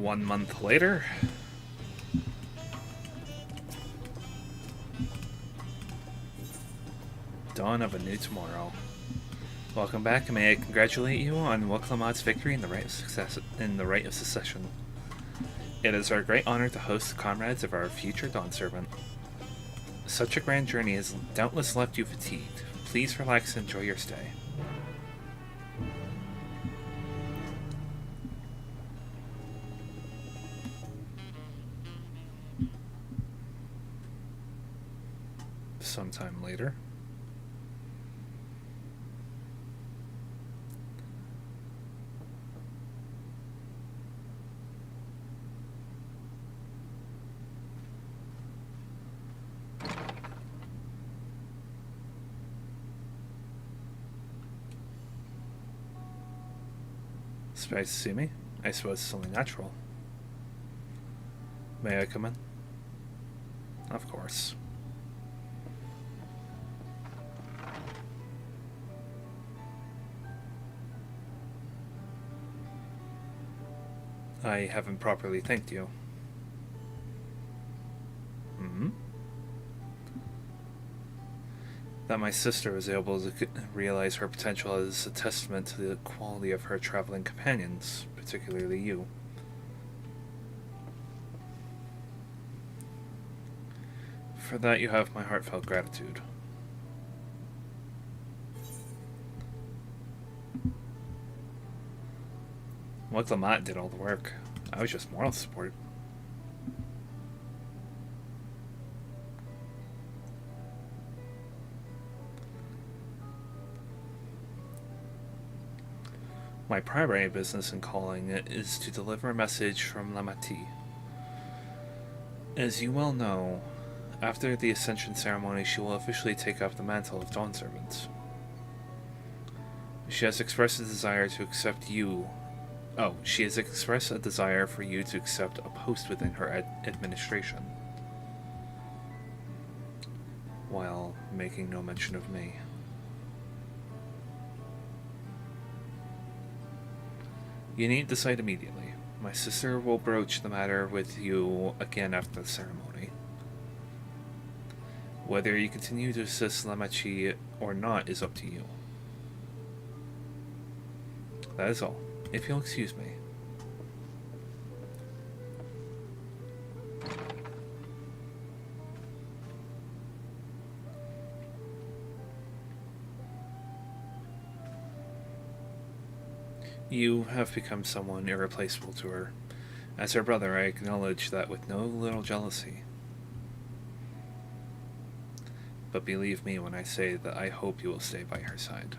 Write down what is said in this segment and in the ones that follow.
1 month later. Dawn of a new tomorrow. Welcome back, and may I congratulate you on Wuklamot's victory in the right of success in the right of secession. It is our great honor to host the comrades of our future Dawn servant. Such a grand journey has doubtless left you fatigued. Please relax and enjoy your stay. Sometime later. Surprised to see me? I suppose it's only natural. May I come in? Of course. I haven't properly thanked you. That my sister was able to realize her potential is a testament to the quality of her traveling companions, particularly you. For that you have my heartfelt gratitude. Wuklamot did all the work. I was just moral support. My primary business in calling is to deliver a message from Lamati. As you well know, after the Ascension ceremony, she will officially take up the mantle of Dawn Servant. She has expressed a desire to accept you. Oh, she has expressed a desire for you to accept a post within her administration, while making no mention of me. You need to decide immediately. My sister will broach the matter with you again after the ceremony. Whether you continue to assist Lamachi or not is up to you. That is all. If you'll excuse me. You have become someone irreplaceable to her. As her brother, I acknowledge that with no little jealousy. But believe me when I say that I hope you will stay by her side.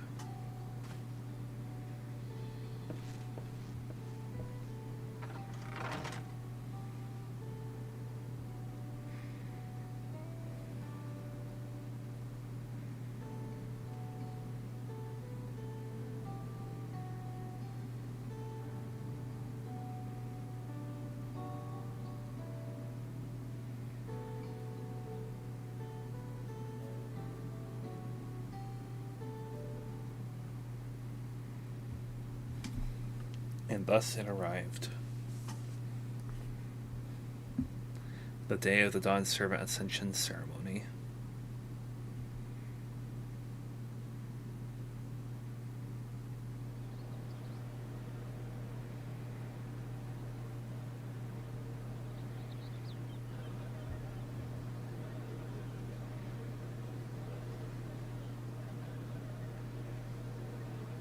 And thus it arrived. The day of the Dawn Servant Ascension ceremony.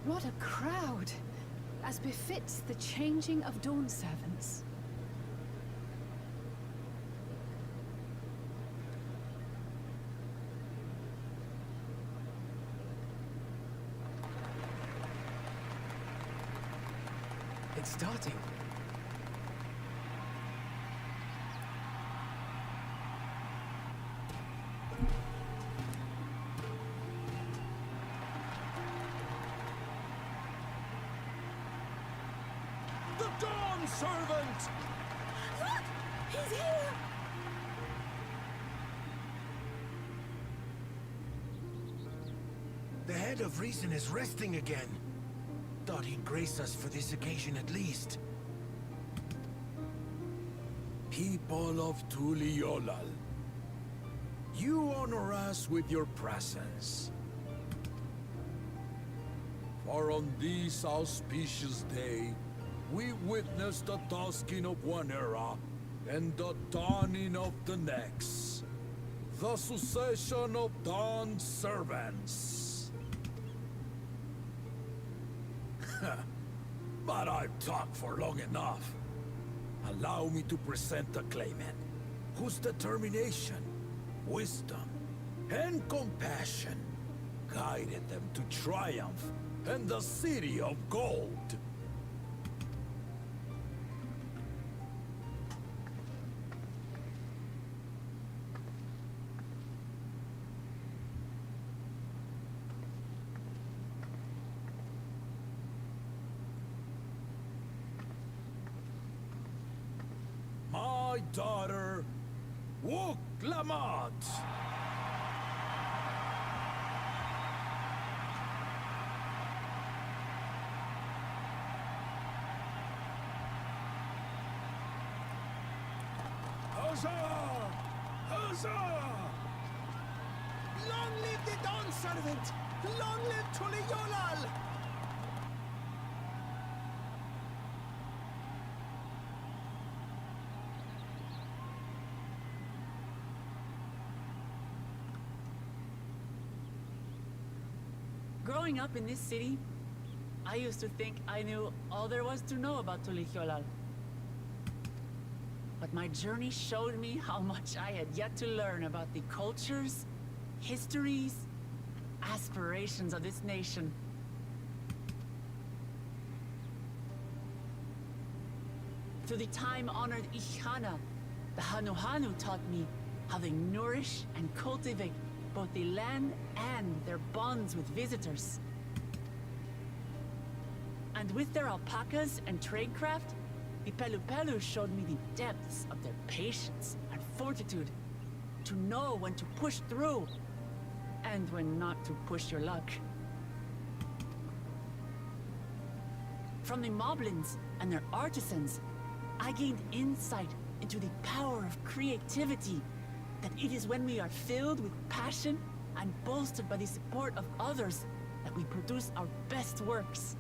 What a crowd! As befits the changing of Dawn Servants. It's starting. The Dawn Servant! Look! He's here! The head of reason is resting again. Thought he'd grace us for this occasion at least. People of Tuliolal, you honor us with your presence. For on this auspicious day, we witness the dusking of one era and the dawning of the next. The succession of Dawn's servants. But I've talked for long enough. Allow me to present the claimant, whose determination, wisdom, and compassion guided them to triumph and the City of Gold. My daughter, Wook Lamont. Huzzah! Huzzah! Long live the Dawn Servant! Long live Tuliolal! Growing up in this city, I used to think I knew all there was to know about Tuliolal. But my journey showed me how much I had yet to learn about the cultures, histories, aspirations of this nation. Through the time-honored Ihana, the Hanuhanu taught me how they nourish and cultivate both the land and their bonds with visitors. And with their alpacas and tradecraft, the Pelupelu showed me the depths of their patience and fortitude, to know when to push through and when not to push your luck. From the Moblins and their artisans, I gained insight into the power of creativity, that it is when we are filled with passion and bolstered by the support of others that we produce our best works.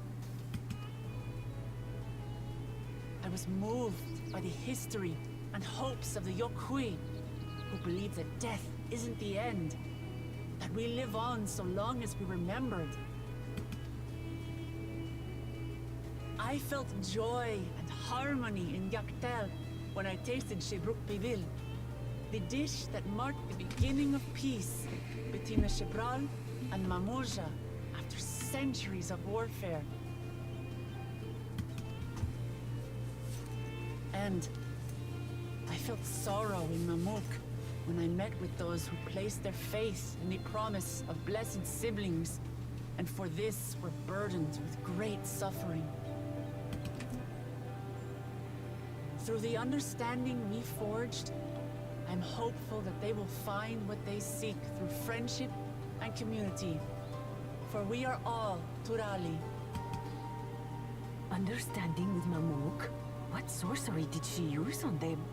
I was moved by the history and hopes of the Yokhui, who believe that death isn't the end, that we live on so long as we remembered. I felt joy and harmony in Yaktel when I tasted Shebruk Pivil, the dish that marked the beginning of peace between the Shebral and Mamurja after centuries of warfare. And I felt sorrow in Mamuk when I met with those who placed their faith in the promise of blessed siblings, and for this were burdened with great suffering. Through the understanding we forged, I'm hopeful that they will find what they seek through friendship and community. For we are all Turali. Understanding with Mamuk? What sorcery did she use on them?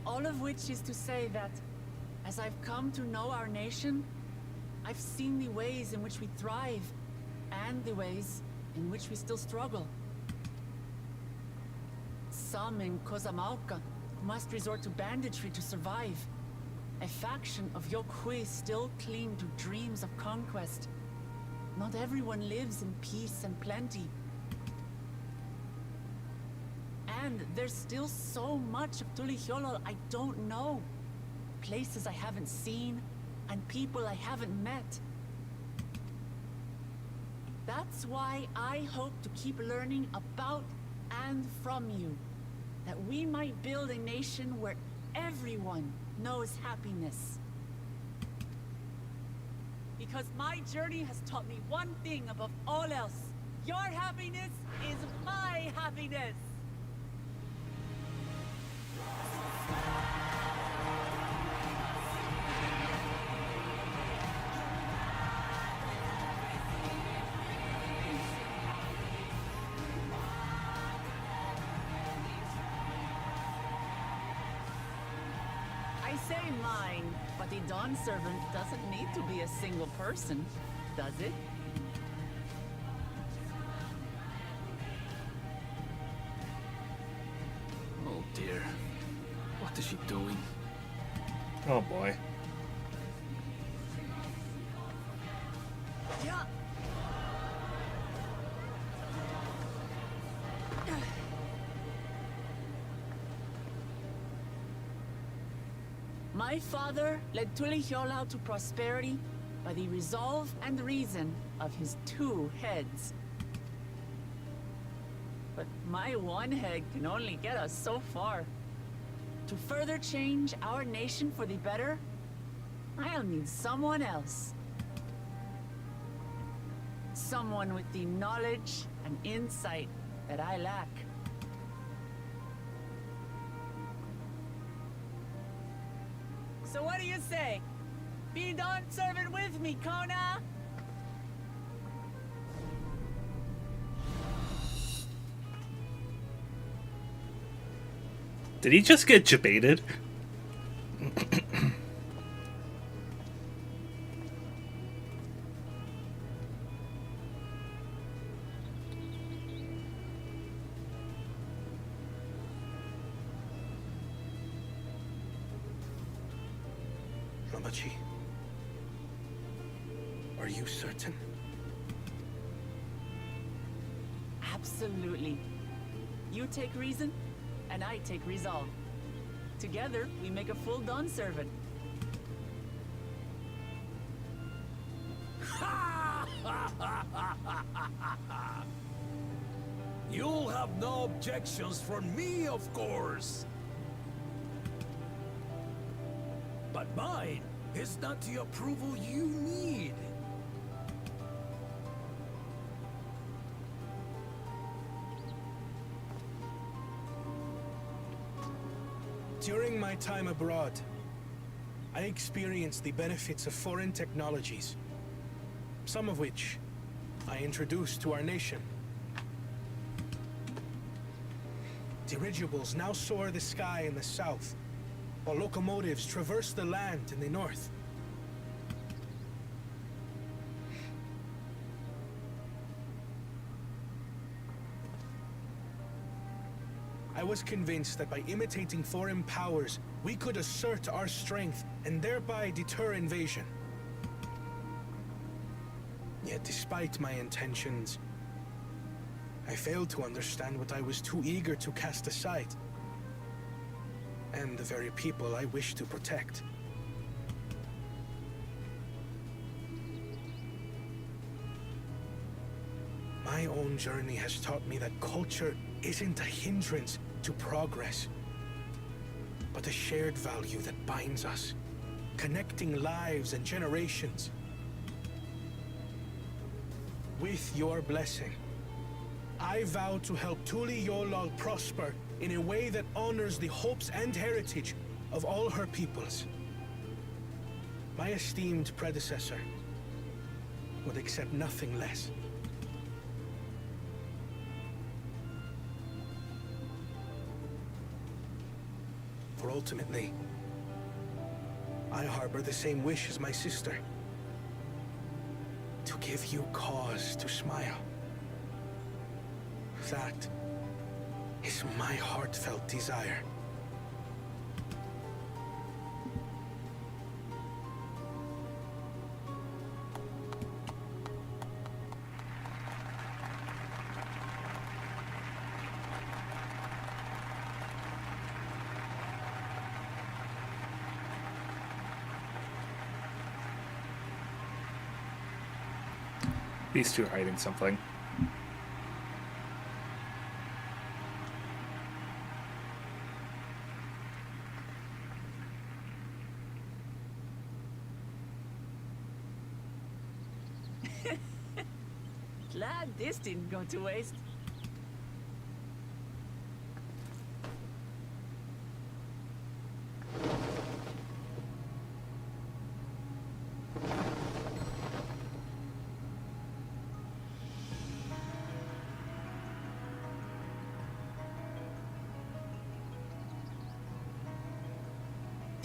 All of which is to say that, as I've come to know our nation, I've seen the ways in which we thrive, and the ways in which we still struggle. Some in Kozamauka must resort to banditry to survive. A faction of Yokhui still cling to dreams of conquest. Not everyone lives in peace and plenty. And there's still so much of Tuliolal I don't know. Places I haven't seen, and people I haven't met. That's why I hope to keep learning about and from you, that we might build a nation where everyone knows happiness. Because my journey has taught me one thing above all else. Your happiness is my happiness! say mine, but the Dawn servant doesn't need to be a single person, does it? Oh dear. What is she doing? Oh boy. Yeah. My father led Tulihiola to prosperity by the resolve and reason of his 2 heads. But my 1 head can only get us so far. To further change our nation for the better, I'll need someone else. Someone with the knowledge and insight that I lack. So what do you say? Be Dawn servant with me, Kona! Did he just get debated? Namachi, are you certain? Absolutely. You take reason, and I take resolve. Together, we make a full Dawn servant. You'll have no objections from me, of course. But mine is not the approval you need. During my time abroad, I experienced the benefits of foreign technologies, some of which I introduced to our nation. Dirigibles now soar the sky in the south, while locomotives traverse the land in the north. I was convinced that by imitating foreign powers, we could assert our strength and thereby deter invasion. Yet despite my intentions, I failed to understand what I was too eager to cast aside, and the very people I wish to protect. My own journey has taught me that culture isn't a hindrance to progress, but a shared value that binds us, connecting lives and generations. With your blessing, I vow to help Tuliyolal prosper in a way that honors the hopes and heritage of all her peoples. My esteemed predecessor would accept nothing less. For ultimately, I harbor the same wish as my sister. To give you cause to smile. That is my heartfelt desire. These two are hiding something. Glad this didn't go to waste.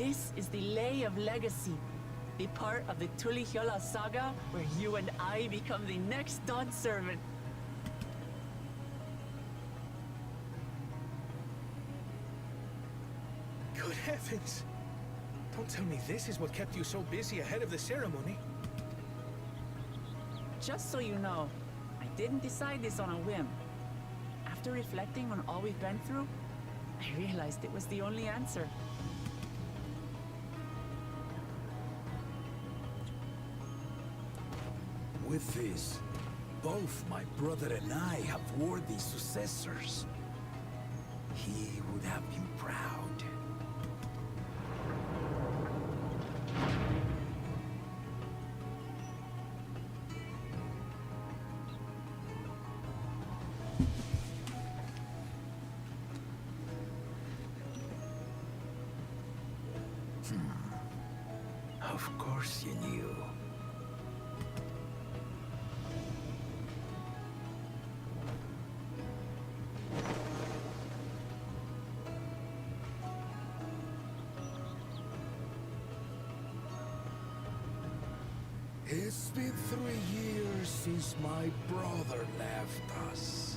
This is the Lay of Legacy, the part of the Tulihyola saga where you and I become the next Dawn servant. Good heavens! Don't tell me this is what kept you so busy ahead of the ceremony. Just so you know, I didn't decide this on a whim. After reflecting on all we've been through, I realized it was the only answer. With this, both my brother and I have worthy successors. He would have been proud. Of course you knew. It's been 3 years since my brother left us.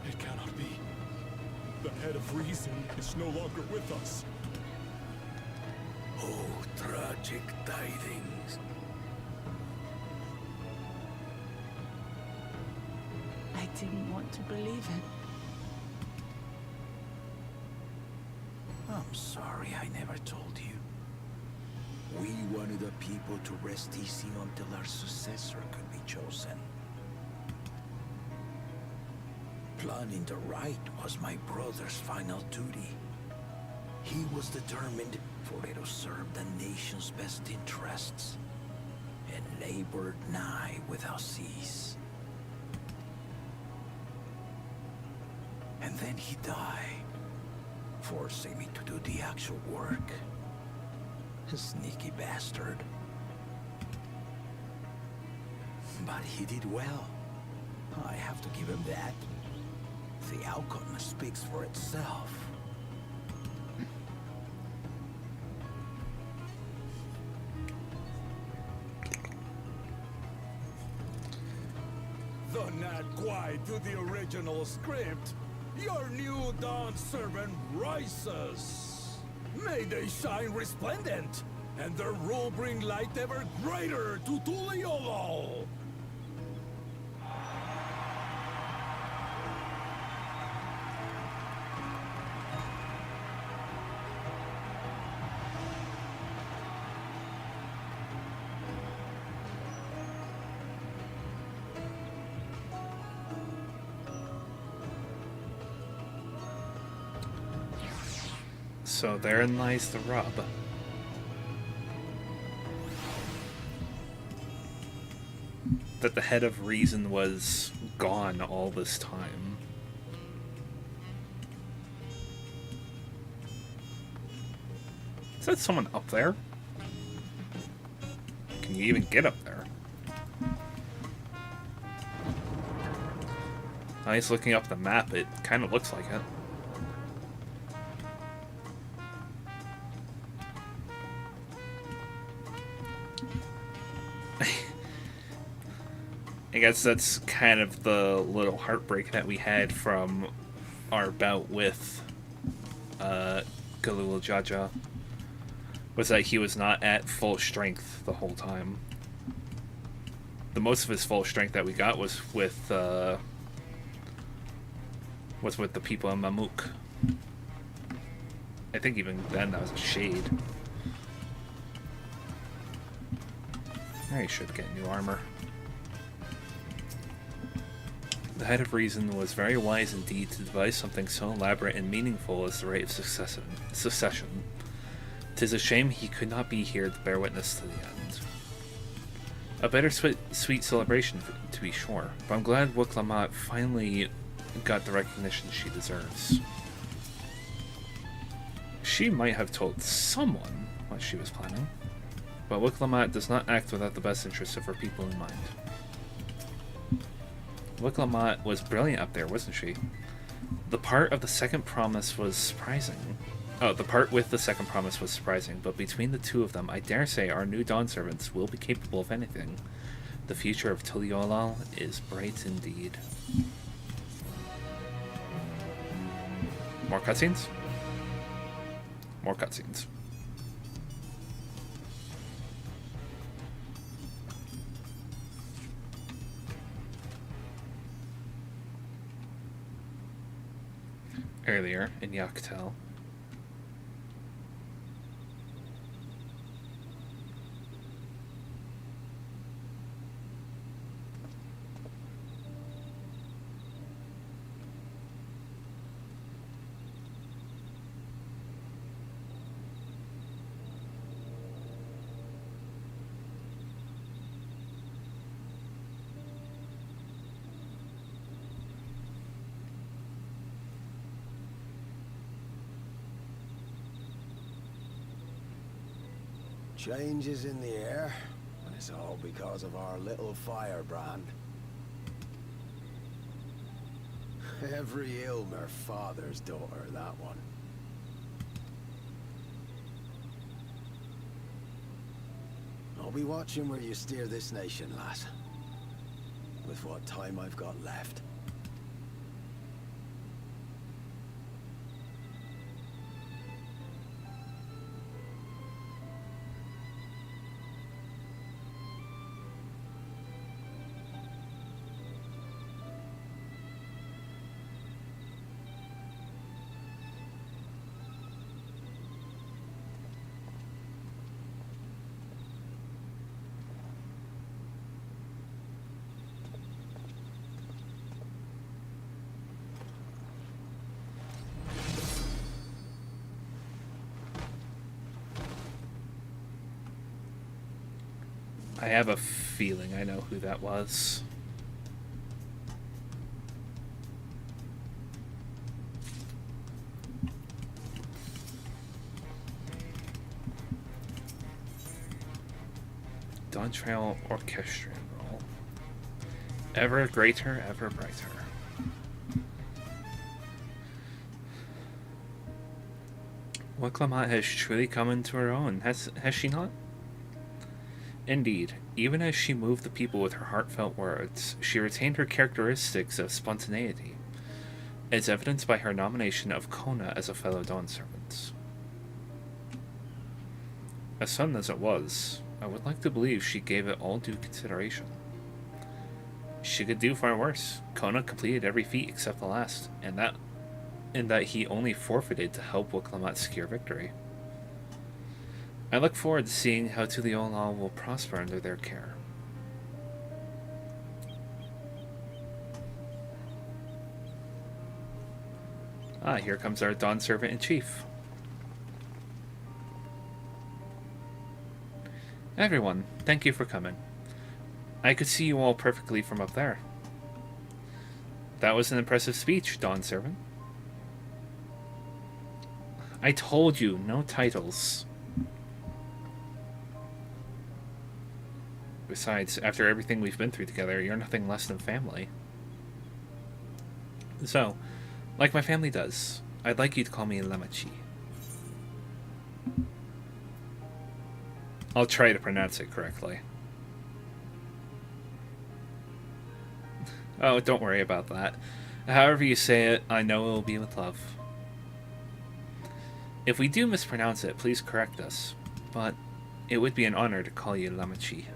It cannot be. The head of reason is no longer with us. Oh, tragic tidings. I didn't want to believe it. I'm sorry I never told you. We wanted the people to rest easy until our successor could be chosen. Planning the right was my brother's final duty. He was determined for it to serve the nation's best interests, and labored nigh without cease. And then he died, forcing me to do the actual work. A sneaky bastard. But he did well. I have to give him that. The outcome speaks for itself. Though not quite to the original script, your new Dawn servant rises. May they shine resplendent, and their rule bring light ever greater to Tuliolo. So therein lies the rub. That the head of reason was gone all this time. Is that someone up there? Can you even get up there? Nice, looking up the map, it kind of looks like it. I guess that's kind of the little heartbreak that we had from our bout with Galul Jaja, was that he was not at full strength the whole time. The most of his full strength that we got was with the people in Mamuk. I think even then that was a shade. I should get new armor. The head of reason was very wise indeed to devise something so elaborate and meaningful as the rite of succession. 'Tis a shame he could not be here to bear witness to the end. A bittersweet celebration, to be sure, but I'm glad Wiklamat finally got the recognition she deserves. She might have told someone what she was planning, but Wiklamat does not act without the best interests of her people in mind. Wiklamat was brilliant up there, wasn't she? The part of the second promise was surprising. Oh, the part with the second promise was surprising, but between the two of them, I dare say our new Dawn servants will be capable of anything. The future of Tuliolal is bright indeed. More cutscenes? More cutscenes. Earlier in Yaktel. Changes in the air, and it's all because of our little firebrand. Every Ilmer father's daughter, that one. I'll be watching where you steer this nation, lass. With what time I've got left. I have a feeling I know who that was. Dawntrail orchestral roll. Ever greater, ever brighter. Wiclamot has truly come into her own, has she not? Indeed, even as she moved the people with her heartfelt words, she retained her characteristics of spontaneity, as evidenced by her nomination of Kona as a fellow Dawn servant. As sudden as it was, I would like to believe she gave it all due consideration. She could do far worse. Kona completed every feat except the last, and that he only forfeited to help Wiclamot secure victory. I look forward to seeing how Tuliolal will prosper under their care. Ah, here comes our Dawn Servant-in-Chief. Everyone, thank you for coming. I could see you all perfectly from up there. That was an impressive speech, Dawn Servant. I told you, no titles. Besides, after everything we've been through together, you're nothing less than family. So, like my family does, I'd like you to call me Lemachi. I'll try to pronounce it correctly. Oh, don't worry about that. However you say it, I know it will be with love. If we do mispronounce it, please correct us. But it would be an honor to call you Lemachi.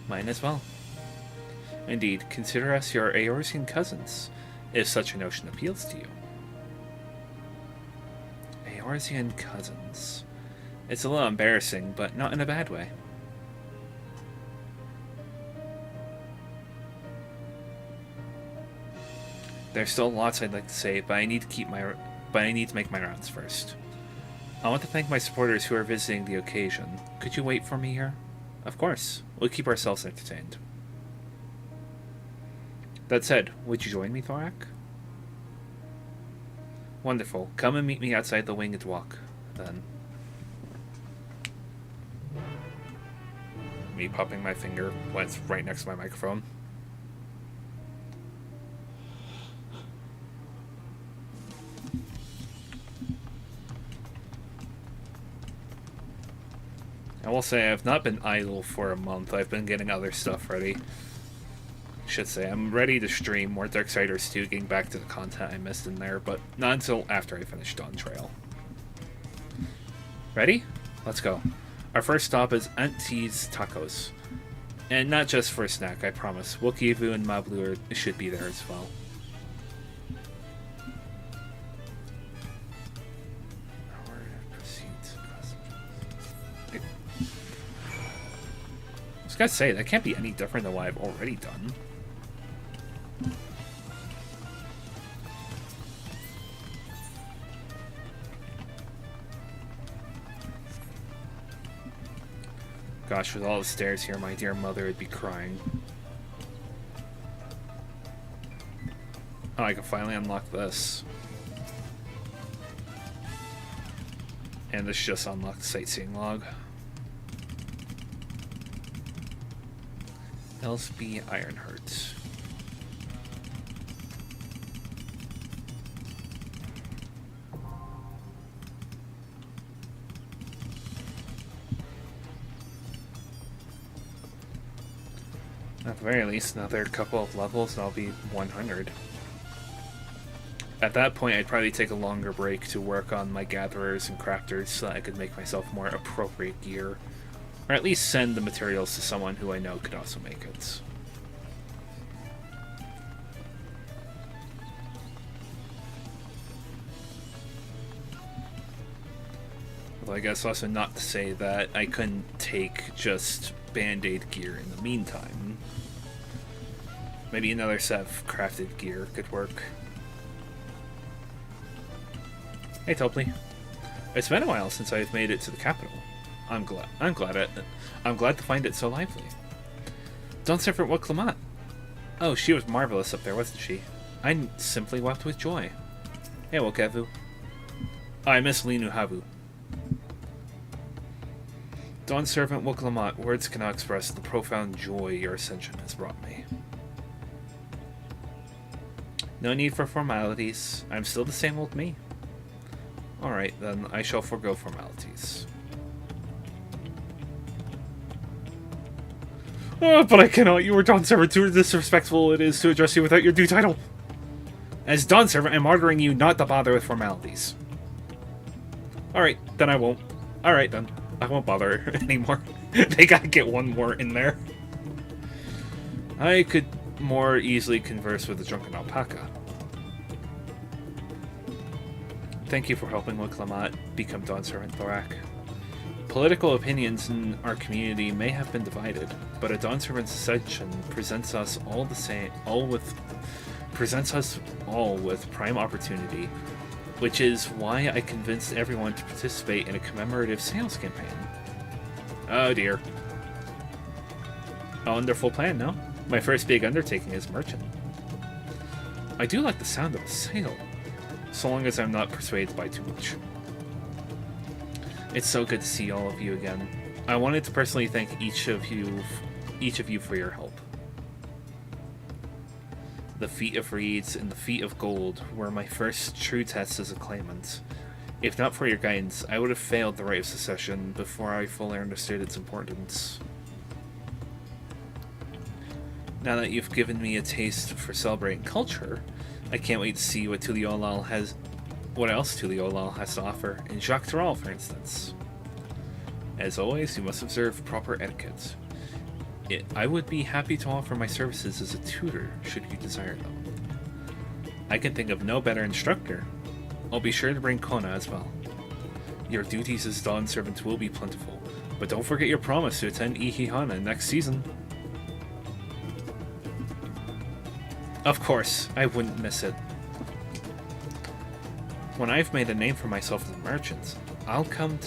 Mine as well. Indeed, consider us your Eorzean cousins, if such a notion appeals to you. Eorzean cousins. It's a little embarrassing, but not in a bad way. There's still lots I'd like to say, but I need to make my rounds first. I want to thank my supporters who are visiting the occasion. Could you wait for me here? Of course. We'll keep ourselves entertained. That said, would you join me, Thorak? Wonderful. Come and meet me outside the Winged Walk, then. Me popping my finger when it's right next to my microphone. I will say I've not been idle for a month. I've been getting other stuff ready. Should say I'm ready to stream more Darksiders 2, getting back to the content I missed in there, but not until after I finish Dawntrail. Ready? Let's go. Our first stop is Auntie's Tacos. And not just for a snack, I promise. Wokivu and Mablu should be there as well. I was gonna say, that can't be any different than what I've already done. Gosh, with all the stairs here, my dear mother would be crying. Oh, I can finally unlock this. And this just unlocked the sightseeing log. Elsby Ironheart. At the very least, another couple of levels and I'll be 100. At that point, I'd probably take a longer break to work on my gatherers and crafters so that I could make myself more appropriate gear. Or at least send the materials to someone who I know could also make it. Well, I guess also not to say that I couldn't take just Band-Aid gear in the meantime. Maybe another set of crafted gear could work. Hey Topley. It's been a while since I've made it to the capital. I'm glad to find it so lively. Don't suffer what Clement. Oh, she was marvelous up there, wasn't she? I simply wept with joy. Hey, Wokevu. I miss Linu Havu. Dawn Servant Woklamot, words cannot express the profound joy your ascension has brought me. No need for formalities. I'm still the same old me. Alright, then I shall forego formalities. Oh, but I cannot. You are Dawn Servant. Too disrespectful it is to address you without your due title. As Dawn Servant, I'm ordering you not to bother with formalities. Alright, then I won't. Alright, then. I won't bother anymore. They gotta get one more in there. I could more easily converse with the drunken alpaca. Thank you for helping Woklamot become Dawn Servant Thorak. Political opinions in our community may have been divided, but a Dawn Servant's ascension presents us all with prime opportunity, which is why I convinced everyone to participate in a commemorative sales campaign. Oh dear. A wonderful plan, no? My first big undertaking as merchant. I do like the sound of a sale, so long as I'm not persuaded by too much. It's so good to see all of you again. I wanted to personally thank each of you for your help. The Feat of Reeds and the Feat of Gold were my first true tests as a claimant. If not for your guidance, I would have failed the Rite of Succession before I fully understood its importance. Now that you've given me a taste for celebrating culture, I can't wait to see what what else Tuliolal has to offer, in Jacques Tarral, for instance. As always, you must observe proper etiquette. I would be happy to offer my services as a tutor, should you desire them. I can think of no better instructor. I'll be sure to bring Kona as well. Your duties as Dawn Servant will be plentiful, but don't forget your promise to attend Ihihana next season. Of course, I wouldn't miss it. When I've made a name for myself as a merchant, I'll come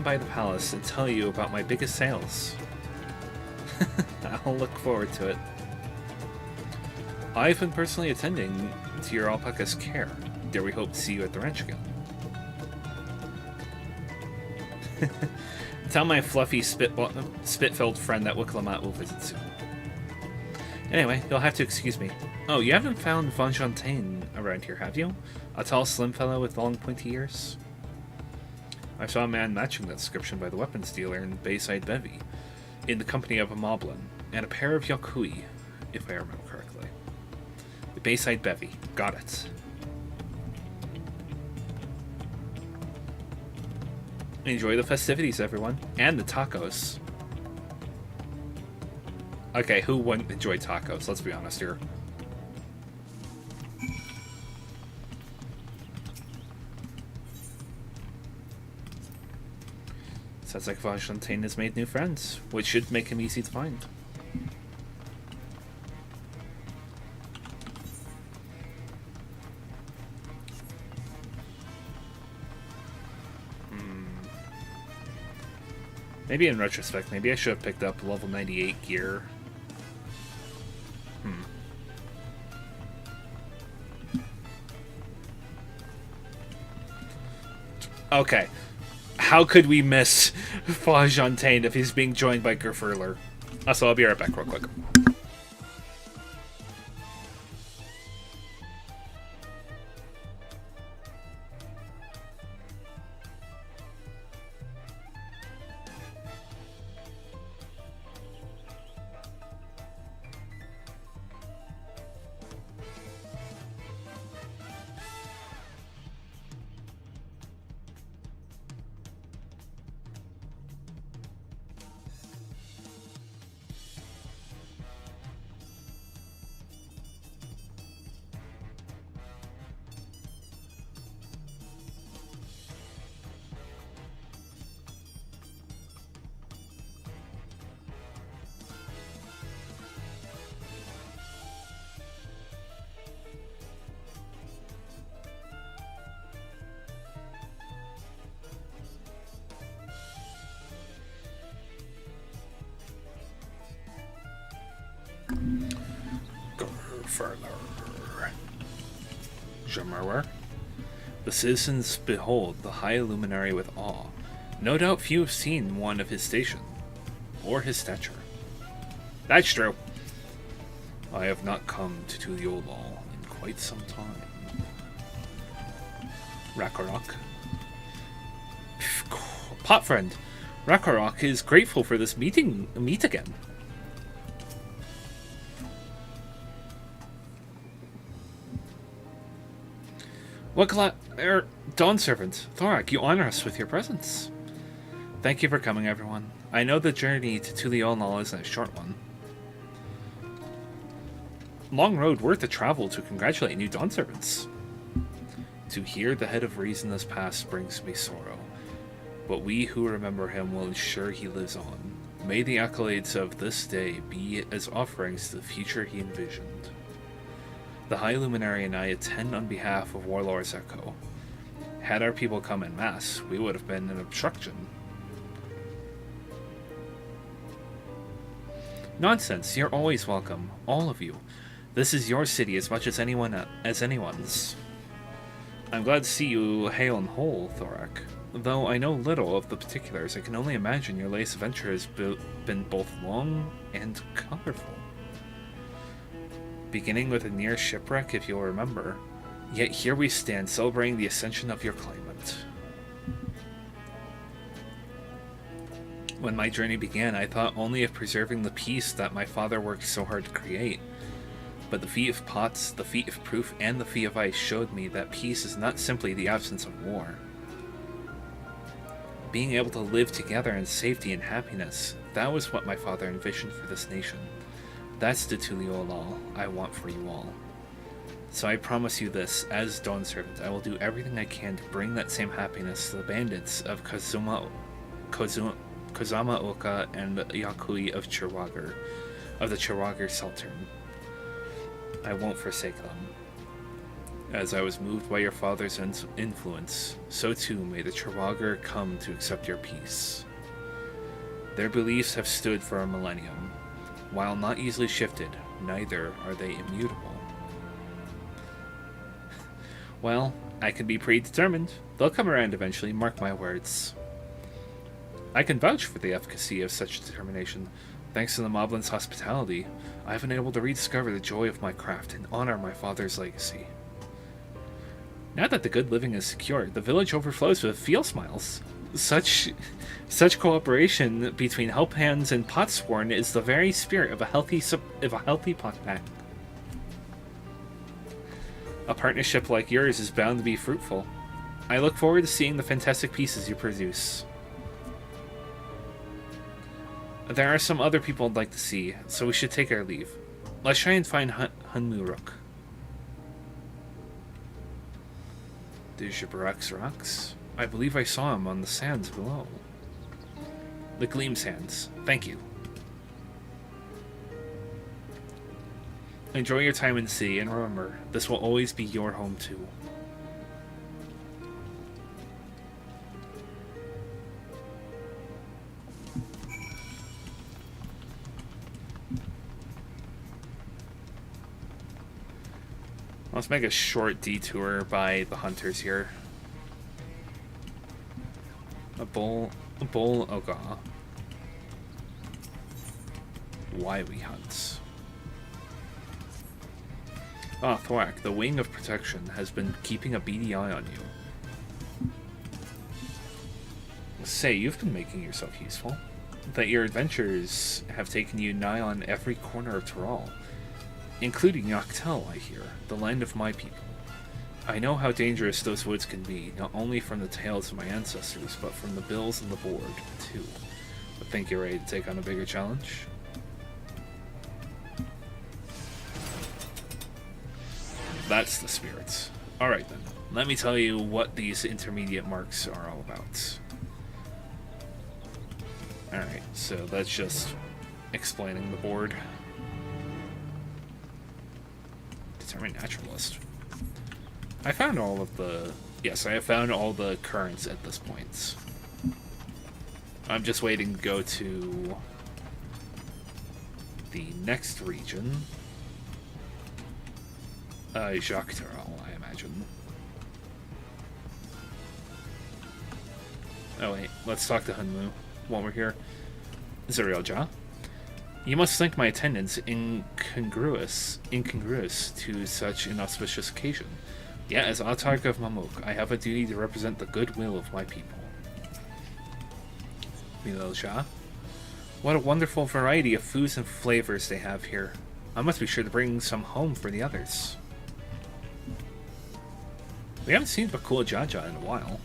by the palace and tell you about my biggest sales. I'll look forward to it. I've been personally attending to your alpaca's care. Dare we hope to see you at the ranch again. Tell my fluffy spit-filled friend that Woklamot will visit soon. Anyway, you'll have to excuse me. Oh, you haven't found Von Jontain around here, have you? A tall, slim fellow with long, pointy ears? I saw a man matching that description by the weapons dealer in Bayside Bevy, in the company of a moblin, and a pair of Yakui, if I remember correctly. The Bayside Bevy. Got it. Enjoy the festivities, everyone. And the tacos. Okay, who wouldn't enjoy tacos? Let's be honest here. Sounds like Fontaine has made new friends, which should make him easy to find. Maybe in retrospect, maybe I should have picked up level 98 gear. Okay. How could we miss Fontaine if he's being joined by Gerfurler? Also, I'll be right back real quick. The citizens behold the high luminary with awe. No doubt few have seen one of his station, or his stature. That's true. I have not come to Tuliolal in quite some time. Rakarok. Pot friend, Rakarok is grateful for this meet again. Dawn Servant, Thorak, you honor us with your presence. Thank you for coming, everyone. I know the journey to Tuliolal isn't a short one. Long road worth the travel to congratulate new Dawn Servants. To hear the head of reason has passed brings me sorrow, but we who remember him will ensure he lives on. May the accolades of this day be as offerings to the future he envisioned. The High Luminary and I attend on behalf of Warlord Echo. Had our people come en masse, we would have been an obstruction. Nonsense, you're always welcome, all of you. This is your city as much as anyone's. I'm glad to see you hale and whole, Thorak. Though I know little of the particulars, I can only imagine your latest adventure has been both long and colorful. Beginning with a near shipwreck, if you'll remember. Yet here we stand, celebrating the ascension of your claimant. When my journey began, I thought only of preserving the peace that my father worked so hard to create. But the Feat of Pots, the Feat of Proof, and the Feat of Ice showed me that peace is not simply the absence of war. Being able to live together in safety and happiness, that was what my father envisioned for this nation. That's the Tuliolal I want for you all. So I promise you this, as Dawn Servant, I will do everything I can to bring that same happiness to the bandits of Kozama Oka and the Yakui of the Chirwagar Sultan. I won't forsake them. As I was moved by your father's influence, so too may the Chirwagar come to accept your peace. Their beliefs have stood for a millennium. While not easily shifted, neither are they immutable. Well, I can be predetermined. They'll come around eventually, mark my words. I can vouch for the efficacy of such determination. Thanks to the Moblin's hospitality, I've been able to rediscover the joy of my craft and honor my father's legacy. Now that the good living is secure, the village overflows with field smiles. Such cooperation between help hands and potsworn is the very spirit of a healthy pot pack. A partnership like yours is bound to be fruitful. I look forward to seeing the fantastic pieces you produce. There are some other people I'd like to see, so we should take our leave. Let's try and find Hunmuruk. De Jabarax rocks? I believe I saw him on the sands below. The Gleam Sands. Thank you. Enjoy your time in the sea, and remember, this will always be your home too. Let's make a short detour by the hunters here. A bull, oh god. Why we hunt. Ah, Thwack, the Wing of Protection has been keeping a beady eye on you. Say, you've been making yourself useful. That your adventures have taken you nigh on every corner of Tyrol, including Yoctel, I hear, the land of my people. I know how dangerous those woods can be, not only from the tales of my ancestors, but from the bills and the board, too. But think you're ready to take on a bigger challenge? That's the spirit. Alright then, let me tell you what these intermediate marks are all about. Alright, so that's just explaining the board. Determined naturalist. I found all of the... Yes, I have found all the currents at this point. I'm just waiting to go to the next region. Jacques Terrell, I imagine. Oh wait, let's talk to Hunmu while we're here. Zuriel Ja? You must think my attendance incongruous to such an auspicious occasion. Yet, as Autarch of Mamuk, I have a duty to represent the goodwill of my people. Milil Ja? What a wonderful variety of foods and flavors they have here. I must be sure to bring some home for the others. We haven't seen Bakul Jaja in a while.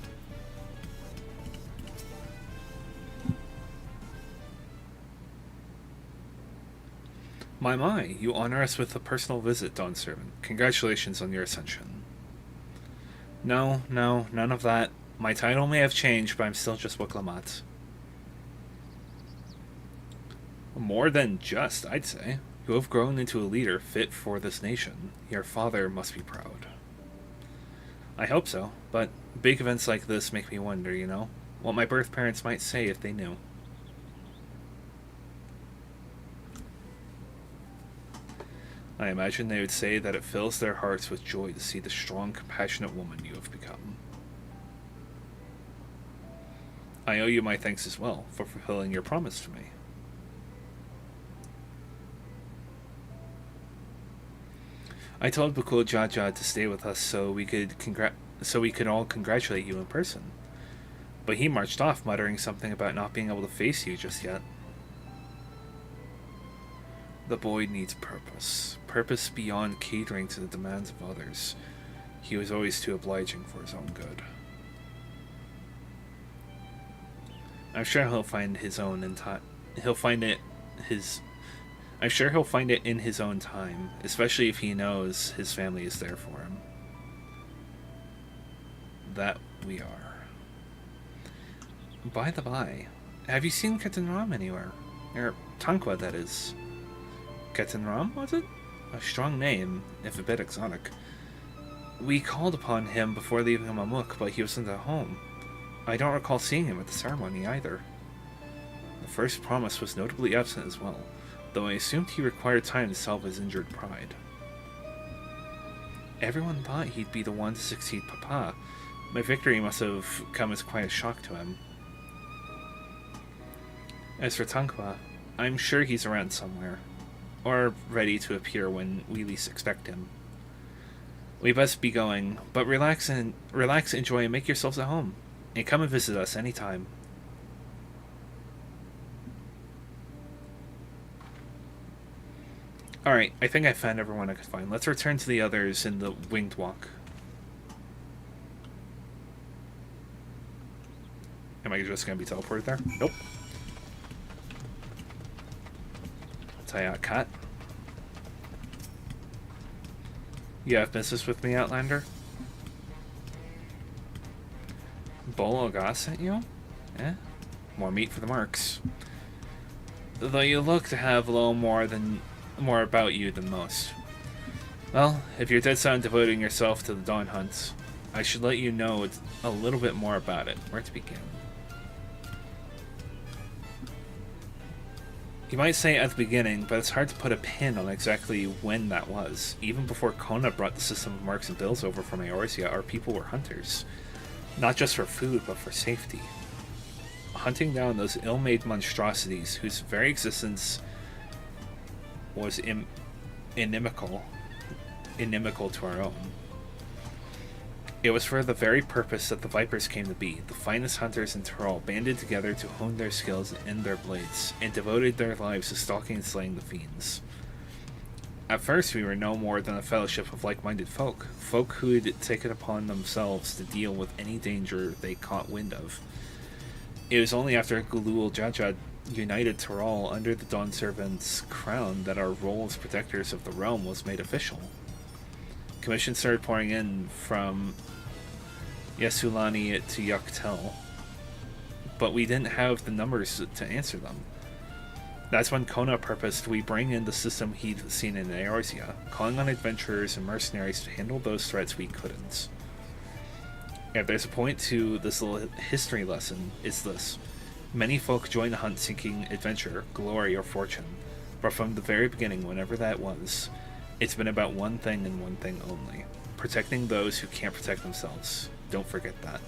My, you honor us with a personal visit, Dawn Servant. Congratulations on your ascension. No, none of that. My title may have changed, but I'm still just Wiklamat. More than just, I'd say. You have grown into a leader fit for this nation. Your father must be proud. I hope so, but big events like this make me wonder, you know, what my birth parents might say if they knew. I imagine they would say that it fills their hearts with joy to see the strong, compassionate woman you have become. I owe you my thanks as well for fulfilling your promise to me. I told Bakul Jaja to stay with us so we could all congratulate you in person. But he marched off muttering something about not being able to face you just yet. The boy needs purpose. Purpose beyond catering to the demands of others. He was always too obliging for his own good. I'm sure he'll find his own in time. I'm sure he'll find it in his own time, especially if he knows his family is there for him. That we are. By the by, have you seen Ketanram anywhere? Or Tankwa, that is. Ketanram, was it? A strong name, if a bit exotic. We called upon him before leaving Mamuk, but he wasn't at home. I don't recall seeing him at the ceremony either. The first promise was notably absent as well, though I assumed he required time to salve his injured pride. Everyone thought he'd be the one to succeed Papa. My victory must have come as quite a shock to him. As for Tankwa, I'm sure he's around somewhere, or ready to appear when we least expect him. We best be going, but relax, enjoy, and make yourselves at home. And come and visit us anytime. Alright, I think I found everyone I could find. Let's return to the others in the Winged Walk. Am I just going to be teleported there? Nope. Tayat Kat. You have business with me, Outlander? Bologa sent you? Eh? More meat for the marks. Though you look to have a little more about you than most. Well, if you're dead set on devoting yourself to the Dawn Hunts, I should let you know a little bit more about it. Where to begin? You might say at the beginning, but it's hard to put a pin on exactly when that was. Even before Kona brought the system of marks and bills over from Eorzea, our people were hunters. Not just for food, but for safety. Hunting down those ill-made monstrosities whose very existence was inimical to our own. It was for the very purpose that the Vipers came to be. The finest hunters in Tyrol banded together to hone their skills and their blades, and devoted their lives to stalking and slaying the fiends. At first, we were no more than a fellowship of like-minded folk who had taken upon themselves to deal with any danger they caught wind of. It was only after Gulul Jajad united Tyrol under the Dawn Servant's crown that our role as protectors of the realm was made official. Commissions started pouring in from Yesulani to Yuktel, but we didn't have the numbers to answer them. That's when Kona purposed we bring in the system he'd seen in Eorzea, calling on adventurers and mercenaries to handle those threats we couldn't. If there's a point to this little history lesson, it's this. Many folk join the hunt seeking adventure, glory, or fortune, but from the very beginning, whenever that was, it's been about one thing and one thing only. Protecting those who can't protect themselves. Don't forget that.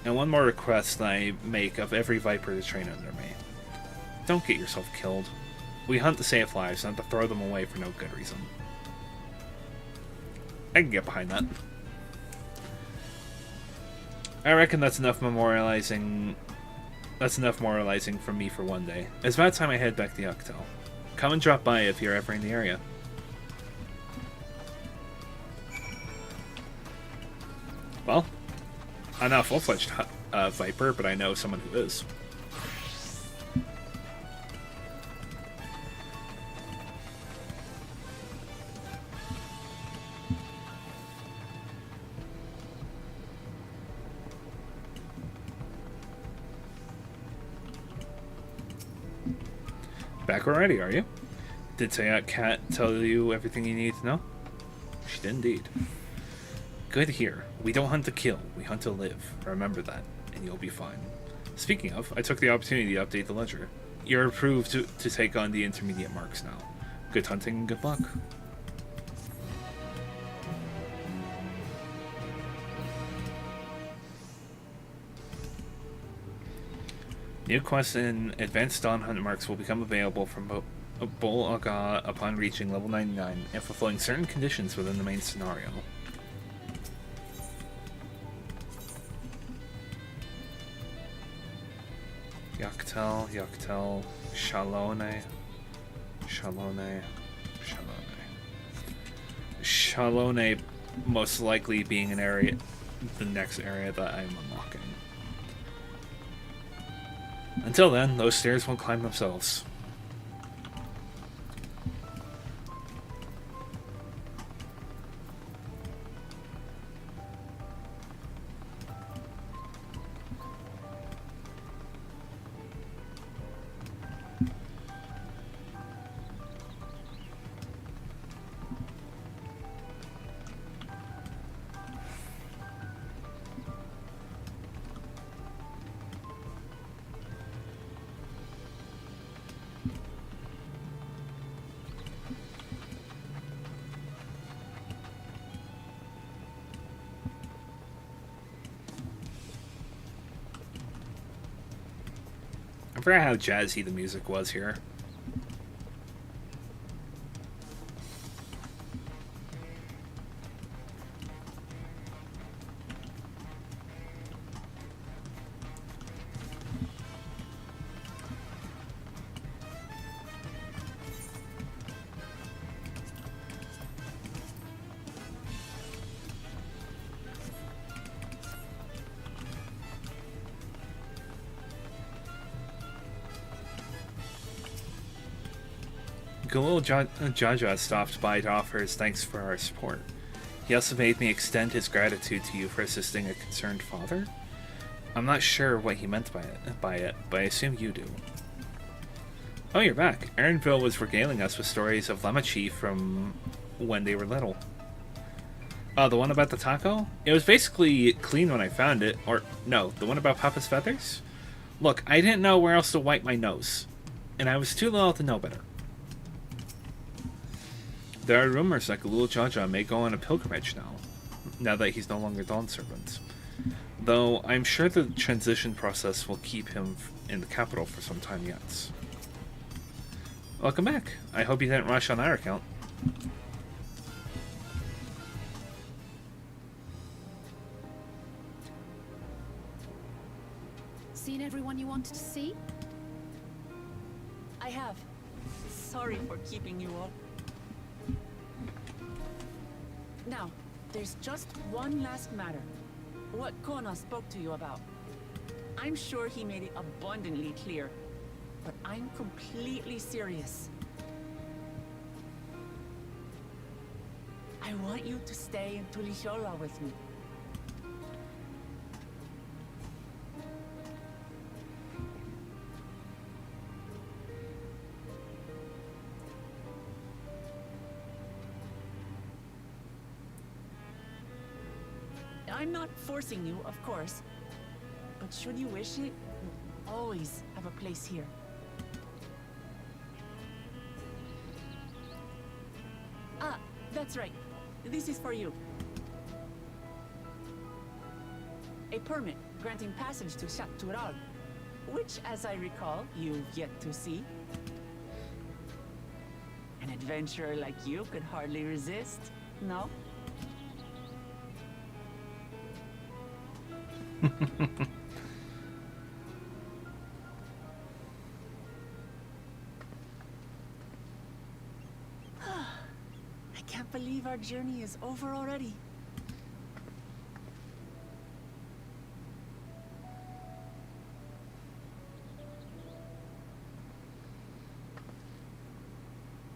And one more request I make of every Viper to train under me. Don't get yourself killed. We hunt to save lives, not to throw them away for no good reason. I can get behind that. I reckon that's enough memorializing. That's enough moralizing from me for one day. It's about time I head back to Yuktel. Come and drop by if you're ever in the area. Well, I'm not a full-fledged Viper, but I know someone who is. Back already, are you? Did Tayat Kat tell you everything you need to know? She did indeed. Good to hear. We don't hunt to kill, we hunt to live. Remember that, and you'll be fine. Speaking of, I took the opportunity to update the ledger. You're approved to take on the intermediate marks now. Good hunting and good luck. New quests and advanced Dawn Hunt marks will become available from Bol Aga upon reaching level 99 and fulfilling certain conditions within the main scenario. Yuktel, Shalone, Shalone most likely being an area, the next area that I'm unlocking. Until then, those stairs won't climb themselves. I forgot how jazzy the music was here. Galil Jaja stopped by to offer his thanks for our support. He also made me extend his gratitude to you for assisting a concerned father. I'm not sure what he meant by it, but I assume you do. Oh, you're back. Aaronville was regaling us with stories of Lemachi from when they were little. Oh, the one about the taco? It was basically clean when I found it. Or, no, the one about Papa's feathers? Look, I didn't know where else to wipe my nose. And I was too little to know better. There are rumors that Galul Jaja may go on a pilgrimage now that he's no longer Dawn Servant. Though I'm sure the transition process will keep him in the capital for some time yet. Welcome back. I hope you didn't rush on our account. Seen everyone you wanted to see? I have. Sorry for keeping you all. Now, there's just one last matter. What Kona spoke to you about. I'm sure he made it abundantly clear, but I'm completely serious. I want you to stay in Tulishola with me. I'm not forcing you, of course. But should you wish it, you always have a place here. Ah, that's right. This is for you. A permit granting passage to Shatural, which, as I recall, you've yet to see. An adventurer like you could hardly resist, no? I can't believe our journey is over already.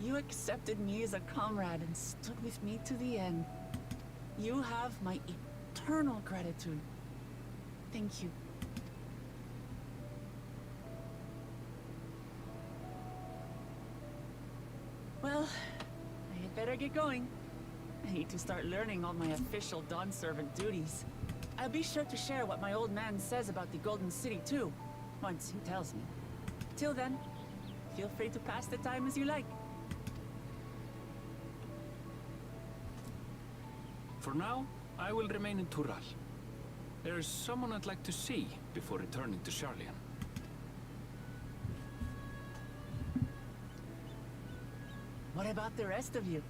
You accepted me as a comrade and stood with me to the end. You have my eternal gratitude. Thank you. Well, I had better get going. I need to start learning all my official Dawn Servant duties. I'll be sure to share what my old man says about the Golden City too, once he tells me. Till then, feel free to pass the time as you like. For now, I will remain in Tural. There's someone I'd like to see before returning to Sharlayan. What about the rest of you?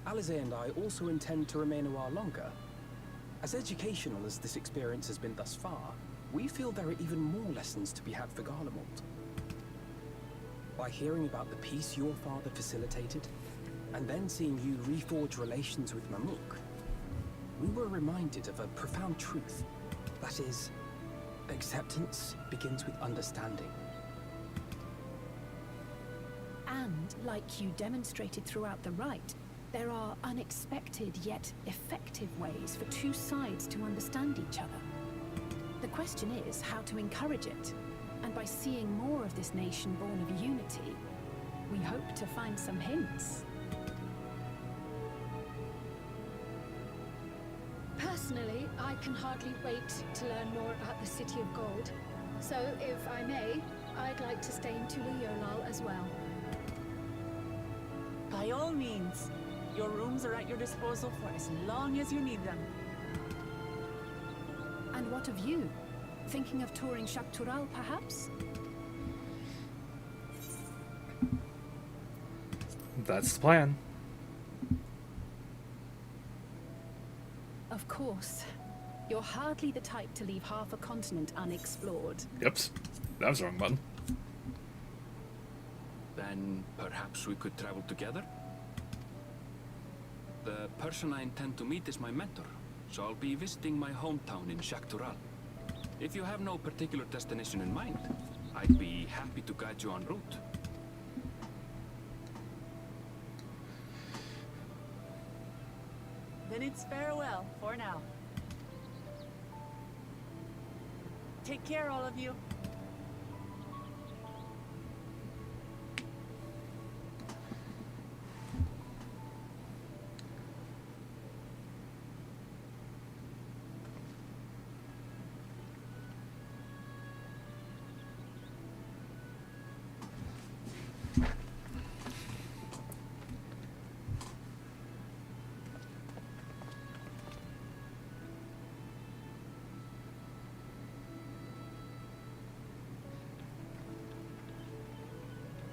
Alize and I also intend to remain a while longer. As educational as this experience has been thus far, we feel there are even more lessons to be had for Garlemald. By hearing about the peace your father facilitated, and then seeing you reforge relations with Mamuk, we were reminded of a profound truth. That is, acceptance begins with understanding. And, like you demonstrated throughout the rite, there are unexpected yet effective ways for two sides to understand each other. The question is how to encourage it, and by seeing more of this nation born of unity, we hope to find some hints. Personally, I can hardly wait to learn more about the City of Gold. So, if I may, I'd like to stay in Tulishola as well. By all means. Your rooms are at your disposal for as long as you need them. And what of you? Thinking of touring Shatural, perhaps? That's the plan. Of course. You're hardly the type to leave half a continent unexplored. Oops. That was the wrong button. Then perhaps we could travel together? The person I intend to meet is my mentor, so I'll be visiting my hometown in Shatural. If you have no particular destination in mind, I'd be happy to guide you en route. Then it's farewell for now. Take care, all of you.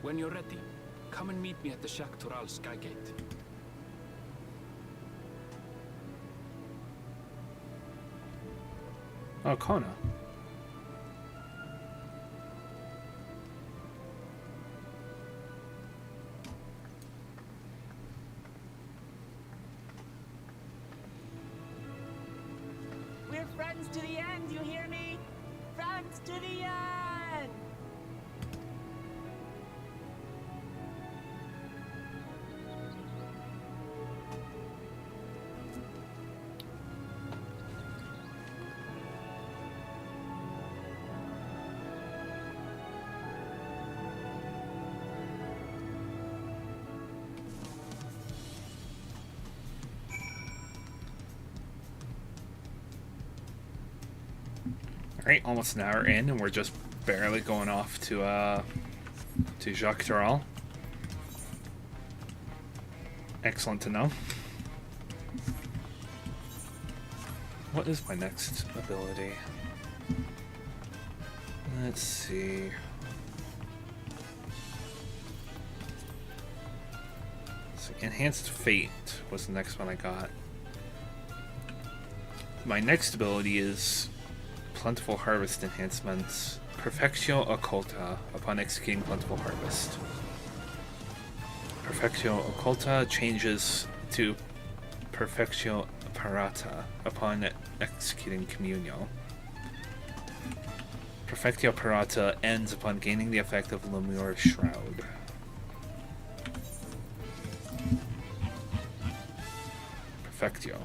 When you're ready, come and meet me at the Shak-Tural Skygate. Oh, Kona. We're friends to the end, you hear me? Friends to the end! Alright, almost an hour in, and we're just barely going off to Jacques Tarral. Excellent to know. What is my next ability? Let's see. So Enhanced Fate was the next one I got. My next ability is Plentiful Harvest Enhancements. Perfectio Occulta upon executing Plentiful Harvest. Perfectio Occulta changes to Perfectio Parata upon executing Communio. Perfectio Parata ends upon gaining the effect of Lemure Shroud. Perfectio.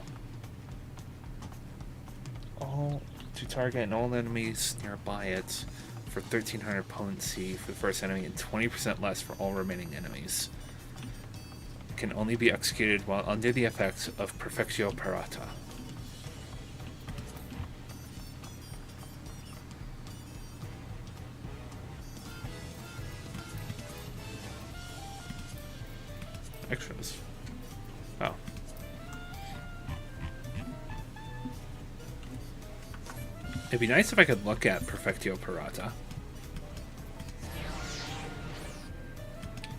All to target all enemies nearby it for 1300 potency for the first enemy and 20% less for all remaining enemies. It can only be executed while under the effects of Perfectio Parata. Extras. Oh. It'd be nice if I could look at Perfectio Parata.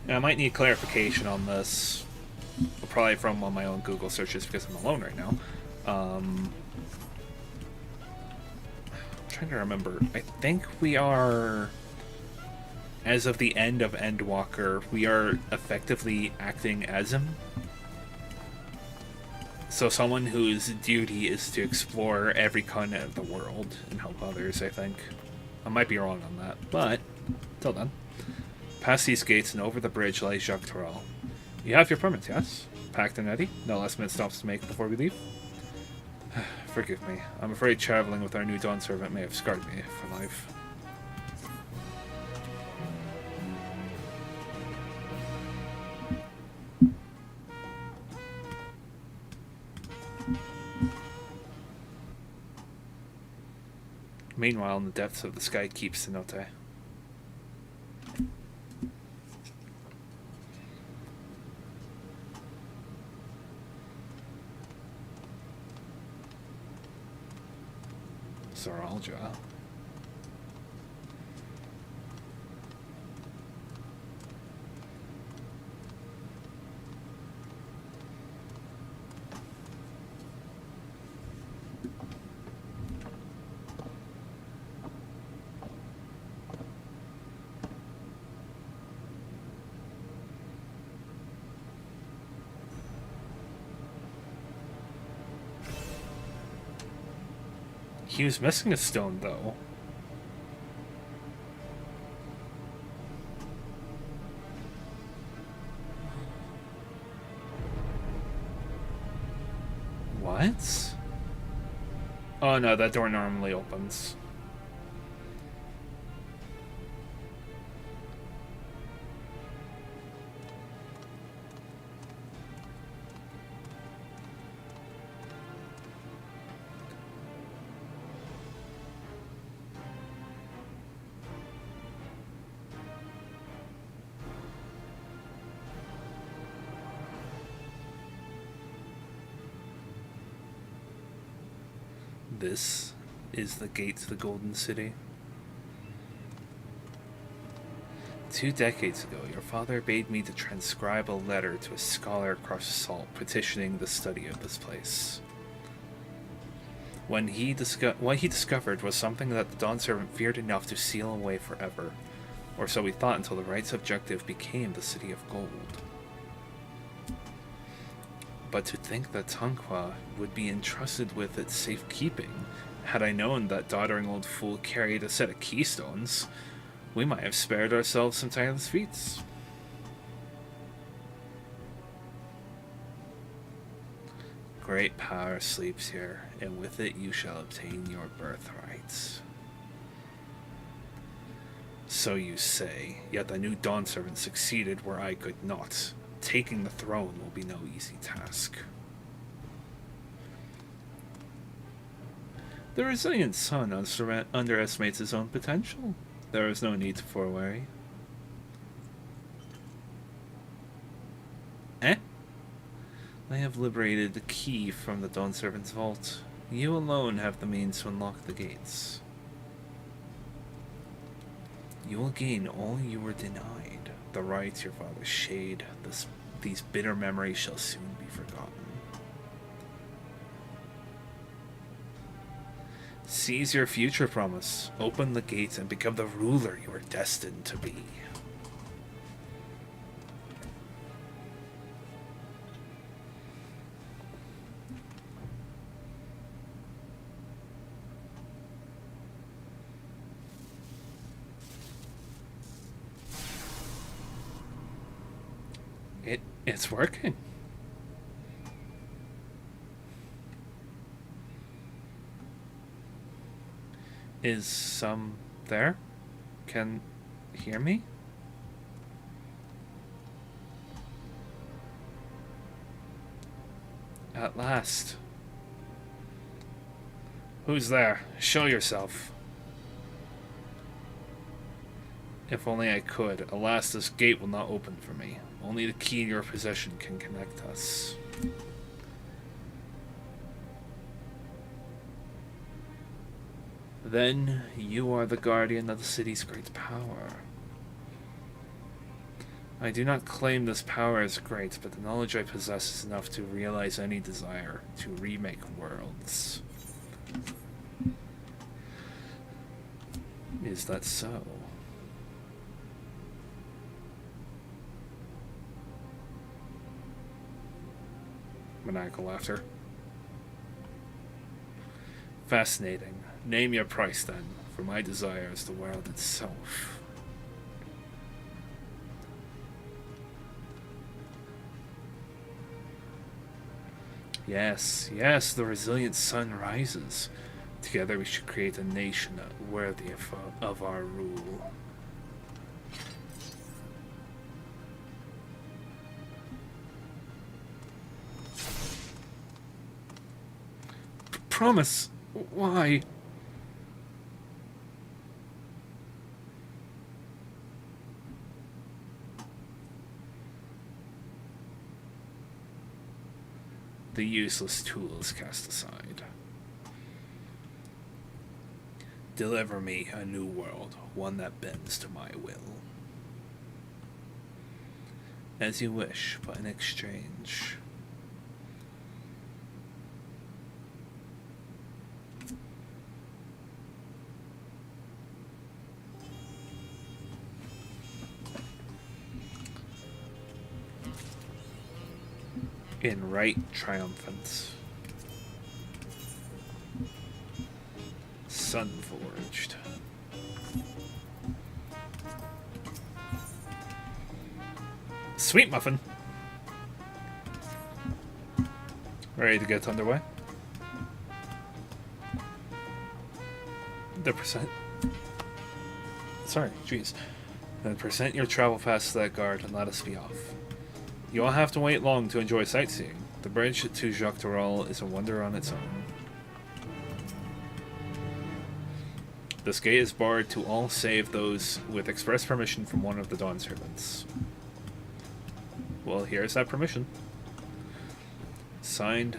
Now, I might need clarification on this, probably from one of my own Google searches because I'm alone right now. I'm trying to remember. I think we are, as of the end of Endwalker, we are effectively acting as him. So someone whose duty is to explore every continent of the world and help others, I think. I might be wrong on that, but till then. Past these gates and over the bridge lies Jacques Tarral. You have your permits, yes? Packed and ready? No last minute stops to make before we leave? Forgive me. I'm afraid traveling with our new Dawn servant may have scarred me for life. Meanwhile, in the depths of the sky keeps Cenote. Saralja. He was missing a stone, though. What? Oh no, that door normally opens. This is the gate to the Golden City. 2 decades ago, your father bade me to transcribe a letter to a scholar across the salt petitioning the study of this place. What he discovered was something that the Dawn Servant feared enough to seal away forever, or so we thought until the right's objective became the City of Gold. But to think that Tanqua would be entrusted with its safekeeping, had I known that doddering old fool carried a set of keystones, we might have spared ourselves some tireless feats. Great power sleeps here, and with it you shall obtain your birthrights. So you say, yet the new Dawn Servant succeeded where I could not. Taking the throne will be no easy task. The resilient son underestimates his own potential. There is no need for worry. I have liberated the key from the Dawn Servant's vault. You alone have the means to unlock the gates. You will gain all you were denied. The rights your father shade, these bitter memories shall soon be forgotten. Seize your future promise. Open the gates and become the ruler you are destined to be. It's working. Is some there? Can hear me? At last. Who's there? Show yourself. If only I could. Alas, this gate will not open for me. Only the key in your possession can connect us. Then you are the guardian of the city's great power. I do not claim this power as great, but the knowledge I possess is enough to realize any desire to remake worlds. Is that so? Maniacal laughter. Fascinating. Name your price then, for my desire is the world itself. Yes, yes, the resilient sun rises. Together we should create a nation worthy of our rule. Promise. Why? The useless tool is cast aside. Deliver me a new world, one that bends to my will. As you wish, but in exchange. In right triumphant. Sun-forged. Sweet muffin. Ready to get underway? the percent. Sorry, jeez. Then present your travel pass to that guard and let us be off. You won't have to wait long to enjoy sightseeing. The bridge to Dawntrail is a wonder on its own. This gate is barred to all save those with express permission from one of the Dawn servants. Well, here's that permission. Signed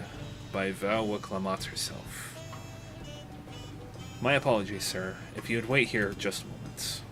by Val Wicklamat herself. My apologies, sir. If you'd wait here just a moment.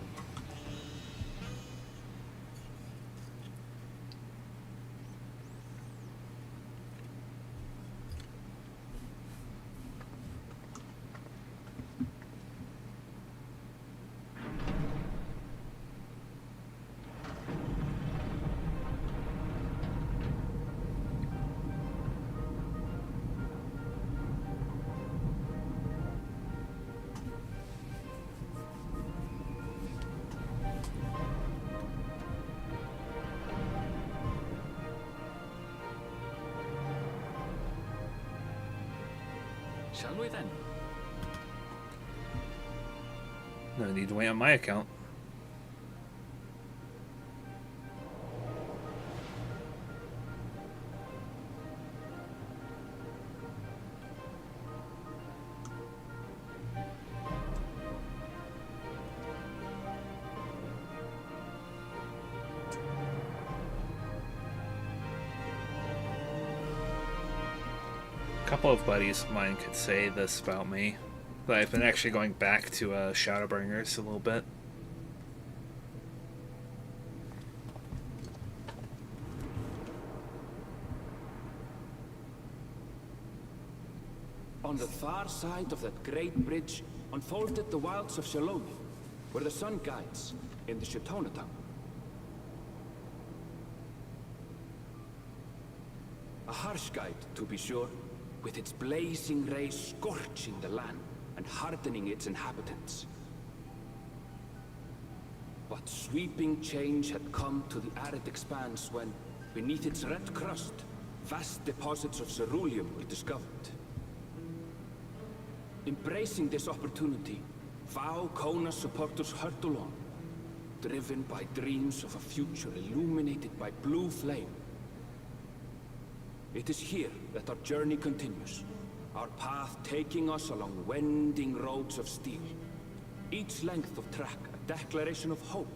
Shall we then? No need to wait on my account. A couple of buddies of mine could say this about me, but I've been actually going back to Shadowbringers a little bit. On the far side of that great bridge unfolded the wilds of Shaloni, where the sun guides in the Shatonaton. A harsh guide, to be sure, with its blazing rays scorching the land and hardening its inhabitants. But sweeping change had come to the arid expanse when, beneath its red crust, vast deposits of ceruleum were discovered. Embracing this opportunity, Vau Kona supporters hurtle on, driven by dreams of a future illuminated by blue flame. It is here that our journey continues, our path taking us along winding roads of steel. Each length of track a declaration of hope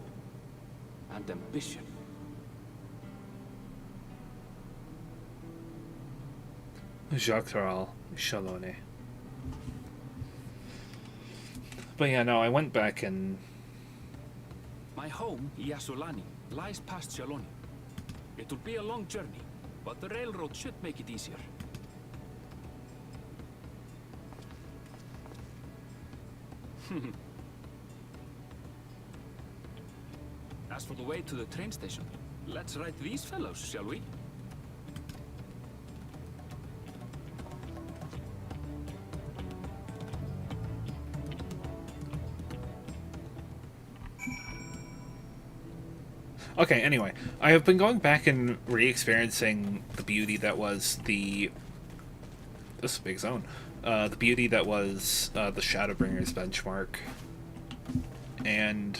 and ambition. Dawntrail, Shaloni. But yeah, no, I went back and... My home, Yasulani, lies past Shaloni. It will be a long journey, but the railroad should make it easier. As for the way to the train station, let's ride these fellows, shall we? Okay, anyway, I have been going back and re-experiencing the beauty that was the... This is a big zone. The beauty that was the Shadowbringers benchmark. And...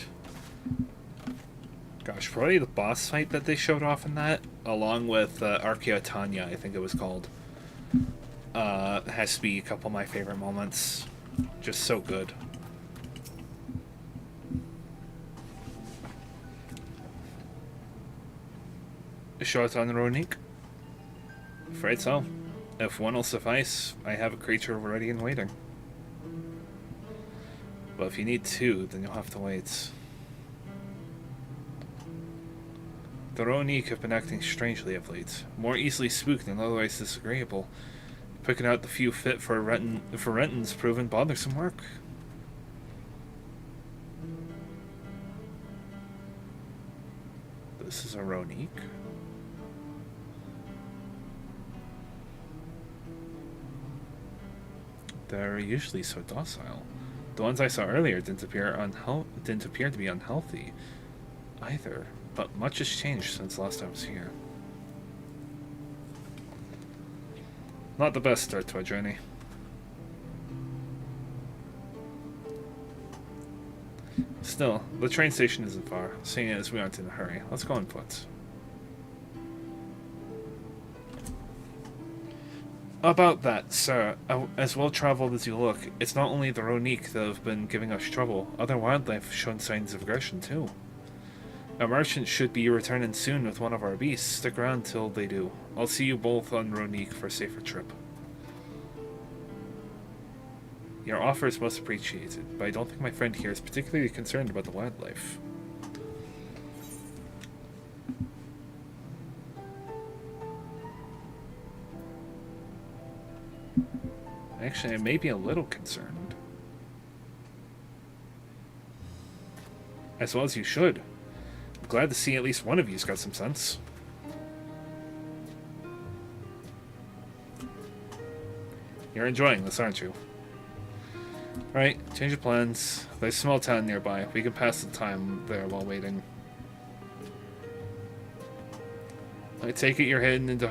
Gosh, probably the boss fight that they showed off in that, along with Archaeotanya, I think it was called. Has to be a couple of my favorite moments. Just so good. Short on Ronik? Afraid so. If one will suffice, I have a creature ready and waiting. But if you need two, then you'll have to wait. The Ronik have been acting strangely of late, more easily spooked than otherwise disagreeable. Picking out the few fit for Renton's proven bothersome work. This is a Ronik. They're usually so docile. The ones I saw earlier didn't appear to be unhealthy either, but much has changed since last I was here. Not the best start to a journey. Still, the train station isn't far, seeing as we aren't in a hurry. Let's go on foot. About that, sir, as well-traveled as you look, it's not only the Ronique that have been giving us trouble. Other wildlife have shown signs of aggression, too. A merchant should be returning soon with one of our beasts. Stick around till they do. I'll see you both on Ronique for a safer trip. Your offer is most appreciated, but I don't think my friend here is particularly concerned about the wildlife. Actually, I may be a little concerned. As well as you should. I'm glad to see at least one of you's got some sense. You're enjoying this, aren't you? Alright, change of plans. There's a small town nearby. We can pass the time there while waiting. I take it you're heading into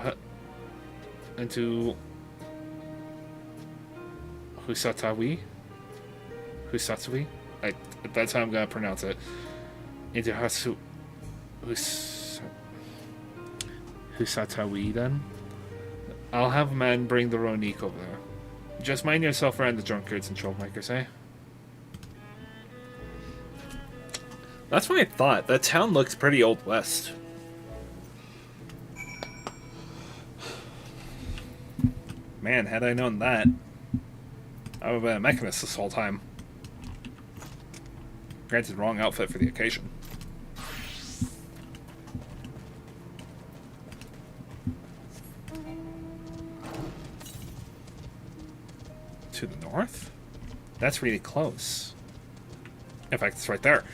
Husatawi? Husatui? That's how I'm gonna pronounce it. Into Husatawi then? I'll have a man bring the Ronique over there. Just mind yourself around the drunkards and troublemakers, eh? That's what I thought. That town looks pretty Old West. Man, had I known that, I would have been a mechanist this whole time. Granted, wrong outfit for the occasion. To the north? That's really close. In fact, it's right there.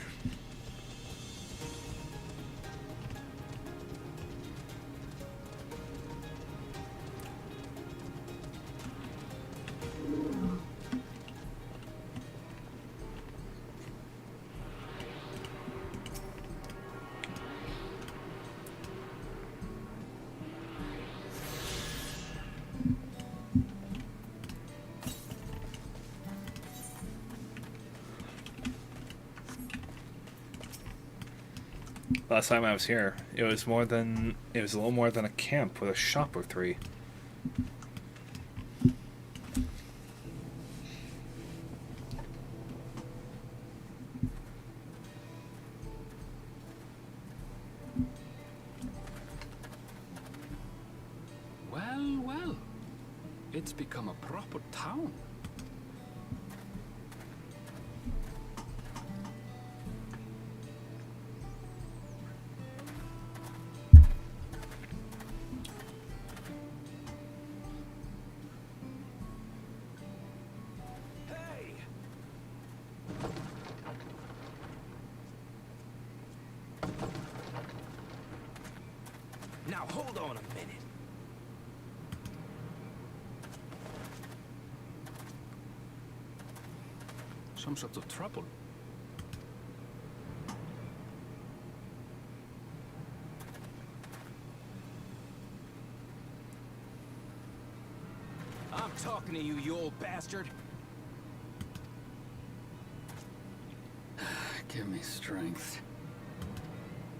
Last time I was here, it was a little more than a camp with a shop or three. Well, well. It's become a proper town. Now hold on a minute. Some sort of trouble. I'm talking to you, you old bastard. Give me strength.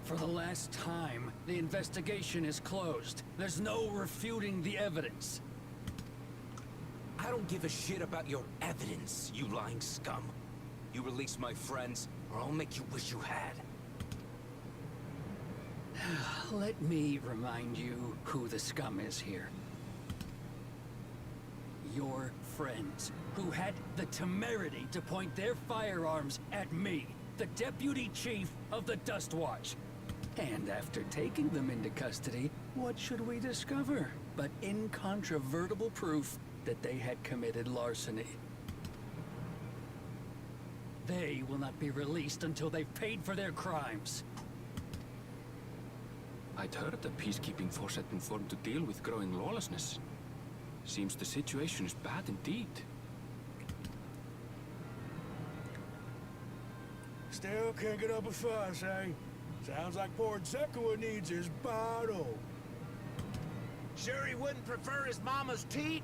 For the last time, the investigation is closed. There's no refuting the evidence. I don't give a shit about your evidence, you lying scum. You release my friends, or I'll make you wish you had. Let me remind you who the scum is here. Your friends, who had the temerity to point their firearms at me, the deputy chief of the Dust Watch. And after taking them into custody, what should we discover but incontrovertible proof that they had committed larceny? They will not be released until they've paid for their crimes. I'd heard the peacekeeping force had been formed to deal with growing lawlessness. Seems the situation is bad indeed. Still can't get up a fuss, eh? Sounds like poor Zekua needs his bottle. Sure he wouldn't prefer his mama's teat?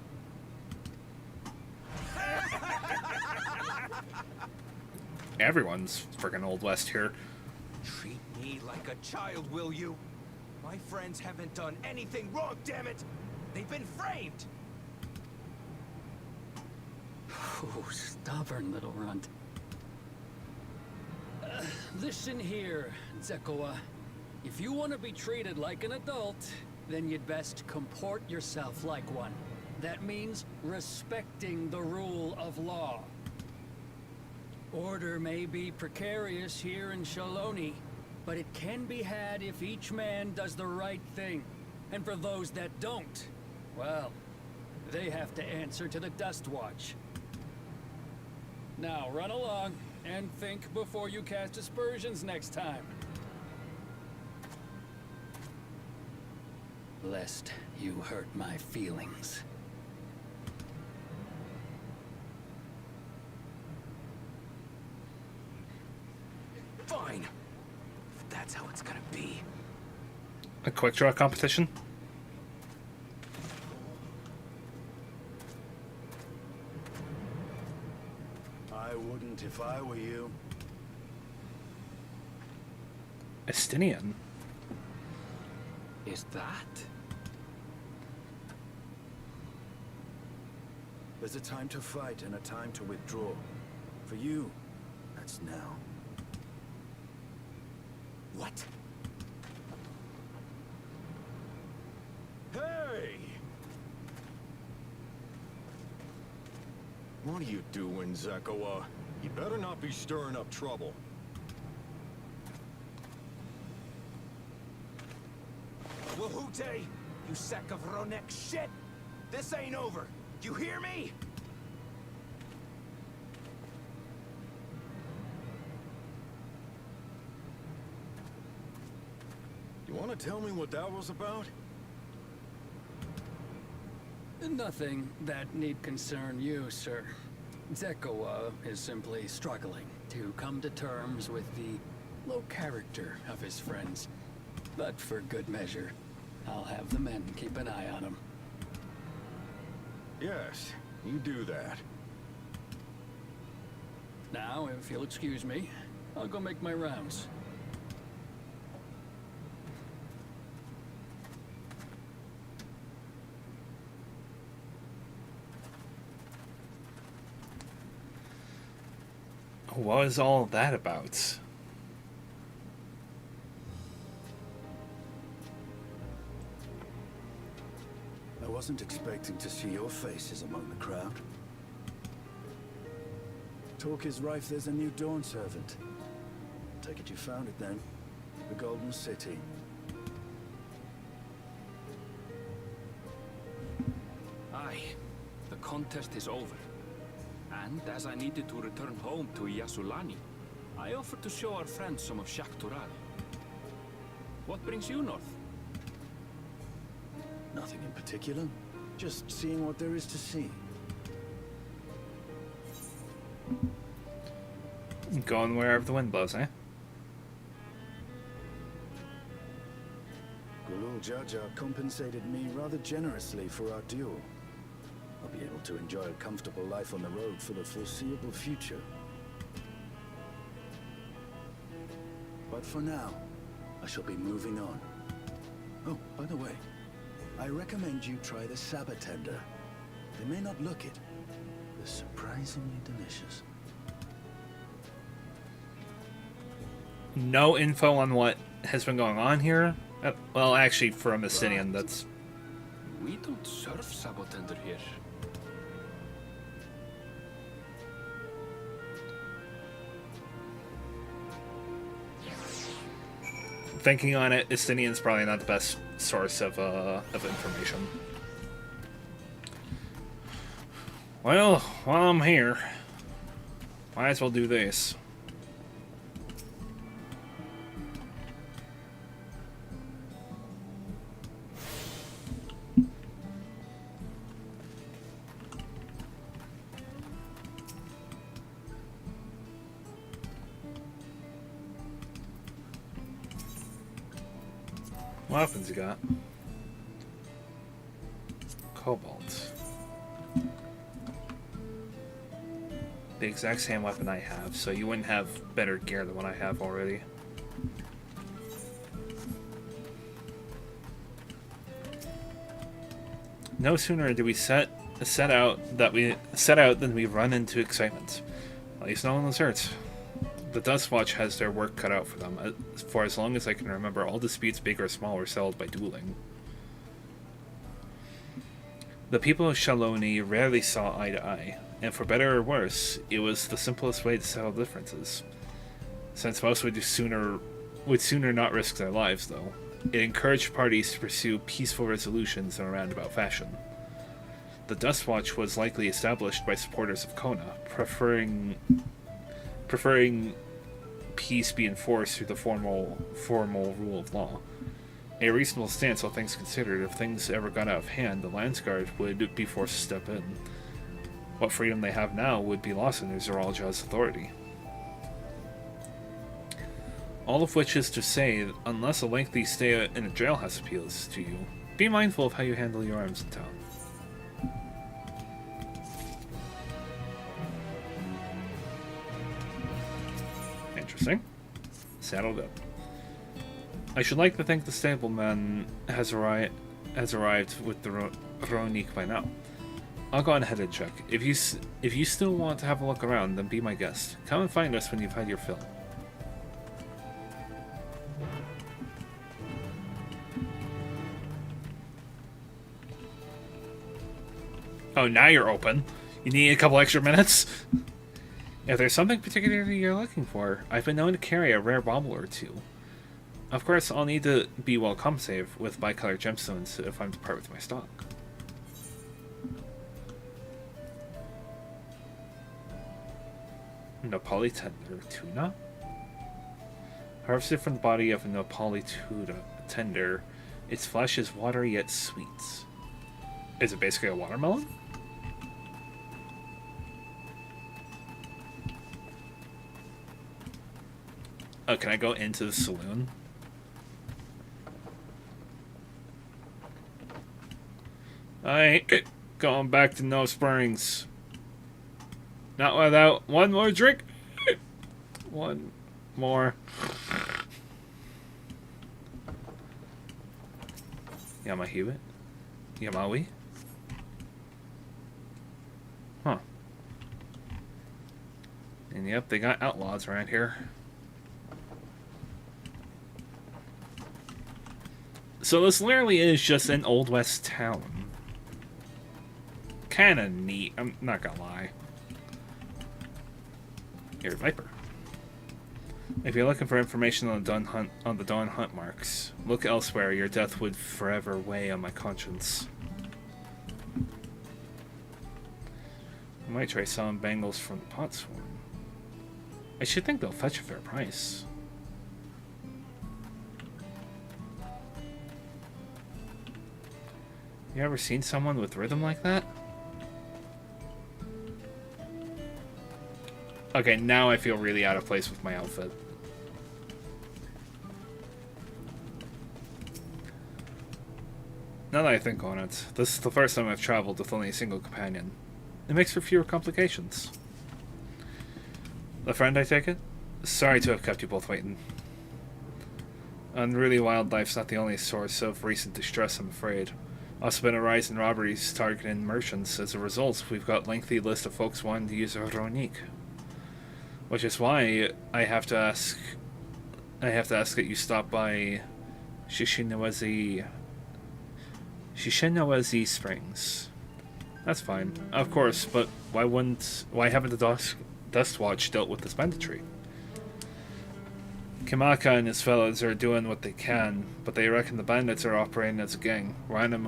everyone's friggin' Old West here. Treat me like a child, will you? My friends haven't done anything wrong, damn it! They've been framed! Oh, stubborn little runt. Listen here, Zekoa. If you want to be treated like an adult, then you'd best comport yourself like one. That means respecting the rule of law. Order may be precarious here in Shaloni, but it can be had if each man does the right thing. And for those that don't, well, they have to answer to the Dust Watch. Now run along, and think before you cast aspersions next time. Lest you hurt my feelings. Fine. If that's how it's gonna be. A quick draw competition? I wouldn't if I were you. Estinian? Is that? There's a time to fight and a time to withdraw. For you, that's now. What? Hey! What are you doing, Zekoa? You better not be stirring up trouble. Wahute! You sack of Ronek shit! This ain't over! You hear me? You want to tell me what that was about? Nothing that need concern you, sir. Zekoa is simply struggling to come to terms with the low character of his friends. But for good measure, I'll have the men keep an eye on him. Yes, you do that. Now, if you'll excuse me, I'll go make my rounds. What is all that about? I wasn't expecting to see your faces among the crowd. Talk is rife there's a new Dawn servant. Take it you found it then. The Golden City. Aye, the contest is over. And as I needed to return home to Yasulani, I offered to show our friends some of Shak Tural. What brings you north? Nothing in particular. Just seeing what there is to see. Going wherever the wind blows, eh? Gulul Jaja compensated me rather generously for our duel. I'll be able to enjoy a comfortable life on the road for the foreseeable future. But for now, I shall be moving on. Oh, by the way, I recommend you try the Sabatender. They may not look it, but they're surprisingly delicious. No info on what has been going on here. Well, actually, for a Messinian, that's... We don't serve Sabotender here. Thinking on it, Estinian's probably not the best source of information. Well, while I'm here, might as well do this. What weapons you got? Cobalt. the exact same weapon I have, so you wouldn't have better gear than what I have already. No sooner do we set out than we run into excitement. At least no one was hurt. The Dustwatch has their work cut out for them. For as long as I can remember, all disputes, big or small, were settled by dueling. The people of Shaloni rarely saw eye to eye, and for better or worse, it was the simplest way to settle differences. Since most would sooner not risk their lives, though, it encouraged parties to pursue peaceful resolutions in a roundabout fashion. The Dustwatch was likely established by supporters of Kona, preferring peace be enforced through the formal rule of law. A reasonable stance, all things considered. If things ever got out of hand, the Landsguard would be forced to step in. What freedom they have now would be lost under Zeralja's authority. All of which is to say, unless a lengthy stay in a jailhouse appeals to you, be mindful of how you handle your arms in town. Interesting. Saddled up. I should like to think the stableman has arrived with the Ronique by now. I'll go on ahead and check. If you still want to have a look around, then be my guest. Come and find us when you've had your fill. Oh, now you're open. You need a couple extra minutes? If there's something particularly you're looking for, I've been known to carry a rare bauble or two. Of course, I'll need to be well compensated with bicolor gemstones if I'm to part with my stock. Nepali tuna? Harvested from the body of a Nepali tender, its flesh is watery yet sweet. Is it basically a watermelon? Oh, can I go into the saloon? I ain't going back to No Springs. Not without one more drink. One more. Yamahiwe? Yamawi? Huh. And yep, they got outlaws around here. So this literally is just an Old West town. Kinda neat, I'm not gonna lie. Here, Viper. If you're looking for information on the Dawn Hunt marks, look elsewhere. Your death would forever weigh on my conscience. I might try selling bangles from the pot swarm. I should think they'll fetch a fair price. You ever seen someone with rhythm like that? Okay, now I feel really out of place with my outfit. Now that I think on it, this is the first time I've traveled with only a single companion. It makes for fewer complications. A friend, I take it? Sorry to have kept you both waiting. Unruly wildlife's not the only source of recent distress, I'm afraid. Also been a rise in robberies targeting merchants. As a result, we've got a lengthy list of folks wanting to use our Ronique. Which is why I have to ask that you stop by Shishinawezi Springs. That's fine, of course, but why haven't the Dustwatch dealt with this banditry? Kimaka and his fellows are doing what they can, but they reckon the bandits are operating as a gang. Rounding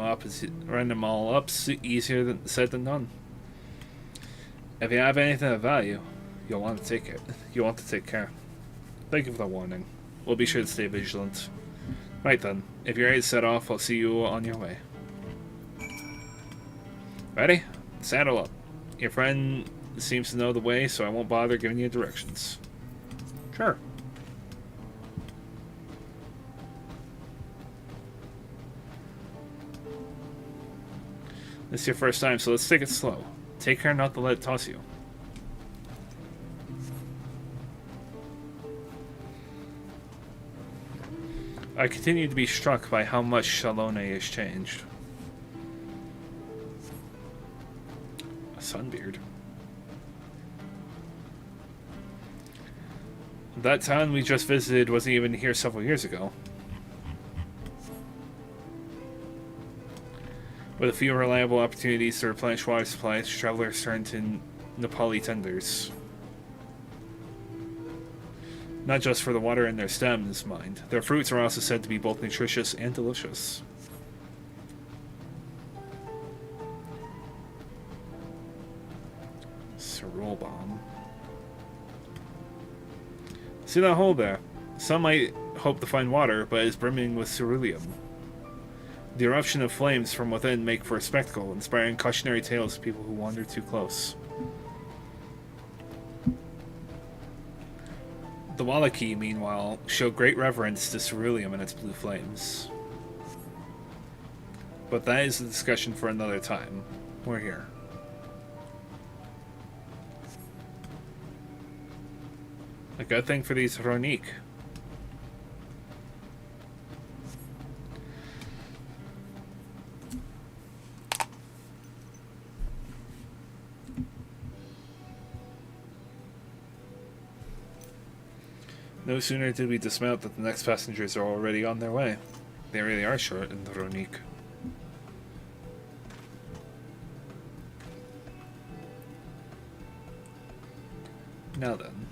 them all up's easier said than done. If you have anything of value, you'll want to take it. You want to take care. Thank you for the warning. We'll be sure to stay vigilant. Right then, if you're ready to set off, I'll see you on your way. Ready? Saddle up. Your friend seems to know the way, so I won't bother giving you directions. Sure. This is your first time, so let's take it slow. Take care not to let it toss you. I continue to be struck by how much Shalone has changed. A sunbeard. That town we just visited wasn't even here several years ago. With a few reliable opportunities to replenish water supplies, travelers turn to Nepali tenders. Not just for the water in their stems, mind. Their fruits are also said to be both nutritious and delicious. Cerule bomb. See that hole there? Some might hope to find water, but it is brimming with ceruleum. The eruption of flames from within make for a spectacle, inspiring cautionary tales to people who wander too close. The Wallaki, meanwhile, show great reverence to ceruleum and its blue flames. But that is a discussion for another time. We're here. A good thing for these Ronique. No sooner did we dismount that the next passengers are already on their way. They really are short in the Ronique. Now then.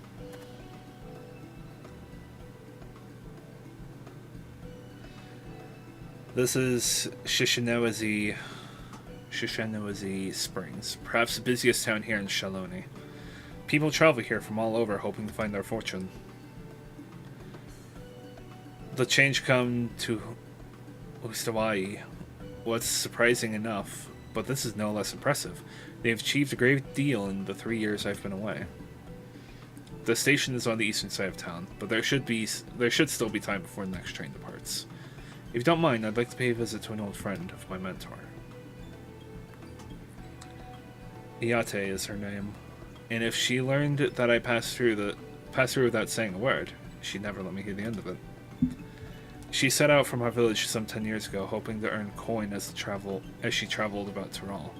This is Shishinewazi Springs, perhaps the busiest town here in Shalone. People travel here from all over hoping to find their fortune. The change come to Ustawai was surprising enough, but this is no less impressive. They've achieved a great deal in the 3 years I've been away. The station is on the eastern side of town, but there should still be time before the next train departs. If you don't mind, I'd like to pay a visit to an old friend of my mentor. Iate is her name, and if she learned that I passed through without saying a word, she'd never let me hear the end of it. She set out from our village some 10 years ago, hoping to earn coin as she traveled about Tyrol.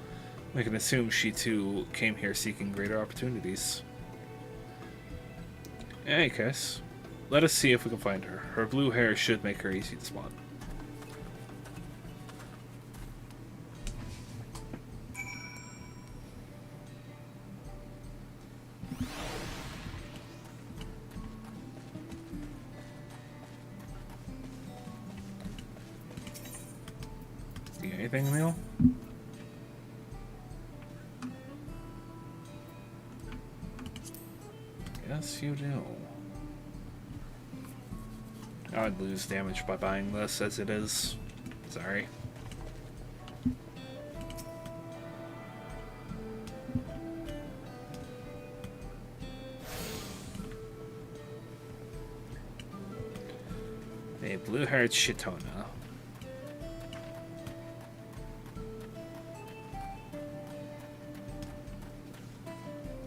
We can assume she too came here seeking greater opportunities. In any case, let us see if we can find her. Her blue hair should make her easy to spot. See anything, Neil? Yes, you do. I would lose damage by buying this as it is. Sorry. A blue-haired Shitona.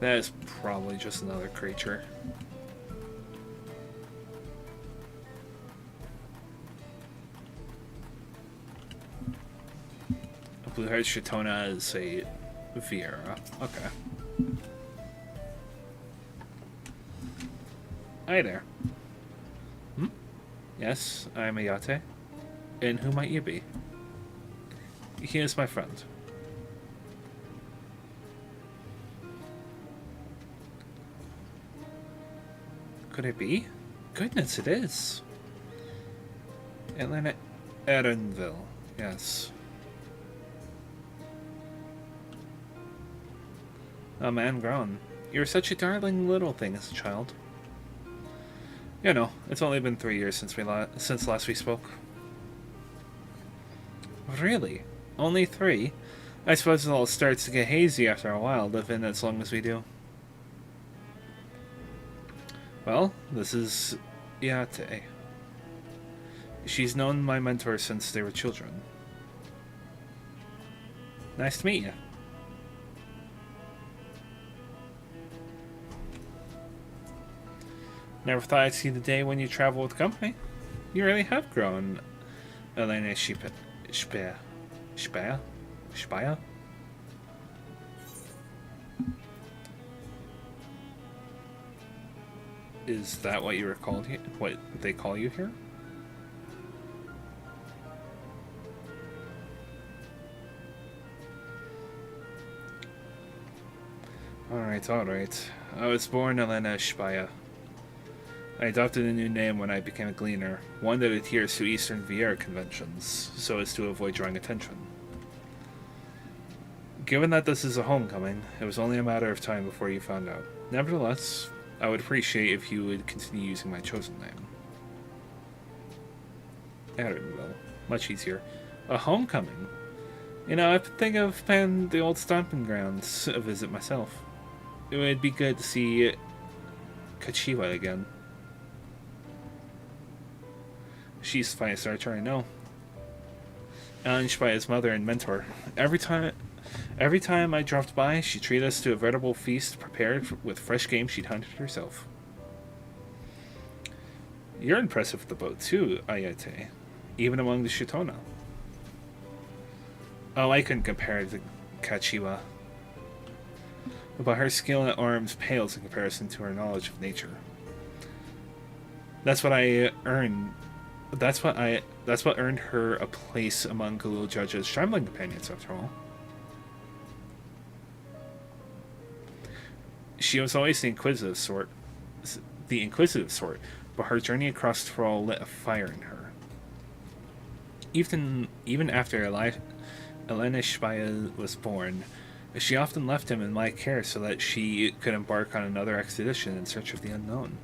That is probably just another creature. A blue-haired Shitona is a Viera. Okay. Hi there. Yes, I am Ayate. And who might you be? He is my friend. Could it be? Goodness, it is. Atlanta Erenville, yes. A man grown. You're such a darling little thing as a child. You know, it's only been 3 years since last we spoke. Really? Only 3? I suppose it all starts to get hazy after a while, living as long as we do. Well, this is Iate. She's known my mentor since they were children. Nice to meet you. Never thought I'd see the day when you travel with company. You really have grown, Elena Speer. Is that what you were called here? What they call you here? Alright. I was born Elena Speer. I adopted a new name when I became a gleaner, one that adheres to Eastern Viera conventions, so as to avoid drawing attention. Given that this is a homecoming, it was only a matter of time before you found out. Nevertheless, I would appreciate if you would continue using my chosen name. Aaronville. Much easier. A homecoming? You know, I've been thinking of paying the old stomping grounds a visit myself. It would be good to see Kachiwa again. She's the finest archer I know. Challenged by his mother and mentor. Every time I dropped by, she treated us to a veritable feast prepared with fresh game she'd hunted herself. You're impressive with the bow too, Ayate. Even among the Shitona. Oh, I couldn't compare it to Kachiwa. But her skill at arms pales in comparison to her knowledge of nature. That's what earned her a place among Galul Judge's traveling companions, after all. She was always the inquisitive sort, but her journey across Thrall lit a fire in her. Even after Elena Speer was born, she often left him in my care so that she could embark on another expedition in search of the unknown.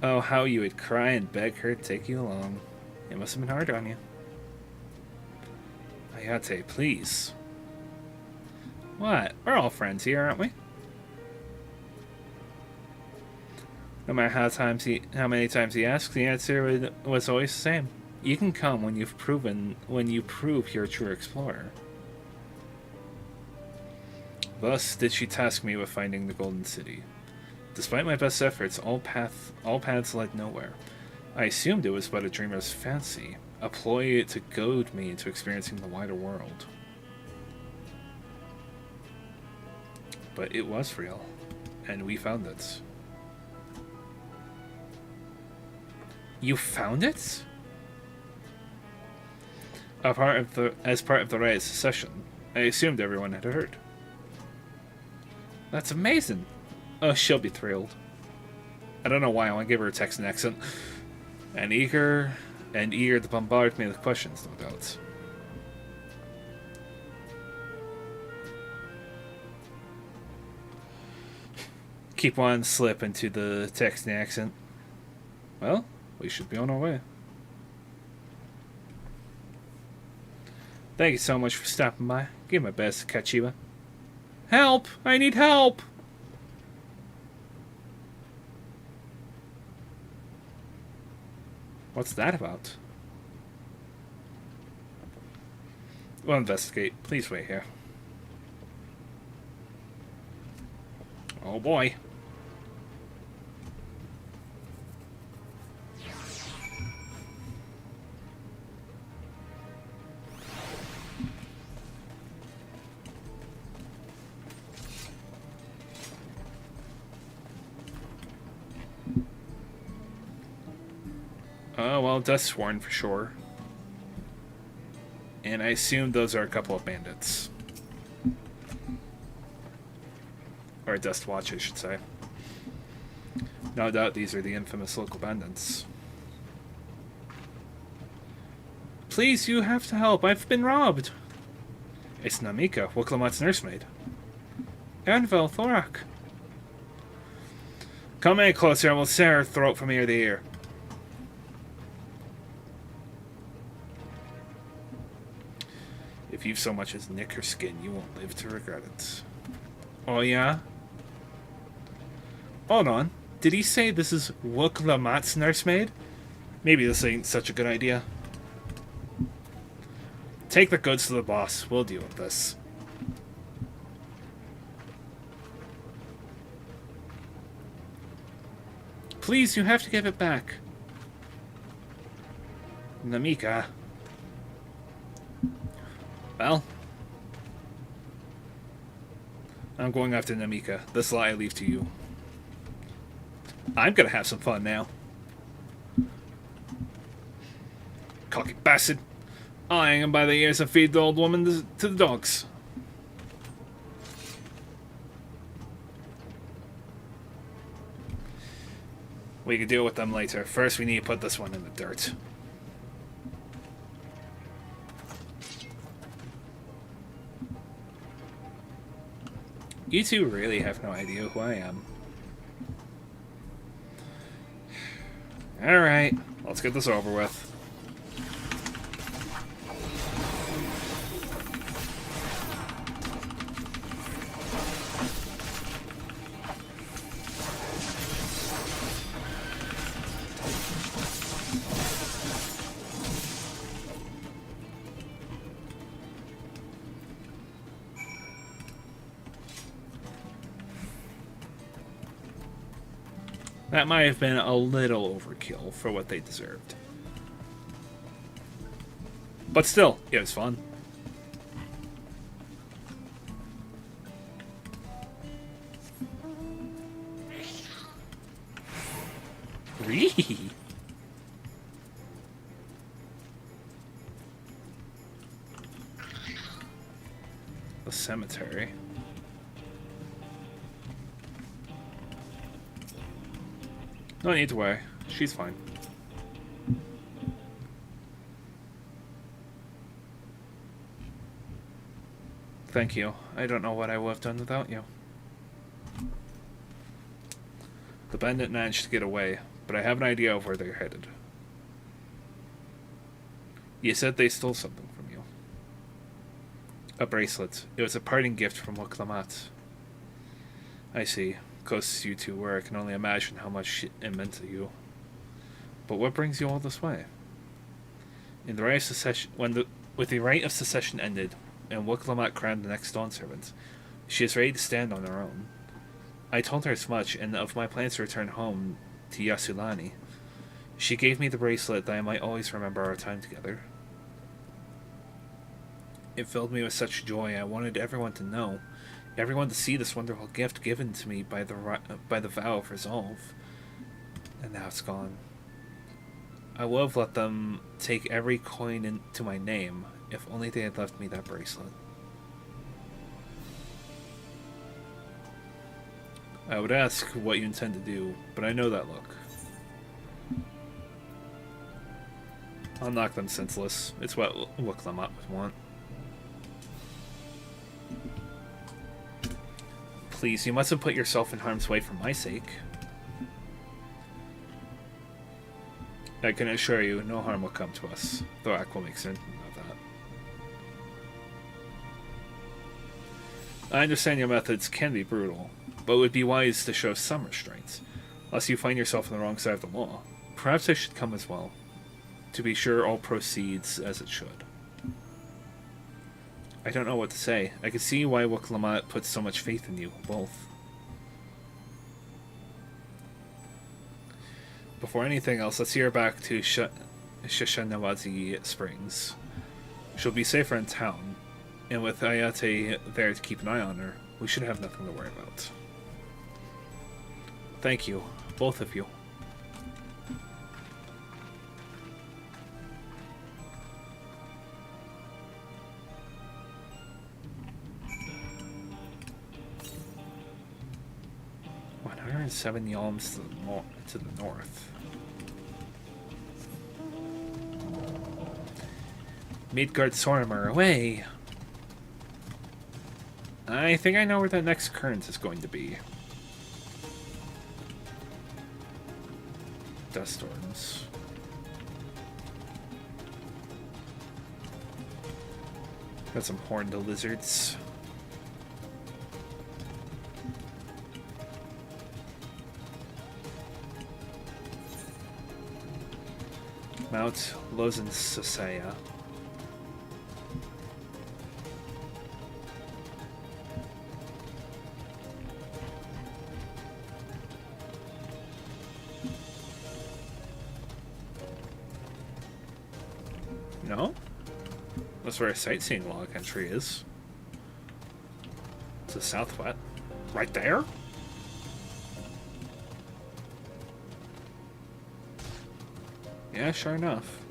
Oh, how you would cry and beg her to take you along. It must have been hard on you. Ayate, please. What? We're all friends here, aren't we? No matter how many times he asked, the answer was always the same. You can come when you prove you're a true explorer. Thus did she task me with finding the Golden City. Despite my best efforts, all paths led nowhere. I assumed it was but a dreamer's fancy, a ploy to goad me into experiencing the wider world. But it was real, and we found it. You found it? As part of the Riot Secession, I assumed everyone had heard. That's amazing. Oh, she'll be thrilled. I don't know why I want to give her a Texan accent. And eager to bombard me with questions, no doubt. Keep on slip into the Texan accent. Well, we should be on our way. Thank you so much for stopping by. Give my best to Kachiwa. Help! I need help! What's that about? We'll investigate. Please wait here. Oh boy. Oh, well, Dustsworn for sure. And I assume those are a couple of bandits. Or a Dustwatch, I should say. No doubt these are the infamous local bandits. Please, you have to help. I've been robbed. It's Namika, Wiklamat's nursemaid. Anvil, Thorak. Come in closer and we'll tear her throat from ear to ear. If you've so much as nick her skin, you won't live to regret it. Oh, yeah? Hold on. Did he say this is Wiklamat's nursemaid? Maybe this ain't such a good idea. Take the goods to the boss. We'll deal with this. Please, you have to give it back. Namika. Well, I'm going after Namika. This lie I leave to you. I'm gonna have some fun now. Cocky bastard. I'll hang him by the ears and feed the old woman to the dogs. We can deal with them later. First, we need to put this one in the dirt. You two really have no idea who I am. Alright, let's get this over with. That might have been a little overkill for what they deserved. But still, it was fun. Ree. The cemetery. No need to worry. She's fine. Thank you. I don't know what I would have done without you. The bandit managed to get away, but I have an idea of where they're headed. You said they stole something from you. A bracelet. It was a parting gift from Wuklammat. I see. Close to you two were, I can only imagine how much it meant to you. But what brings you all this way? In the right of secession, with the right of secession ended, and Wuklammat crowned the next Dawn servant, she is ready to stand on her own. I told her as much, and of my plans to return home to Yasulani. She gave me the bracelet that I might always remember our time together. It filled me with such joy. I wanted everyone to know. Everyone to see this wonderful gift given to me by the vow of resolve. And now it's gone. I would have let them take every coin into my name, if only they had left me that bracelet. I would ask what you intend to do, but I know that look. I'll knock them senseless. It's what Wuklammat would want. Please, you mustn't put yourself in harm's way for my sake. I can assure you, no harm will come to us. Thorak will make certain of that. I understand your methods can be brutal, but it would be wise to show some restraint, lest you find yourself on the wrong side of the law. Perhaps I should come as well, to be sure all proceeds as it should. I don't know what to say. I can see why Wuklammat puts so much faith in you, both. Before anything else, let's hear back to Shishanawazi Springs. She'll be safer in town, and with Ayate there to keep an eye on her, we should have nothing to worry about. Thank you, both of you. And 7 yalms to the north. Midgard Sormer, away! I think I know where that next current is going to be. Dust storms. Got some horned lizards. Mount Lozen Sasaya. That's where a sightseeing log entry is. It's the southwest. Right there? Yeah, sure enough.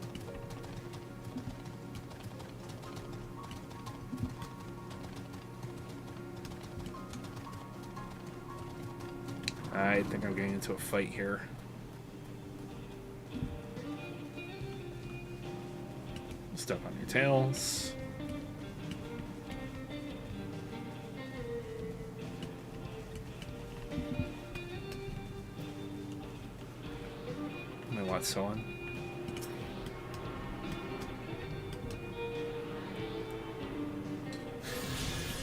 I think I'm getting into a fight here. Step on your tails. My what's so on?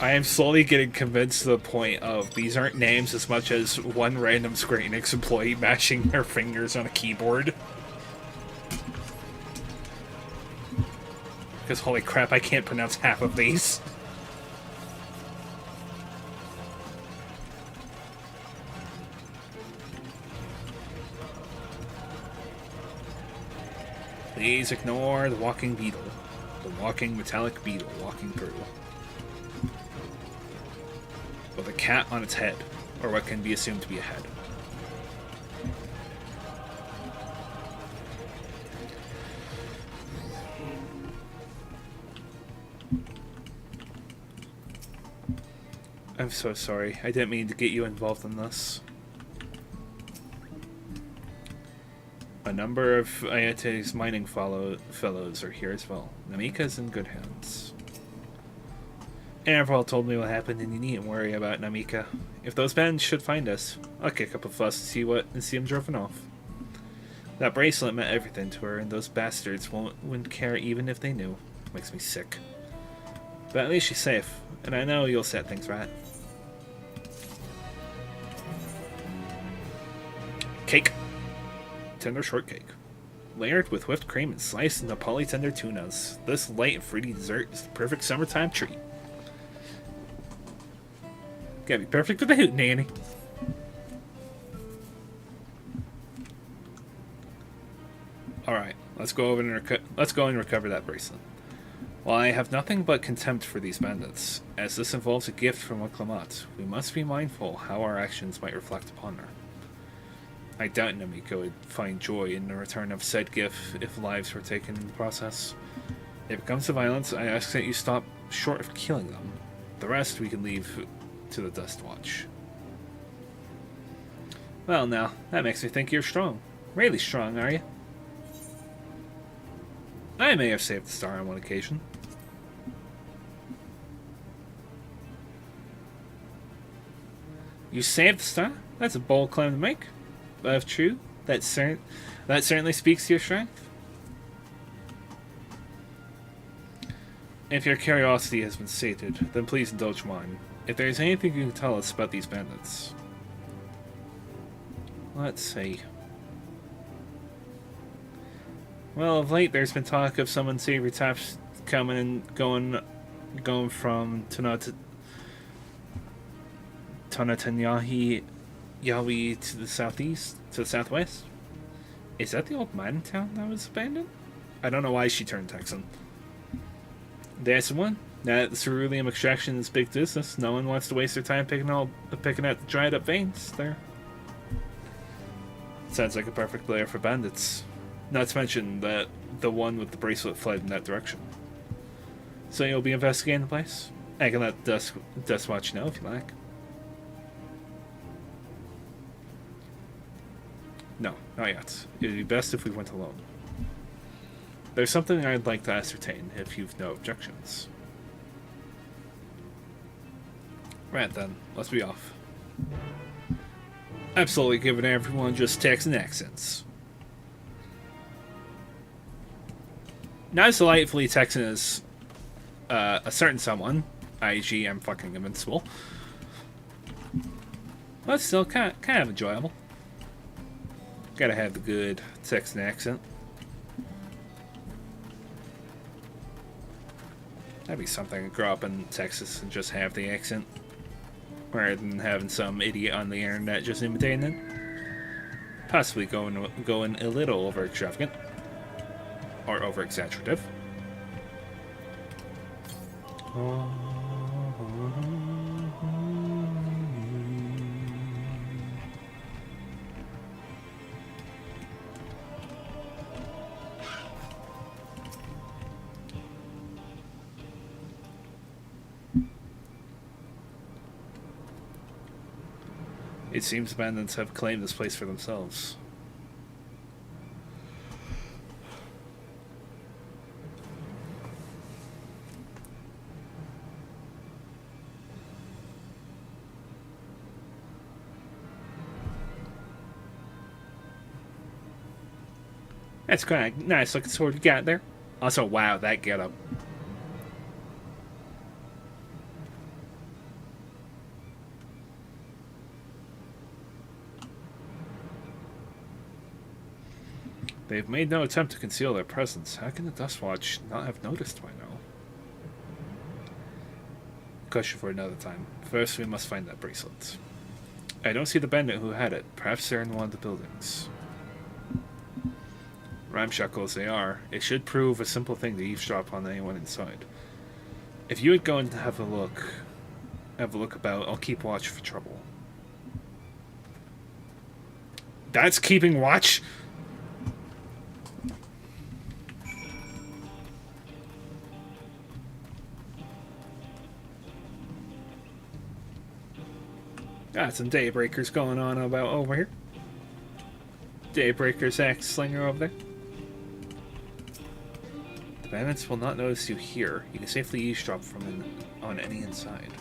I am slowly getting convinced to the point of these aren't names as much as one random Square Enix employee mashing their fingers on a keyboard. Because holy crap, I can't pronounce half of these. Please ignore the walking beetle. The walking metallic beetle walking through. With a cat on its head, or what can be assumed to be a head. I'm so sorry. I didn't mean to get you involved in this. A number of Ayate's mining fellows are here as well. Namika's in good hands. Avril told me what happened, and you needn't worry about Namika. If those bands should find us, I'll kick up a fuss and see them driven off. That bracelet meant everything to her, and those bastards wouldn't care even if they knew. Makes me sick. But at least she's safe, and I know you'll set things right. Cake. Tender shortcake. Layered with whipped cream and sliced into poly-tender tunas. This light and fruity dessert is the perfect summertime treat. Gotta be perfect for the hootenanny. Alright, let's go and recover that bracelet. While I have nothing but contempt for these bandits, as this involves a gift from Clement, we must be mindful how our actions might reflect upon her. I doubt Namika would find joy in the return of said gift if lives were taken in the process. If it comes to violence, I ask that you stop short of killing them. The rest we can leave to the Dust Watch. Well now, that makes me think you're strong. Really strong, are you? I may have saved the star on one occasion. You saved the star? That's a bold claim to make. But if true, that certainly speaks to your strength. If your curiosity has been sated, then please indulge mine. If there is anything you can tell us about these bandits. Let's see. Well, of late there's been talk of some unsavory types coming and going from Tanatanyahi Yawi to the southwest. Is that the old mining town that was abandoned? I don't know why she turned Texan. That's the one. Now that the cerulean extraction is big business, no one wants to waste their time picking out the dried up veins there. Sounds like a perfect lair for bandits. Not to mention that the one with the bracelet fled in that direction. So you'll be investigating the place? I can let Dust Watch know if you like. No, not yet. It would be best if we went alone. There's something I'd like to ascertain, if you've no objections. Right then, let's be off. Absolutely giving everyone just Texan accents. Not as delightfully Texan as a certain someone, i.e. I'm fucking invincible. But still kind of enjoyable. Gotta have the good Texan accent. That'd be something to grow up in Texas and just have the accent. Rather than having some idiot on the internet just imitating it. Possibly going a little over extravagant. Or over exaggerative. It seems the bandits have claimed this place for themselves. That's kind of nice looking sword you got there. Also, wow, that getup. They've made no attempt to conceal their presence. How can the Dustwatch not have noticed by now? Question for another time. First, we must find that bracelet. I don't see the bandit who had it. Perhaps they're in one of the buildings. Ramshackle as they are, it should prove a simple thing to eavesdrop on anyone inside. If you would go and have a look about, I'll keep watch for trouble. That's keeping watch? Got some Daybreakers going on about over here. Daybreakers axe slinger over there. The bandits will not notice you here. You can safely eavesdrop on any inside.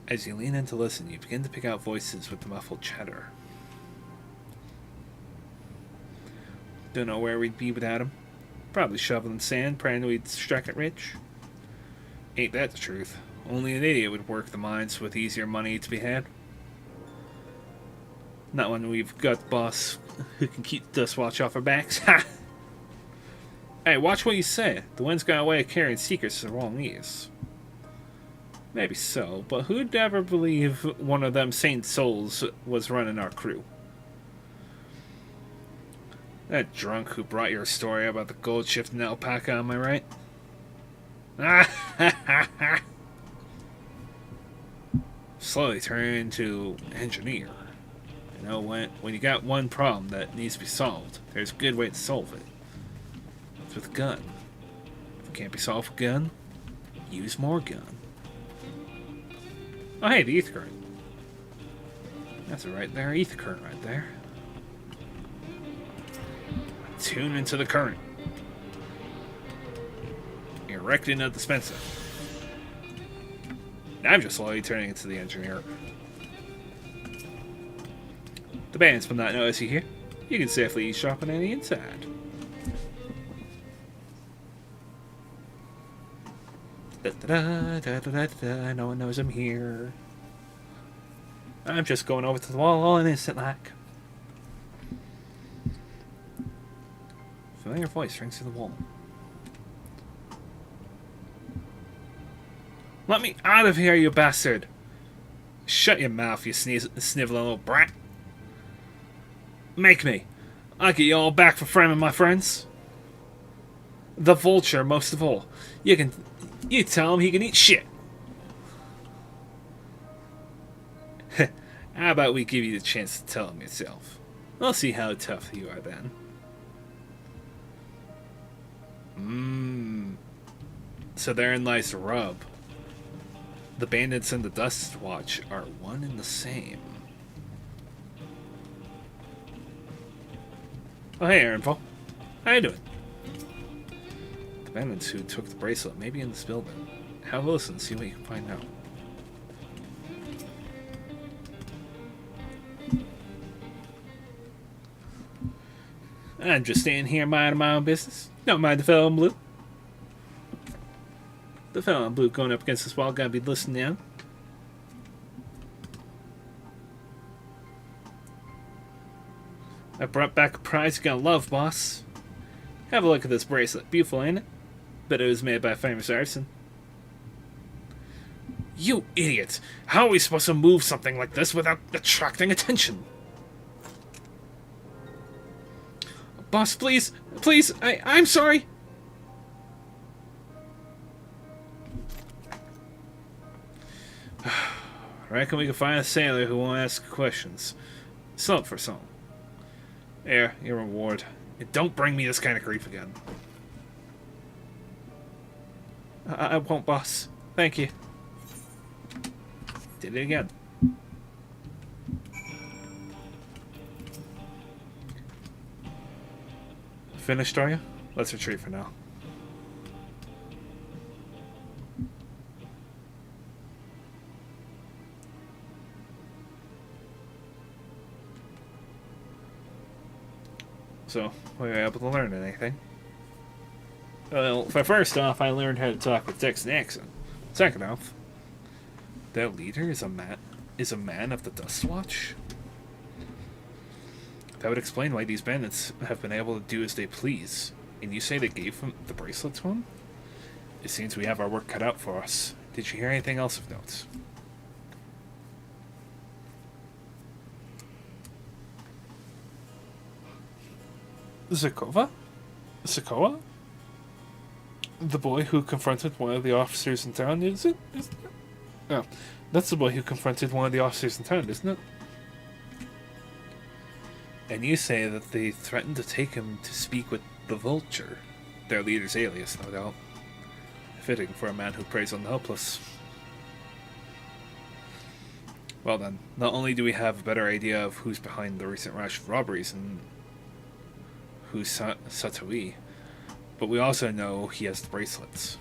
As you lean in to listen, you begin to pick out voices with the muffled chatter. Don't know where we'd be without him. Probably shoveling sand, praying we'd strike it rich. Ain't that the truth? Only an idiot would work the mines with easier money to be had. Not when we've got the boss who can keep the Dustwatch off our backs. Ha! Hey, watch what you say. The wind's got a way of carrying secrets to the wrong ears. Maybe so, but who'd ever believe one of them saint souls was running our crew? That drunk who brought your story about the gold shifting alpaca, am I right? Slowly turn into engineer. You know, when you got one problem that needs to be solved, there's a good way to solve it. It's with a gun. If it can't be solved with a gun, use more gun. Oh hey, the ether current. That's it right there, ether current right there. Tune into the current. Erecting a dispenser. I'm just slowly turning into the engineer. The bandits will not notice you here. You can safely eavesdrop on any inside. No one knows I'm here. I'm just going over to the wall all innocent like. Familiar voice rings through the wall. Let me out of here, you bastard! Shut your mouth, you sniveling little brat. Make me. I'll get you all back for framing my friends. The vulture, most of all. You tell him he can eat shit. How about we give you the chance to tell him yourself? We'll see how tough you are then. So therein lies the rub. The bandits and the Dustwatch are one and the same. Oh hey, Aaronfall. How you doing? The bandits who took the bracelet may be in this building. Have a listen, see what you can find out. I'm just staying here minding my own business. Don't mind the fellow in blue. The fellow in blue going up against this wall gotta be listening in. I brought back a prize you're gonna love, boss. Have a look at this bracelet. Beautiful, ain't it? Bet it was made by a famous artisan. You idiot! How are we supposed to move something like this without attracting attention? Boss, please! Please! I'm sorry! I reckon we can find a sailor who won't ask questions. Salt for salt. There, your reward. And don't bring me this kind of grief again. I won't, boss. Thank you. Did it again. Finished, are you? Let's retreat for now. So, were you able to learn anything? Well, for first off, I learned how to talk with Texan accent. Second off, their leader is a man of the Dustwatch? That would explain why these bandits have been able to do as they please. And you say they gave him the bracelet to him? It seems we have our work cut out for us. Did you hear anything else of note? Zakoa? The boy who confronted one of the officers in town, is it? Oh, that's the boy who confronted one of the officers in town, isn't it? And you say that they threatened to take him to speak with the Vulture, their leader's alias, no doubt. Fitting for a man who preys on the helpless. Well then, not only do we have a better idea of who's behind the recent rash of robberies and who's Satoe, but we also know he has the bracelets.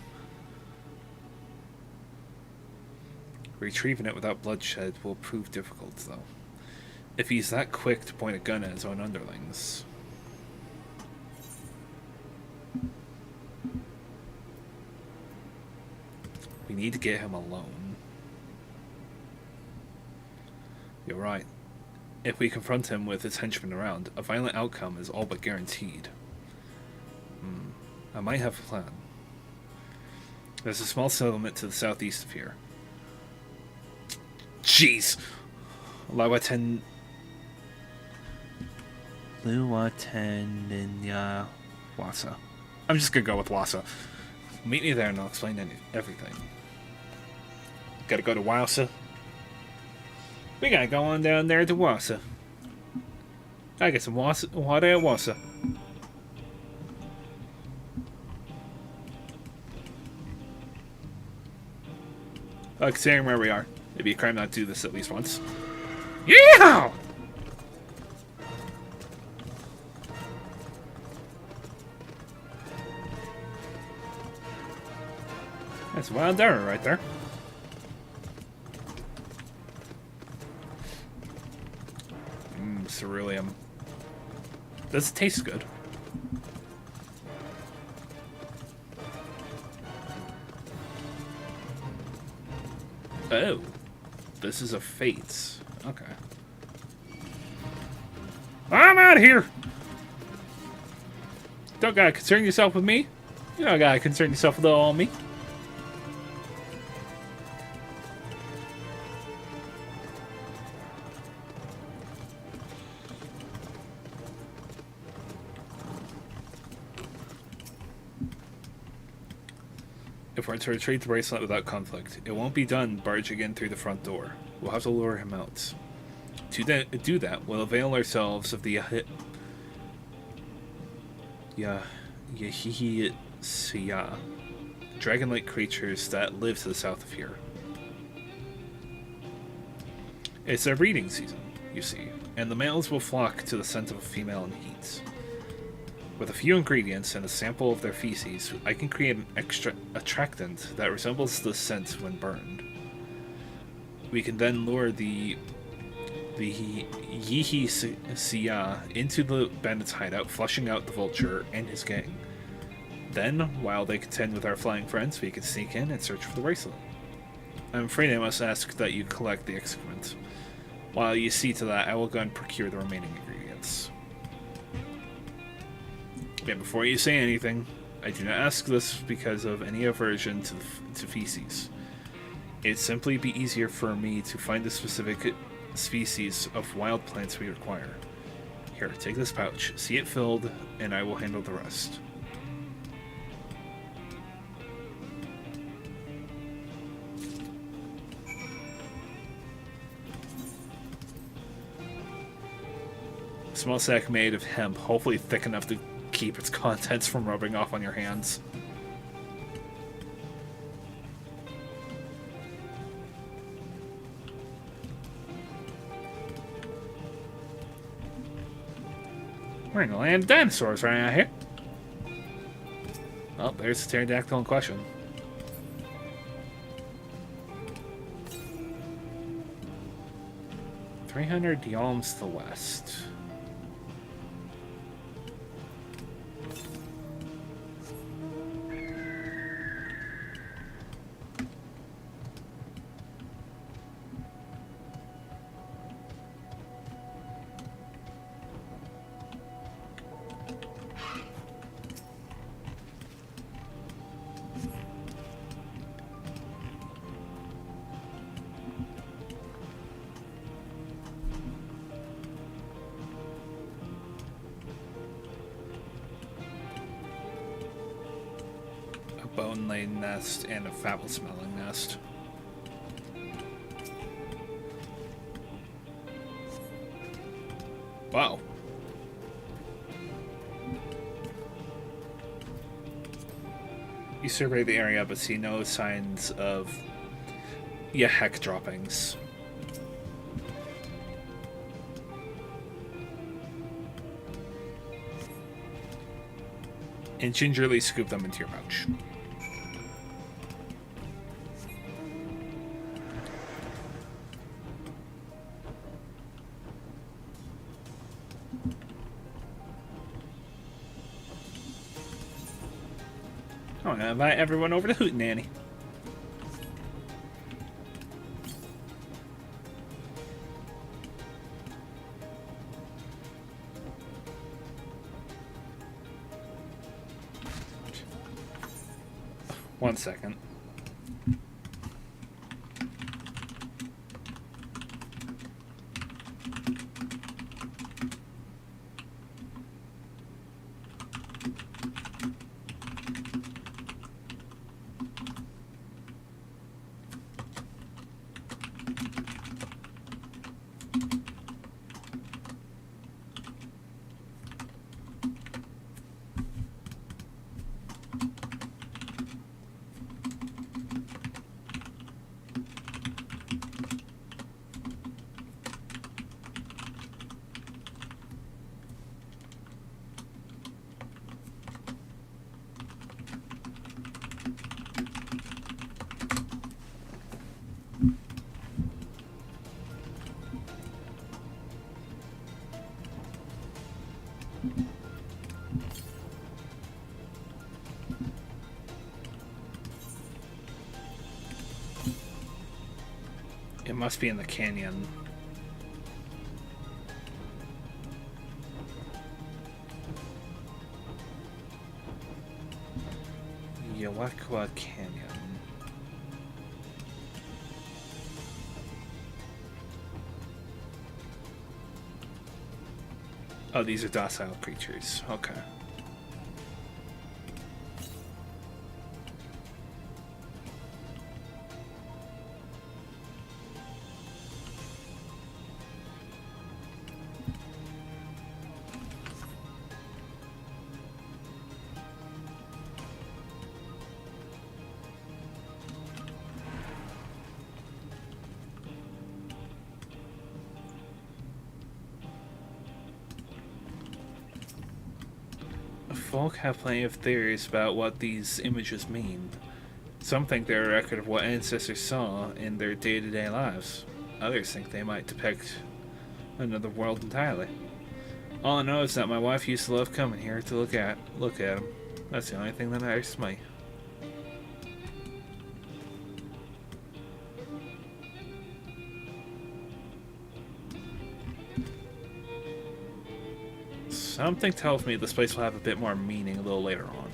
Retrieving it without bloodshed will prove difficult, though. If he's that quick to point a gun at his own underlings. We need to get him alone. You're right. If we confront him with his henchmen around, a violent outcome is all but guaranteed. I might have a plan. There's a small settlement to the southeast of here. Jeez! Luateninya Wasa. I'm just gonna go with Wasa. Meet me there and I'll explain everything. Gotta go to Wasa. We gotta go on down there to Wasa. I get some water at Wasa. Considering where we are, it'd be a crime not to do this at least once. Yeah! That's wild dairy right there. Ceruleum. Does it taste good? Oh. This is a Fates. Okay. I'm out of here! Don't gotta concern yourself with me. You don't gotta concern yourself with all me. If we're to retrieve the bracelet without conflict, it won't be done barging in through the front door. We'll have to lure him out. To do that, we'll avail ourselves of the Yahihi-Siya, dragon-like creatures that live to the south of here. It's their breeding season, you see, and the males will flock to the scent of a female in heat. With a few ingredients and a sample of their feces, I can create an extra attractant that resembles the scent when burned. We can then lure the Yahihi-Siya into the bandit's hideout, flushing out the Vulture and his gang. Then, while they contend with our flying friends, we can sneak in and search for the bracelet. I'm afraid I must ask that you collect the excrement. While you see to that, I will go and procure the remaining ingredients. And before you say anything, I do not ask this because of any aversion to feces. It'd simply be easier for me to find the specific species of wild plants we require. Here, take this pouch. See it filled, and I will handle the rest. Small sack made of hemp, hopefully thick enough to keep its contents from rubbing off on your hands. We're in the land of dinosaurs right out here. Oh, there's the pterodactyl in question. "300 yalms to the west." Bone-laid nest and a foul-smelling nest. Wow. You survey the area but see no signs of heck droppings. And gingerly scoop them into your pouch. I'm gonna invite everyone over to Hootenanny. One second. It must be in the canyon. Yawakwa Canyon. Oh, these are docile creatures. Okay. Folk have plenty of theories about what these images mean. Some think they're a record of what ancestors saw in their day-to-day lives. Others think they might depict another world entirely. All I know is that my wife used to love coming here to look at them. That's the only thing that matters to me. Something tells me this place will have a bit more meaning a little later on.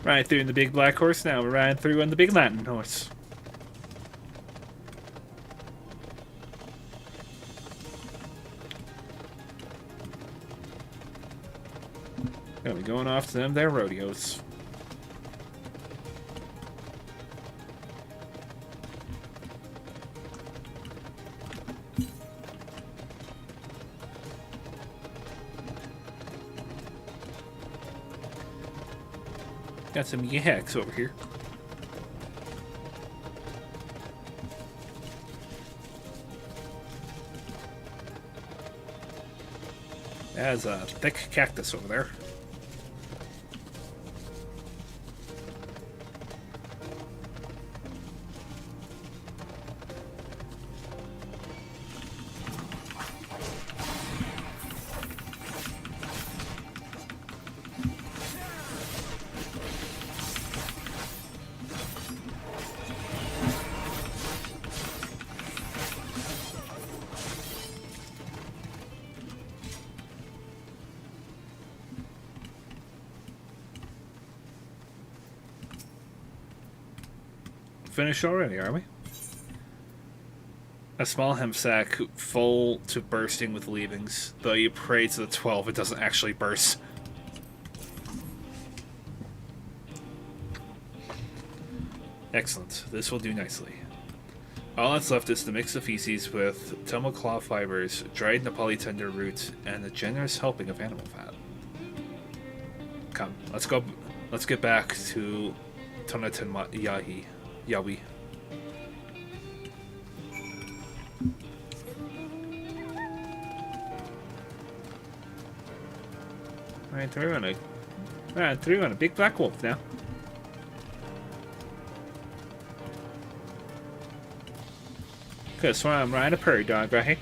Riding through in the big black horse, now we're riding through on the big Latin horse. Gonna be going off to them their rodeos. Got some yaks over here. There's a thick cactus over there. Finished already, are we? A small hemp sack full to bursting with leavings. Though you pray to the 12, it doesn't actually burst. Excellent. This will do nicely. All that's left is to mix the feces with tomoclaw fibers, dried Nepali tender root, and a generous helping of animal fat. Come, let's go. Let's get back to Tonatan Yawi. Right through on a big black wolf now. Could've sworn I'm riding a prairie dog right here.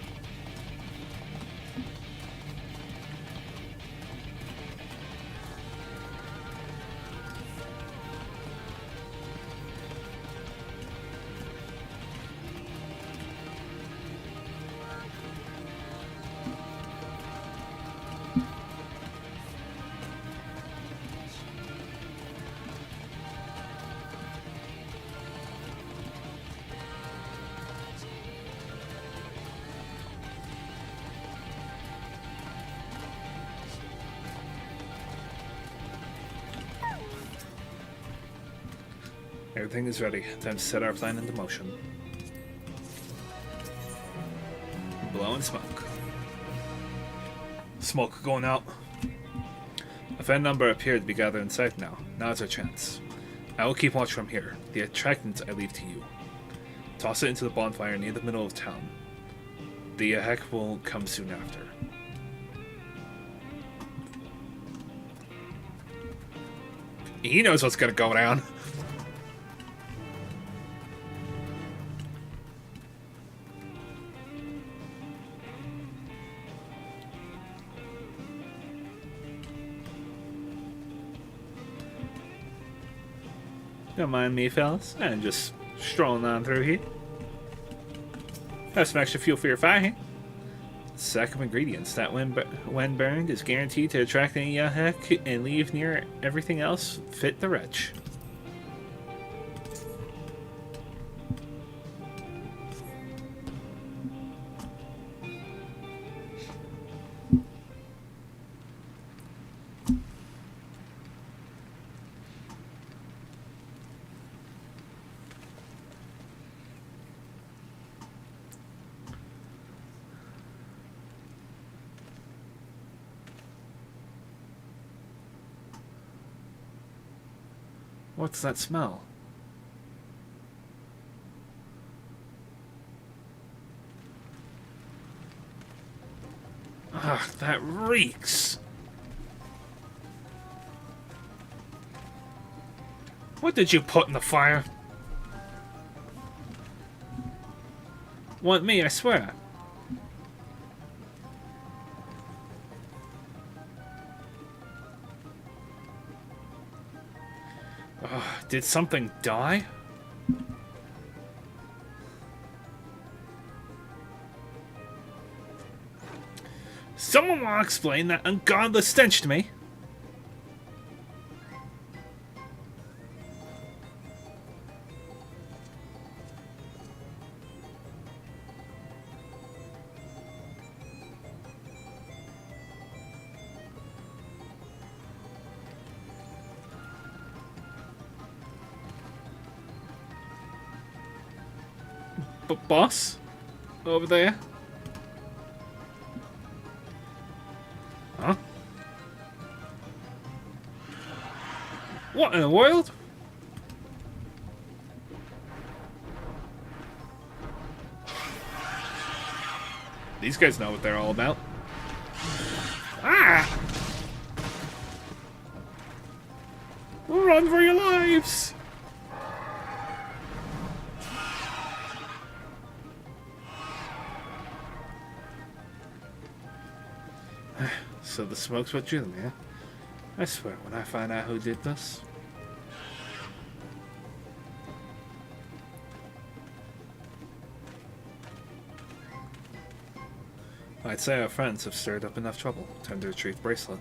Everything is ready. Time to set our plan into motion. Blowing smoke. Smoke going out. A fair number appear to be gathered in sight now. Now is our chance. I will keep watch from here. The attractant I leave to you. Toss it into the bonfire near the middle of town. The heck will come soon after. He knows what's gonna go down. Don't mind me, fellas. I'm just strolling on through here. Have some extra fuel for your fire here. Sack of ingredients that, when burned, is guaranteed to attract any heck and leave near everything else fit the wretch. What's that smell? Ugh, that reeks. What did you put in the fire? Want me, I swear. Did something die? Someone want to explain that ungodly stench to me? boss over there? Huh? What in the world? These guys know what they're all about. Ah! Run for your lives! So the smoke's what drew them here. I swear, when I find out who did this. I'd say our friends have stirred up enough trouble to retrieve bracelet.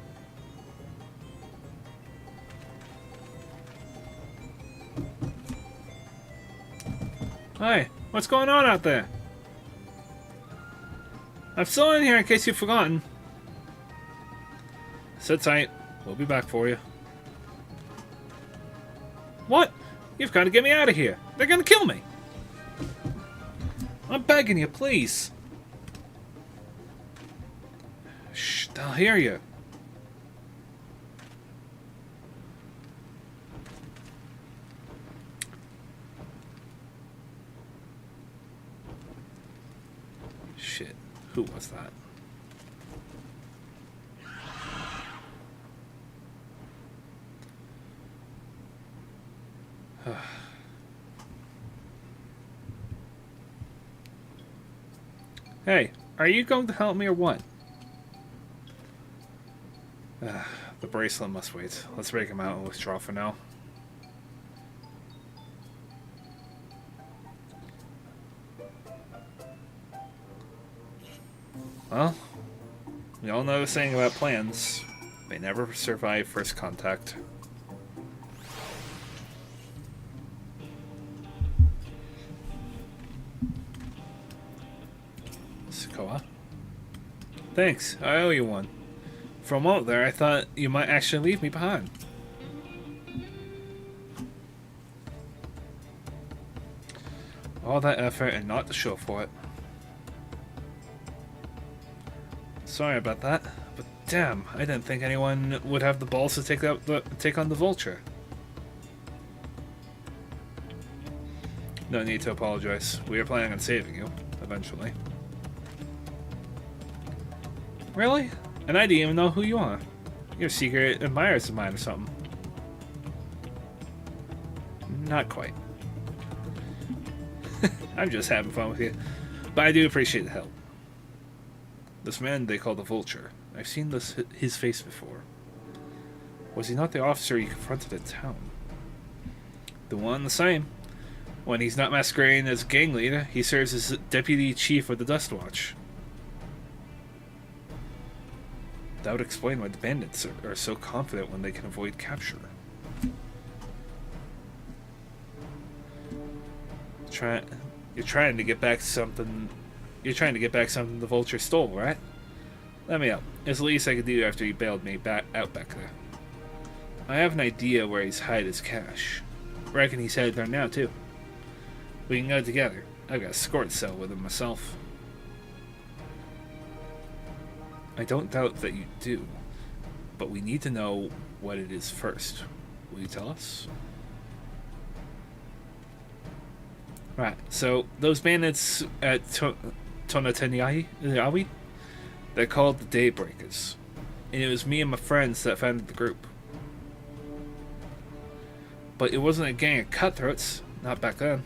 Hi, what's going on out there? I'm still in here in case you've forgotten. Sit tight. We'll be back for you. What? You've got to get me out of here. They're gonna kill me. I'm begging you, please. Shh, they'll hear you. Shit, who was that? Hey, are you going to help me or what? The bracelet must wait. Let's break him out and withdraw for now. Well, we all know the saying about plans. They never survive first contact. Sakoa? Thanks, I owe you one. For a moment there, I thought you might actually leave me behind. All that effort and not to show for it. Sorry about that, but damn, I didn't think anyone would have the balls to take on the Vulture. No need to apologize. We were planning on saving you, eventually. Really? And I didn't even know who you are. You're secret admirers of mine or something. Not quite. I'm just having fun with you. But I do appreciate the help. This man they call the Vulture. I've seen his face before. Was he not the officer you confronted in town? The one the same. When he's not masquerading as a gang leader, he serves as deputy chief of the Dust Watch. That would explain why the bandits are so confident when they can avoid capture. You're trying to get back something. You're trying to get back something the Vulture stole, right? Let me help. It's the least I could do after you bailed me out back there. I have an idea where he's hid his cash. Reckon he's headed there now too. We can go together. I've got a escort cell with him myself. I don't doubt that you do, but we need to know what it is first. Will you tell us? Right, so those bandits at Tonatenyawi, they're called the Daybreakers, and it was me and my friends that founded the group. But it wasn't a gang of cutthroats, not back then.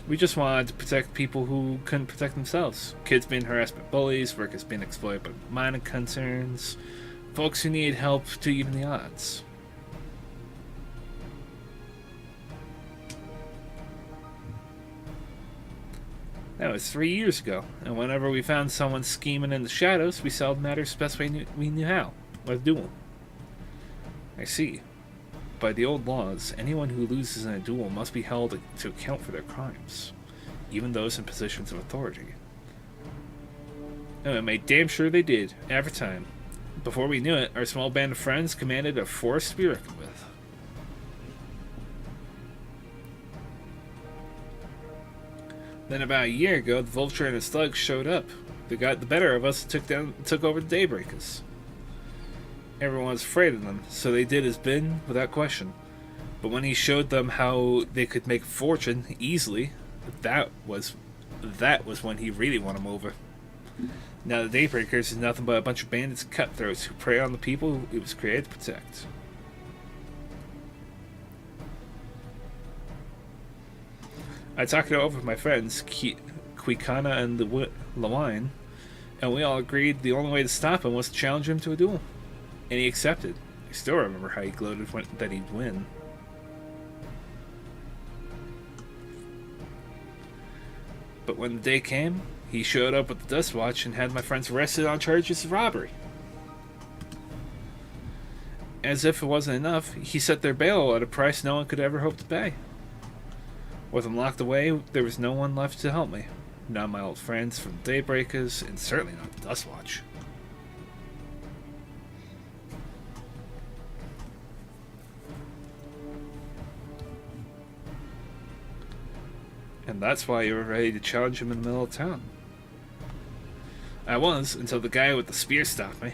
We just wanted to protect people who couldn't protect themselves. Kids being harassed by bullies, workers being exploited by mining concerns, folks who needed help to even the odds. That was 3 years ago, and whenever we found someone scheming in the shadows, we solved matters the best way we knew how. Let's do them. I see. By the old laws, anyone who loses in a duel must be held to account for their crimes, even those in positions of authority. And we made damn sure they did, every time. Before we knew it, our small band of friends commanded a force to be reckoned with. Then about a year ago, the Vulture and his thugs showed up. They got the better of us and took over the Daybreakers. Everyone was afraid of them, so they did his bidding without question. But when he showed them how they could make a fortune easily, that was when he really won them over. Now the Daybreakers is nothing but a bunch of bandits and cutthroats who prey on the people it was created to protect. I talked it over with my friends, Quicana and Lewine, and we all agreed the only way to stop him was to challenge him to a duel. And he accepted. I still remember how he gloated that he'd win. But when the day came, he showed up with the Dust Watch and had my friends arrested on charges of robbery. As if it wasn't enough, he set their bail at a price no one could ever hope to pay. With them locked away, there was no one left to help me. Not my old friends from the Daybreakers, and certainly not the Dust Watch. And that's why you were ready to challenge him in the middle of town. I was, until the guy with the spear stopped me.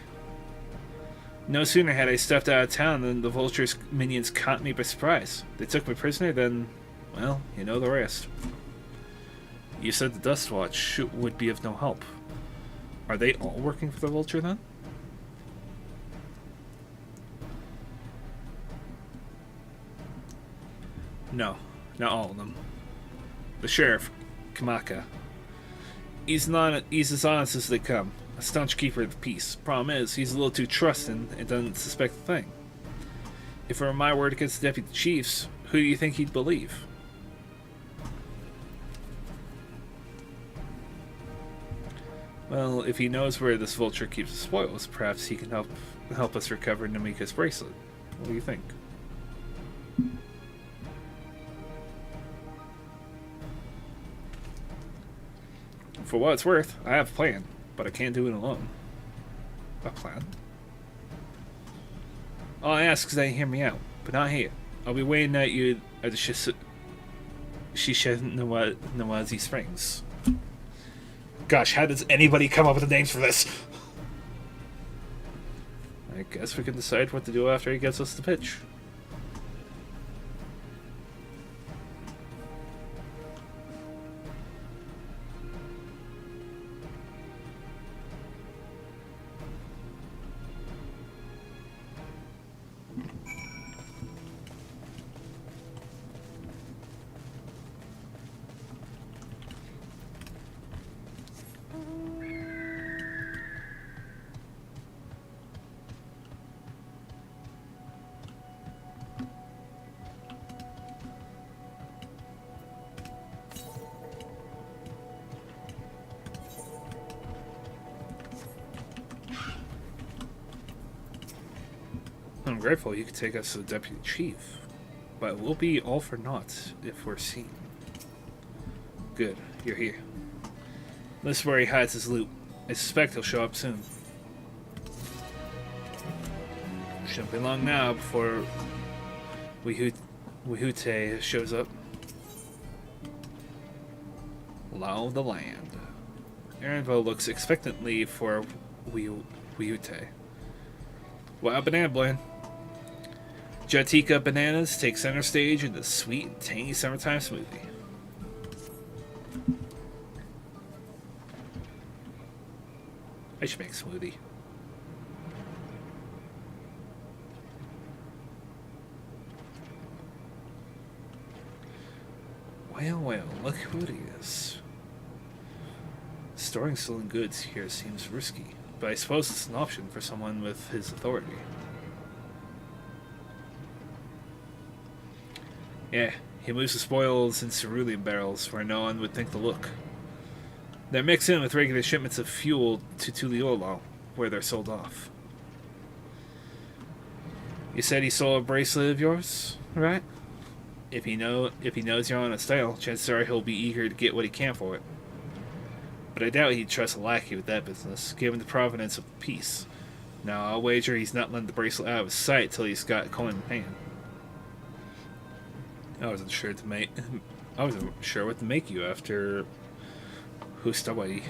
No sooner had I stepped out of town than the Vulture's minions caught me by surprise. They took me prisoner, then, well, you know the rest. You said the Dust Watch would be of no help. Are they all working for the Vulture, then? No, not all of them. The sheriff, Kamaka. He's as honest as they come. A staunch keeper of the peace. Problem is, he's a little too trusting and doesn't suspect a thing. If it were my word against the deputy chiefs, who do you think he'd believe? Well, if he knows where this Vulture keeps the spoils, perhaps he can help us recover Namika's bracelet. What do you think? For what it's worth, I have a plan, but I can't do it alone. A plan? All I ask is that you hear me out, but not here. I'll be waiting at you at the Nawazi Springs. Gosh, how does anybody come up with the names for this? I guess we can decide what to do after he gets us the pitch. I'm grateful you could take us to the deputy chief, but it will be all for naught if we're seen. Good, you're here. This is where he hides his loot. I suspect he'll show up soon. Shouldn't be long now before Wihute shows up. Law of the land. Aaronville looks expectantly for Wihute. Wow, banana blend. Jatika bananas take center stage in the sweet and tangy summertime smoothie. I should make a smoothie. Well, look who it is. Storing stolen goods here seems risky, but I suppose it's an option for someone with his authority. Yeah, he moves the spoils in cerulean barrels where no one would think to look. They're mixed in with regular shipments of fuel to Tuliolo, where they're sold off. You said he stole a bracelet of yours, right? If he knows you're on a style, chances are he'll be eager to get what he can for it. But I doubt he'd trust a lackey with that business, given the provenance of the piece. Now, I'll wager he's not letting the bracelet out of his sight till he's got a coin in hand. I wasn't sure what to make you after who's the way?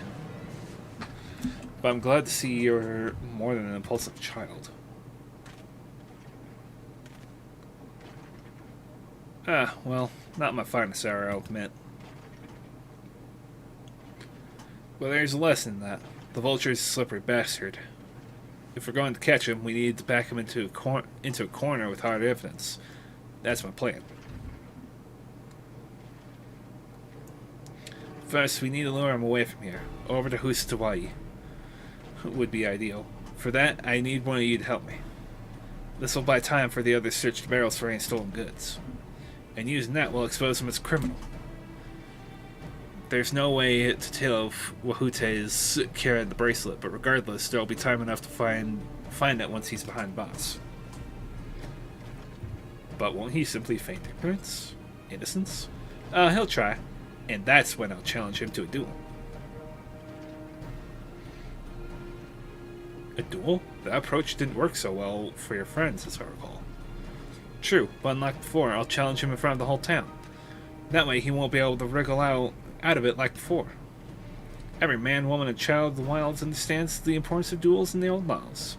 But I'm glad to see you're more than an impulsive child. Well, not my finest hour, I'll admit. Well, there's a lesson in that. The vulture's a slippery bastard. If we're going to catch him, we need to back him into a corner with hard evidence. That's my plan. First, we need to lure him away from here, over to Hawaii. Would be ideal. For that, I need one of you to help me. This will buy time for the others to search the barrels for any stolen goods. And using that will expose him as a criminal. There's no way to tell if Wahute's carried the bracelet, but regardless, there'll be time enough to find it once he's behind bars. But won't he simply feign ignorance? Innocence? He'll try. And that's when I'll challenge him to a duel. A duel? That approach didn't work so well for your friends, as I recall. True, but unlike before, I'll challenge him in front of the whole town. That way he won't be able to wriggle out of it like before. Every man, woman, and child of the wilds understands the importance of duels in the old laws.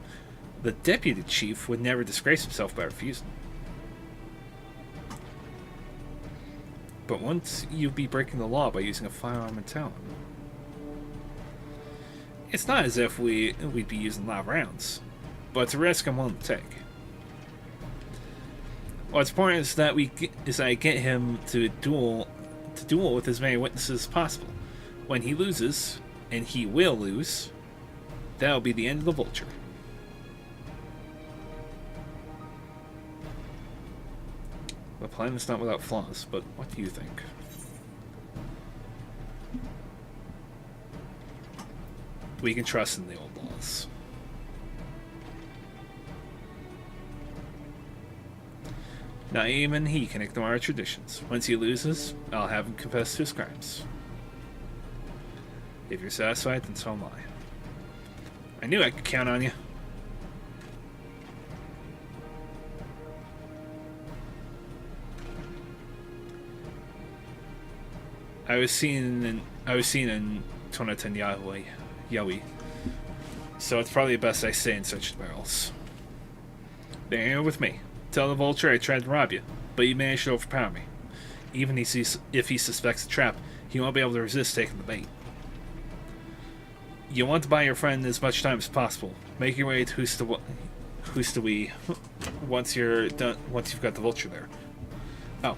The deputy chief would never disgrace himself by refusing. But once you'd be breaking the law by using a firearm in town. It's not as if we'd be using live rounds, but it's a risk I'm willing to take. What's important is that I get him to duel with as many witnesses as possible. When he loses, and he will lose, that'll be the end of the vulture. The plan is not without flaws, but what do you think? We can trust in the old laws. Not even he can ignore our traditions. Once he loses, I'll have him confess to his crimes. If you're satisfied, then so am I. I knew I could count on you. I was seen in Tonatan Yawi, so it's probably best I stay and search the barrels. They're here with me. Tell the vulture I tried to rob you, but you managed to overpower me. Even if he suspects a trap, he won't be able to resist taking the bait. You want to buy your friend as much time as possible. Make your way to Hustawi once you've got the vulture there. Oh.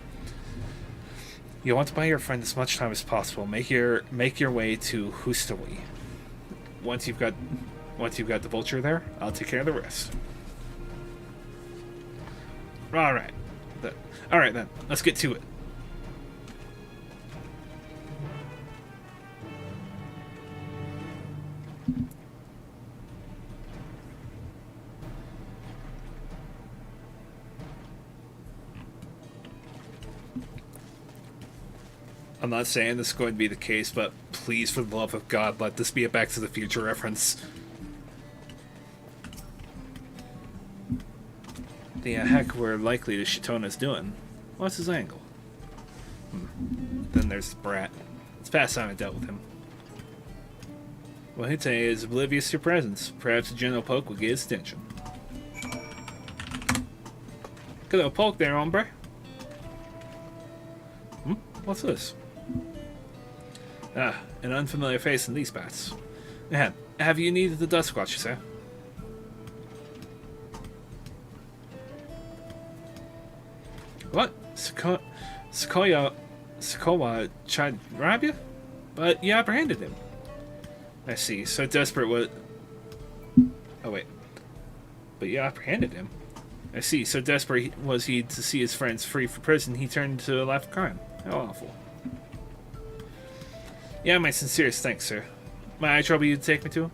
You want to buy your friend as much time as possible. Make your way to Hustawi. Once you've got the vulture there, I'll take care of the rest. Alright then. Let's get to it. I'm not saying this is going to be the case, but please, for the love of God, let this be a Back to the Future reference. The heck we're likely to Shitona's doing. What's his angle? Then there's the brat. It's past time I dealt with him. Wahute is oblivious to your presence. Perhaps a gentle poke will get his attention. Good little poke there, hombre. What's this? An unfamiliar face in these parts. Have you needed the Dust Watch, sir? What? Sokowa tried to rob you? But you apprehended him. I see. So desperate was... Oh, wait. But you apprehended him? I see. So desperate was he to see his friends free from prison, he turned to a life of crime. How awful. Yeah, my sincerest thanks, sir. May I trouble you to take me to him?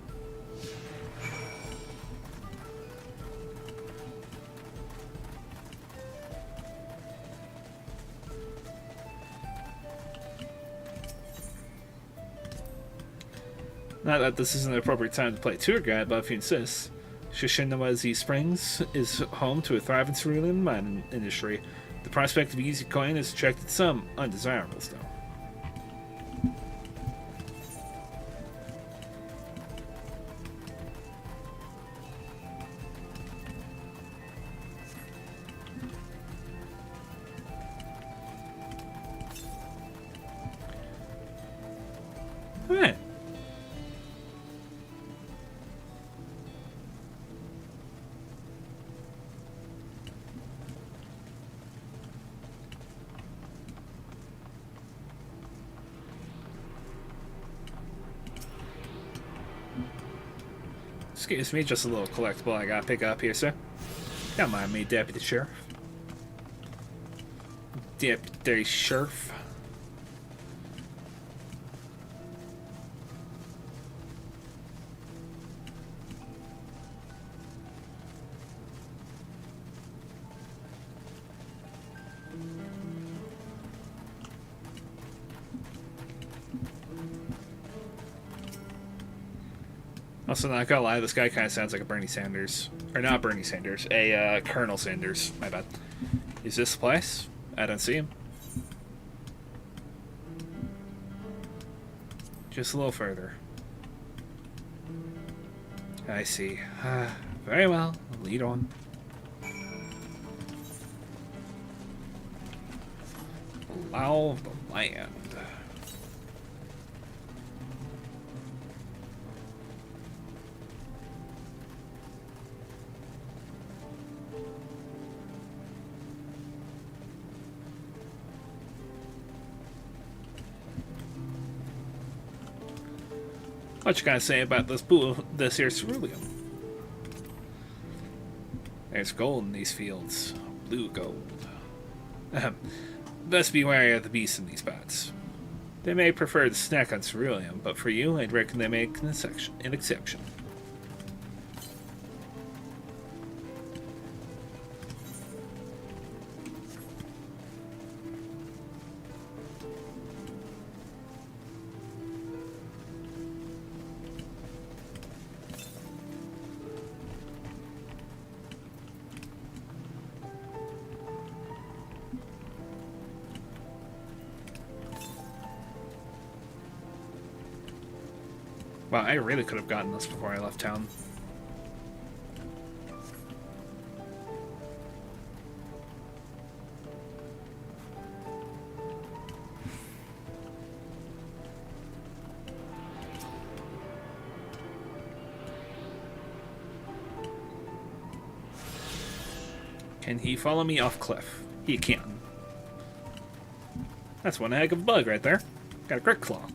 Not that this isn't an appropriate time to play tour guide, but if you insist. Shishinawezi Springs is home to a thriving cerulean mining industry. The prospect of easy coin has attracted some undesirables, though. Excuse me, just a little collectible I gotta pick up here, sir. Don't mind me, Deputy Sheriff. Deputy Sheriff. Also, not gonna lie, this guy kind of sounds like a Bernie Sanders. Or not Bernie Sanders, a Colonel Sanders. My bad. Is this the place? I don't see him. Just a little further. I see. Very well. Lead on. Allow of the land. What you gotta say about this here ceruleum? There's gold in these fields. Blue gold. Best be wary of the beasts in these spots. They may prefer to snack on ceruleum, but for you, I'd reckon they make an exception. Wow, I really could have gotten this before I left town. Can he follow me off cliff? He can. That's one heck of a bug right there. Got a crick claw.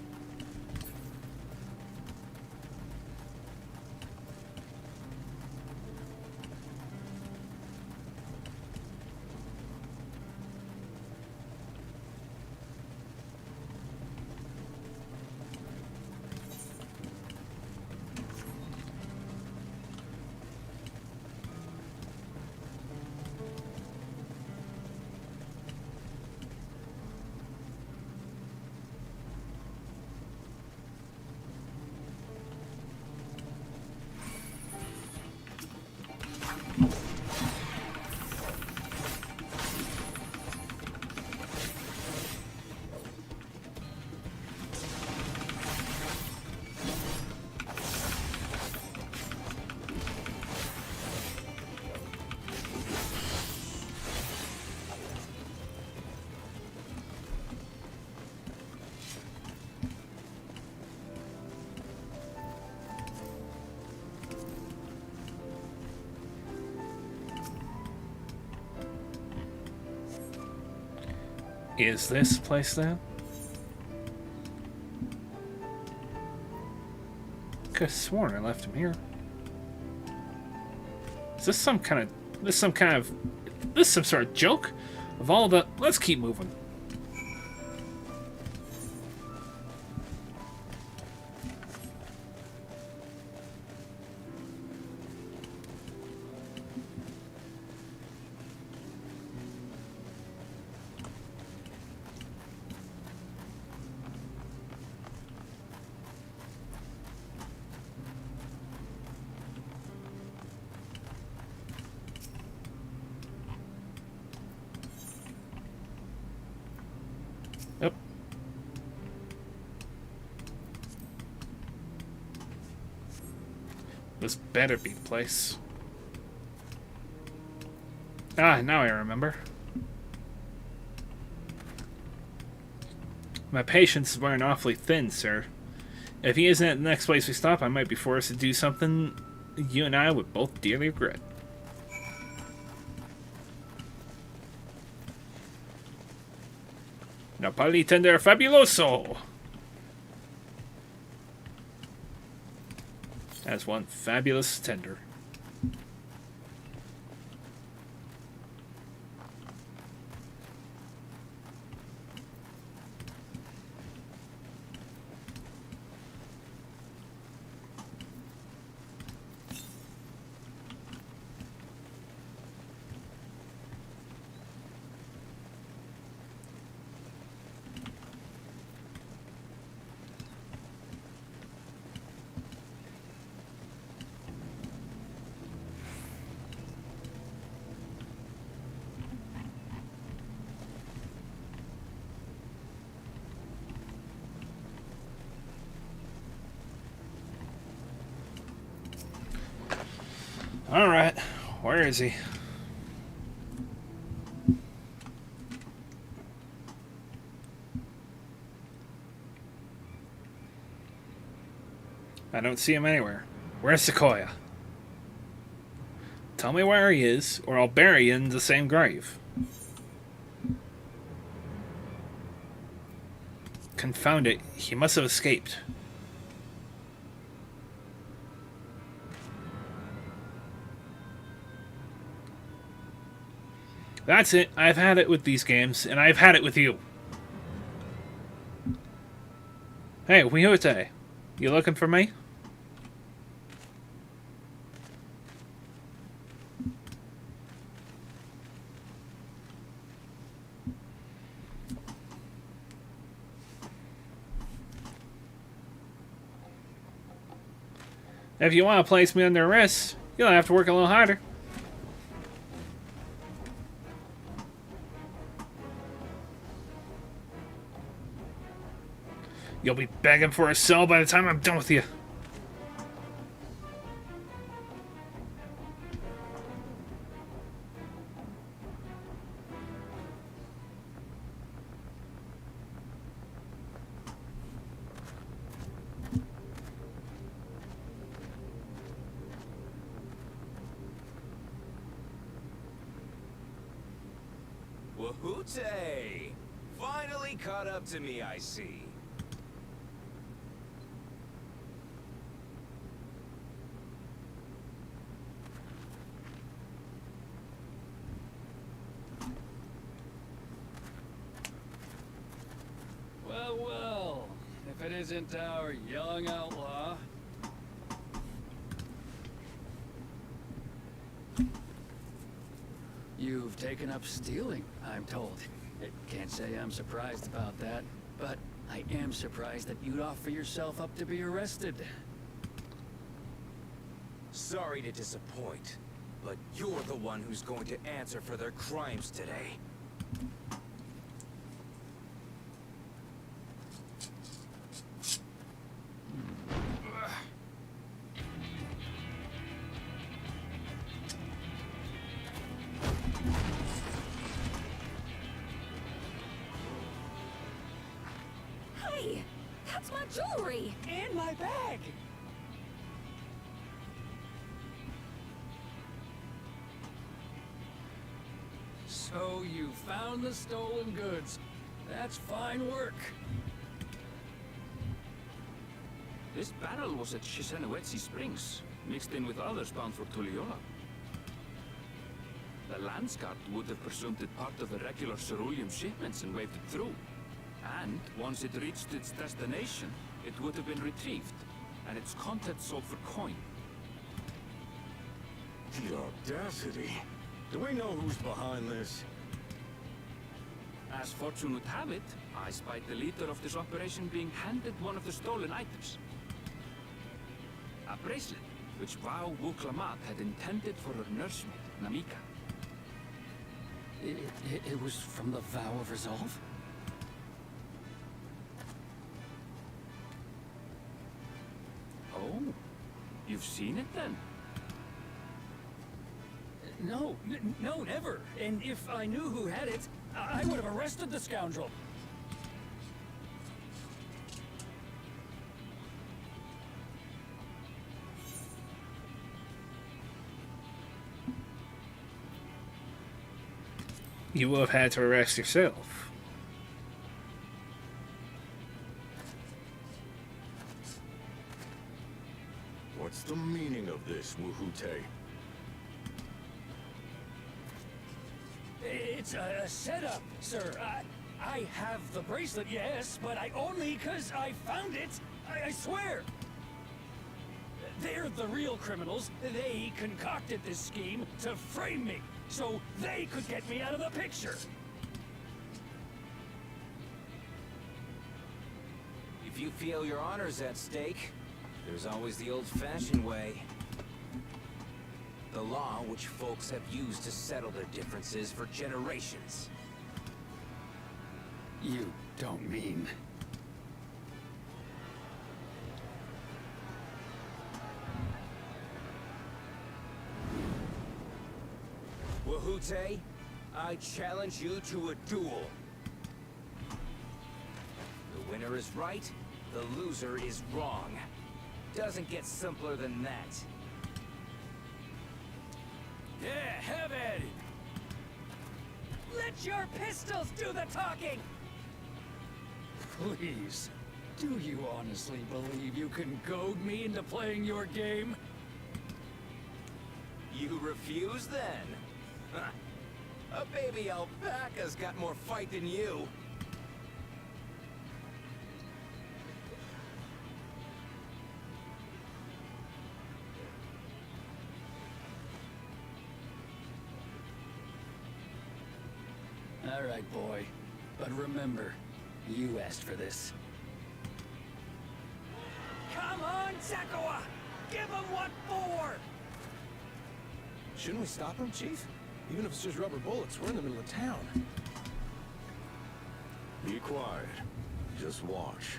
Is this place then? Could have sworn I left him here. Is this some kind of this some sort of joke? Of all the let's keep moving. Yep. This better be the place. Ah, now I remember. My patience is wearing awfully thin, sir. If he isn't at the next place we stop, I might be forced to do something you and I would both dearly regret. Napali tender fabuloso! As one fabulous tender. Alright, where is he? I don't see him anywhere. Where's Sequoia? Tell me where he is, or I'll bury you in the same grave. Confound it, he must have escaped. That's it. I've had it with these games, and I've had it with you. Hey, Wihute, you looking for me? If you want to place me under arrest, you'll have to work a little harder. You'll be begging for a cell by the time I'm done with you. Wahute! Finally caught up to me, I see. Well, well, if it isn't our young outlaw. You've taken up stealing, I'm told. Can't say I'm surprised about that, but I am surprised that you'd offer yourself up to be arrested. Sorry to disappoint, but you're the one who's going to answer for their crimes today. Hey! That's my jewelry! And my bag! So you found the stolen goods. That's fine work. This barrel was at Shisenowetsi Springs, mixed in with others bound for Tuliyola. The Landsguard would have presumed it part of the regular ceruleum shipments and waved it through. And once it reached its destination, it would have been retrieved, and its contents sold for coin. The audacity. Do we know who's behind this? As fortune would have it, I spied the leader of this operation being handed one of the stolen items. A bracelet, which Vau Wuklamat had intended for her nursemaid, Namika. It was from the Vow of Resolve? Oh, you've seen it then? No, no, never. And if I knew who had it, I would have arrested the scoundrel. You will have had to arrest yourself. What What's the meaning of this, Wuhute? It's a setup, sir. I have the bracelet, yes, but I only 'cause I found it. I swear. They're the real criminals. They concocted this scheme to frame me, so they could get me out of the picture. If you feel your honor's at stake, there's always the old-fashioned way. The law which folks have used to settle their differences for generations. You don't mean... Wuhute, I challenge you to a duel. The winner is right, the loser is wrong. Doesn't get simpler than that. Yeah, have at it! Let your pistols do the talking! Please, do you honestly believe you can goad me into playing your game? You refuse then? Huh. A baby alpaca's got more fight than you. All right, boy. But remember, you asked for this. Come on, Zakawa! Give him what for! Shouldn't we stop him, Chief? Even if it's just rubber bullets, we're in the middle of town. Be quiet. Just watch.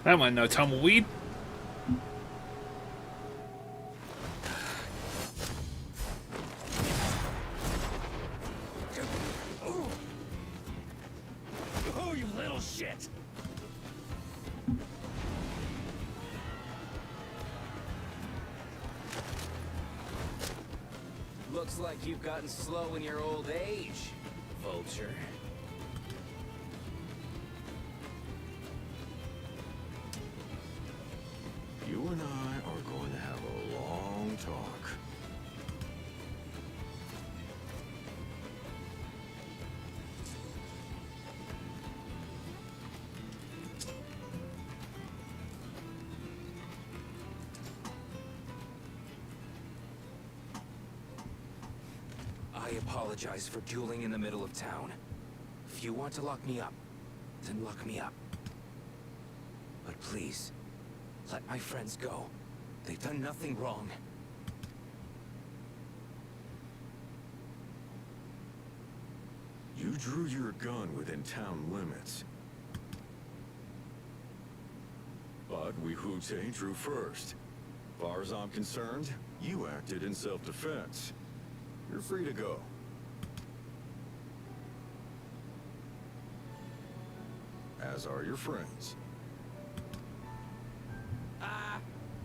That one, no tumbleweed. Oh, you little shit! Looks like you've gotten slow in your old age, Vulture. You and I are going to have a long talk. I apologize for dueling in the middle of town. If you want to lock me up, then lock me up. But please, let my friends go. They've done nothing wrong. You drew your gun within town limits. But Wuhute drew first. Far as I'm concerned, you acted in self-defense. You're free to go. As are your friends.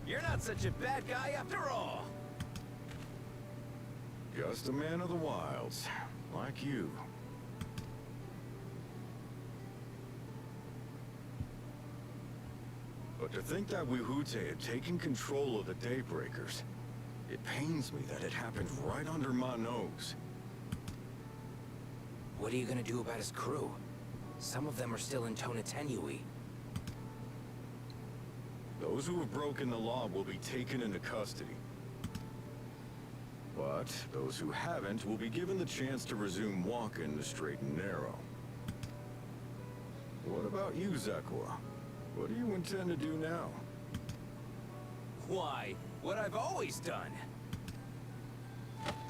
You're not such a bad guy after all. Just a man of the wilds, like you. But to think that Wuhute had taken control of the Daybreakers, it pains me that it happened right under my nose. What are you gonna do about his crew? Some of them are still in Tonatenui. Those who have broken the law will be taken into custody. But those who haven't will be given the chance to resume walking the straight and narrow. What about you, Zakawa? What do you intend to do now? Why? What I've always done.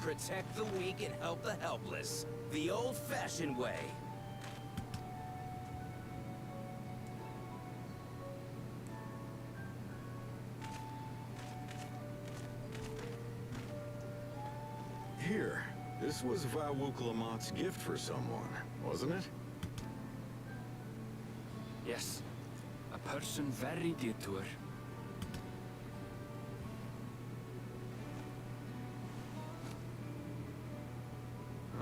Protect the weak and help the helpless. The old-fashioned way. Here, this This was Val-Wuklamat's gift for someone, wasn't it? Yes. A person very dear to her.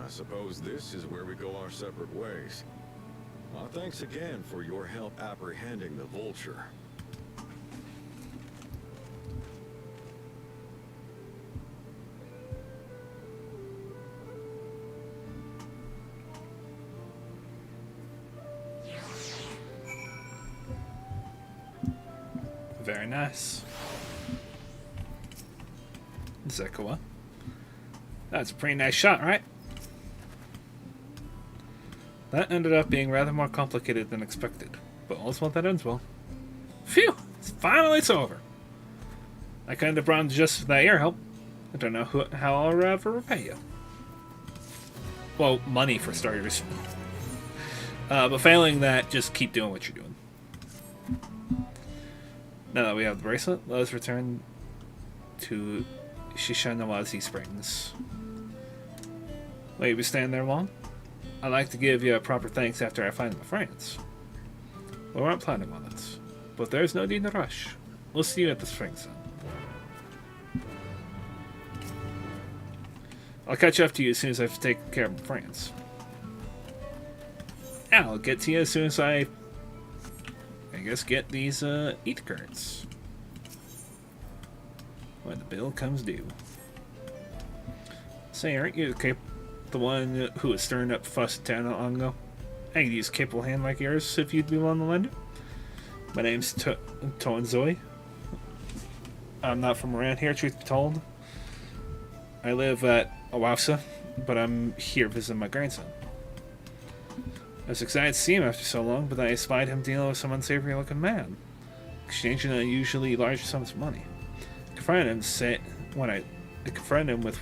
I suppose this is where we go our separate ways. Thanks again for your help apprehending the vulture. Very nice. Zekua. That's a pretty nice shot, right? That ended up being rather more complicated than expected, but all's well that ends well. Phew! Finally it's over! I kind of brought just for that ear help. I don't know how I'll ever repay you. Well, money for starters. But failing that, just keep doing what you're doing. Now that we have the bracelet, let us return to Shishanawazi Springs. Will you be staying there long? I'd like to give you a proper thanks after I find my friends. We weren't planning on it, but there's no need to rush. We'll see you at the Springs then. I'll catch up to you as soon as I've taken care of my friends. I'll get to you as soon as I guess get these EAT cards when the bill comes due. Say, aren't you the one who was stirring up fuss in town not long ago? I could use a capable hand like yours if you'd be willing to lend it. My name's Toanzoi. I'm not from around here, truth be told. I live at Awausa, but I'm here visiting my grandson. I was excited to see him after so long, but then I spied him dealing with some unsavory looking man, exchanging unusually large sums of money. I confronted him with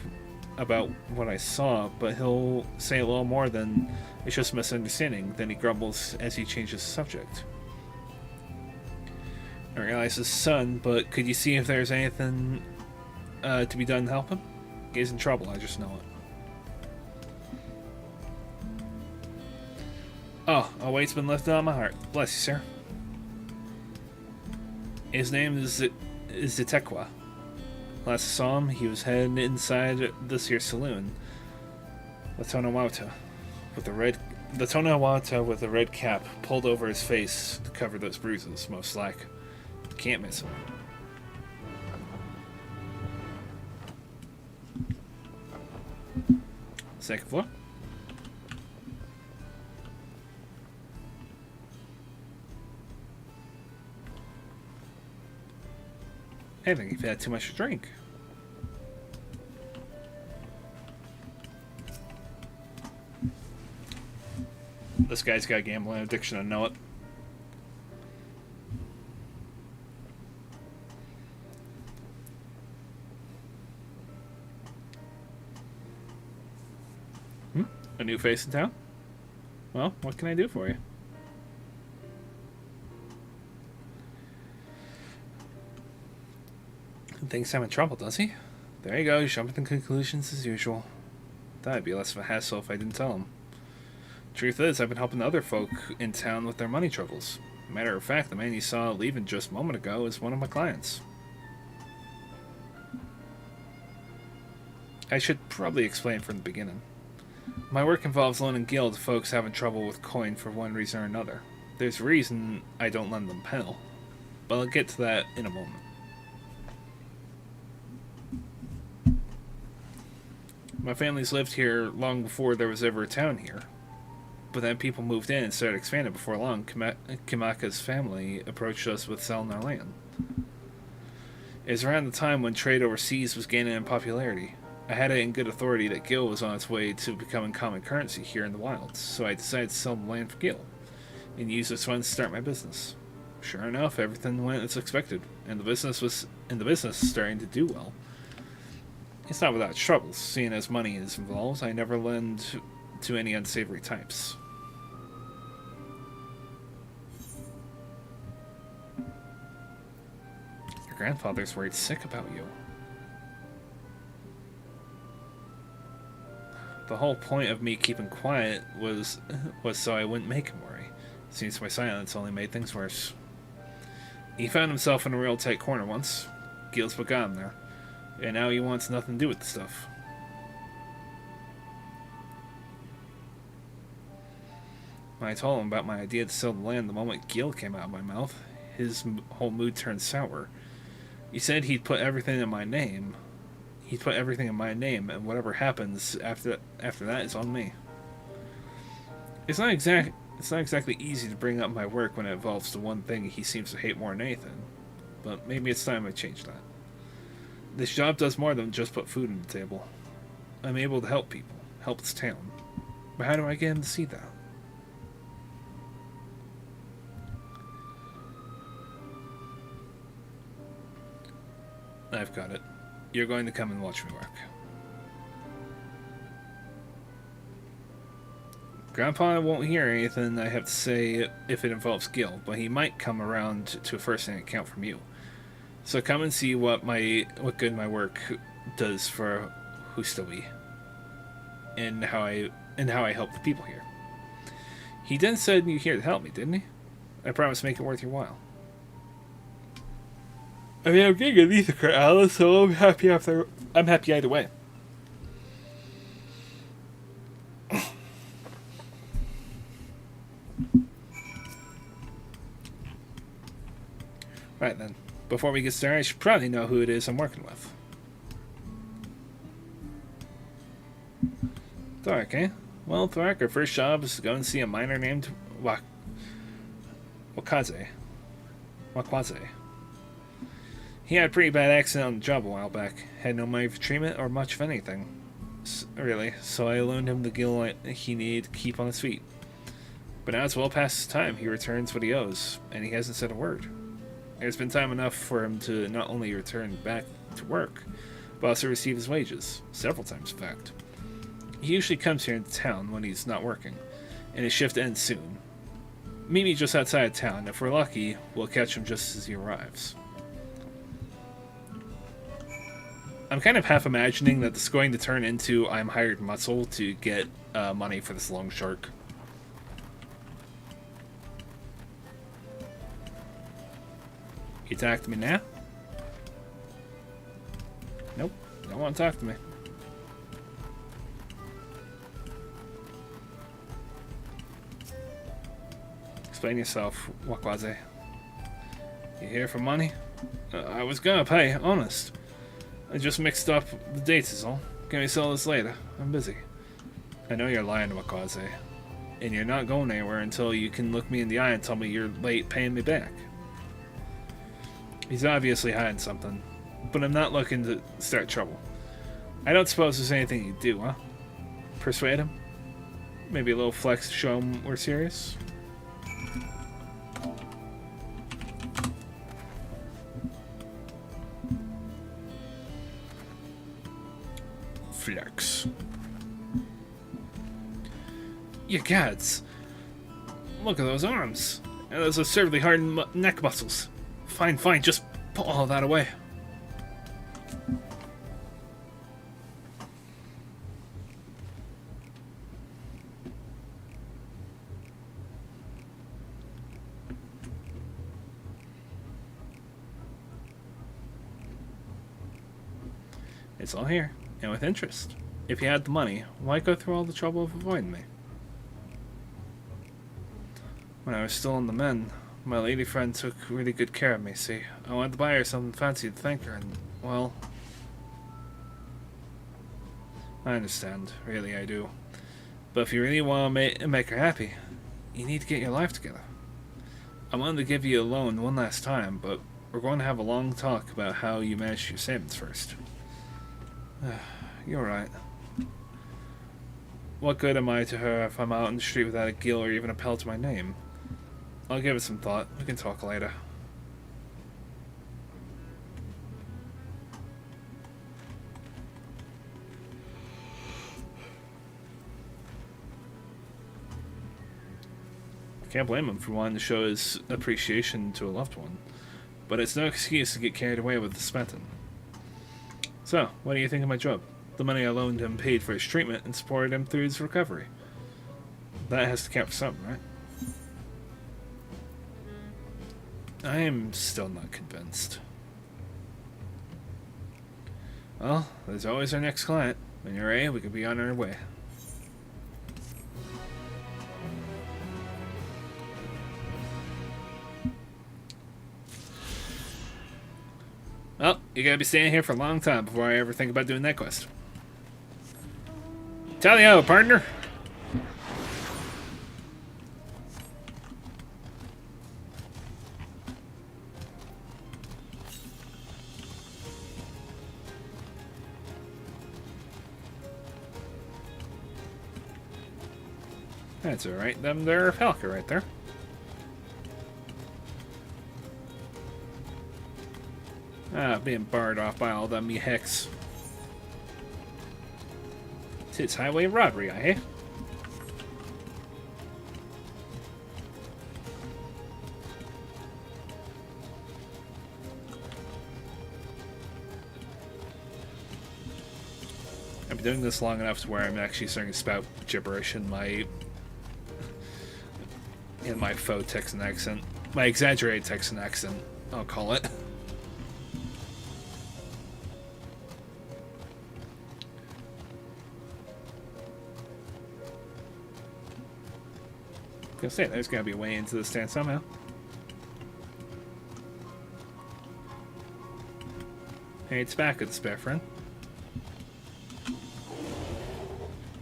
about what I saw, but he'll say a little more than it's just a misunderstanding. Then he grumbles as he changes the subject. I realize his son, but could you see if there's anything to be done to help him? He's in trouble, I just know it. Oh, a weight's been lifted on my heart. Bless you, sir. His name is Zetekwa. Last I saw him, he was heading inside this here saloon. The Tonawata with the red cap pulled over his face to cover those bruises, most like. Can't miss him. Second floor. I think you've had too much to drink. This guy's got a gambling addiction, I know it. A new face in town? Well, what can I do for you? Thinks I'm in trouble, does he? There you go, jumping to conclusions as usual. That'd be less of a hassle if I didn't tell him. Truth is, I've been helping other folk in town with their money troubles. Matter of fact, the man you saw leaving just a moment ago is one of my clients. I should probably explain from the beginning. My work involves loaning guild folks having trouble with coin for one reason or another. There's a reason I don't lend them penal, but I'll get to that in a moment. My family's lived here long before there was ever a town here. But then people moved in and started expanding. Before long, Kimaka's family approached us with selling our land. It was around the time when trade overseas was gaining in popularity. I had it in good authority that Gil was on its way to becoming common currency here in the wilds, so I decided to sell the land for Gil, and use this one to start my business. Sure enough, everything went as expected, and the business is starting to do well. It's not without troubles, seeing as money is involved. I never lend to any unsavory types. Your grandfather's worried sick about you. The whole point of me keeping quiet was so I wouldn't make him worry. Seems my silence only made things worse. He found himself in a real tight corner once. Gil's what got him there. And now he wants nothing to do with the stuff. When I told him about my idea to sell the land the moment Gil came out of my mouth, his whole mood turned sour. He said he'd put everything in my name. And whatever happens after that is on me. It's not exactly easy to bring up my work when it involves the one thing he seems to hate more than anything. But maybe it's time I change that. This job does more than just put food on the table. I'm able to help people, help this town. But how do I get him to see that? I've got it. You're going to come and watch me work. Grandpa won't hear anything I have to say if it involves Gil, but he might come around to a first-hand account from you. So come and see what good my work does for Hustawi, and how I help the people here. He then said you're here to help me, didn't he? I promise to make it worth your while. I mean, I'm getting an ether Alice, so I'm happy either way. Right then. Before we get started, I should probably know who it is I'm working with. Thork, eh? Well, Thork, our first job is to go and see a miner named Wakwaze. He had a pretty bad accident on the job a while back. Had no money for treatment or much of anything, really, so I loaned him the gil he needed to keep on his feet. But now it's well past his time. He returns what he owes, and he hasn't said a word. It's been time enough for him to not only return back to work, but also receive his wages. Several times, in fact. He usually comes here into town when he's not working, and his shift ends soon. Meet me just outside of town. If we're lucky, we'll catch him just as he arrives. I'm kind of half imagining that this is going to turn into I'm hired muscle to get money for this long shark. You talk to me now? Nope, don't want to talk to me. Explain yourself, Wakwaze. You here for money? I was gonna pay, honest. I just mixed up the dates is all. Can we sell this later? I'm busy. I know you're lying, Wakwaze. And you're not going anywhere until you can look me in the eye and tell me you're late paying me back. He's obviously hiding something, but I'm not looking to start trouble. I don't suppose there's anything you do, huh? Persuade him? Maybe a little flex to show him we're serious? Flex. You gods! Look at those arms! And those absurdly hard neck muscles. Fine, just put all that away. It's all here, and with interest. If you had the money, why go through all the trouble of avoiding me? When I was still in the men, my lady friend took really good care of me, see. I wanted to buy her something fancy to thank her, and, well... I understand, really I do. But if you really want to make her happy, you need to get your life together. I wanted to give you a loan one last time, but we're going to have a long talk about how you manage your savings first. You're right. What good am I to her if I'm out in the street without a gil or even a pelt to my name? I'll give it some thought. We can talk later. I can't blame him for wanting to show his appreciation to a loved one, but it's no excuse to get carried away with the spending. So, what do you think of my job? The money I loaned him paid for his treatment and supported him through his recovery. That has to count for something, right? I am still not convinced. Well, there's always our next client. When you're ready, we could be on our way. Well, you gotta be staying here for a long time before I ever think about doing that quest. Tally-ho, partner! That's alright, them there Falca right there. Ah, being barred off by all them hicks. It's highway robbery, eh? I've been doing this long enough to where I'm actually starting to spout gibberish in my faux Texan accent. My exaggerated Texan accent, I'll call it. I was gonna say, there's gotta be a way into this stand somehow. Hey, it's back, good spare friend.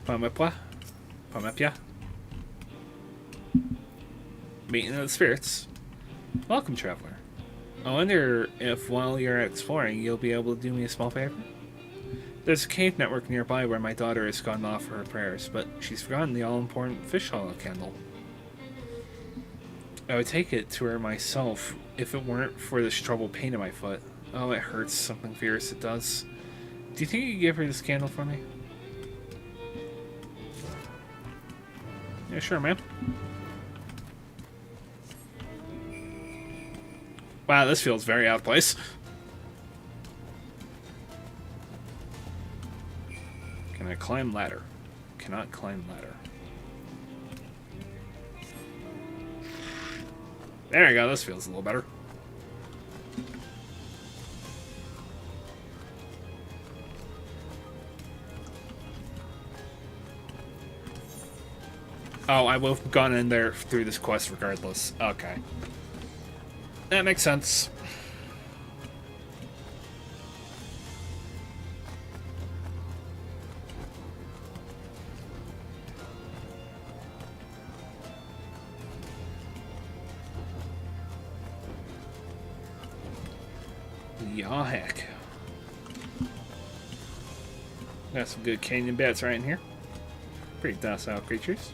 Pas me pois? Pas me pia? Meeting of the spirits. Welcome, traveler. I wonder if while you're exploring, you'll be able to do me a small favor? There's a cave network nearby where my daughter has gone off for her prayers, but she's forgotten the all-important fish hollow candle. I would take it to her myself if it weren't for this troubled pain in my foot. Oh, it hurts something fierce, it does. Do you think you could give her this candle for me? Yeah, sure, man. Wow, this feels very out of place. Can I climb ladder? Cannot climb ladder. There we go, this feels a little better. Oh, I will have gone in there through this quest regardless. Okay. That makes sense. Yeah, heck. Got some good canyon bats right in here. Pretty docile creatures.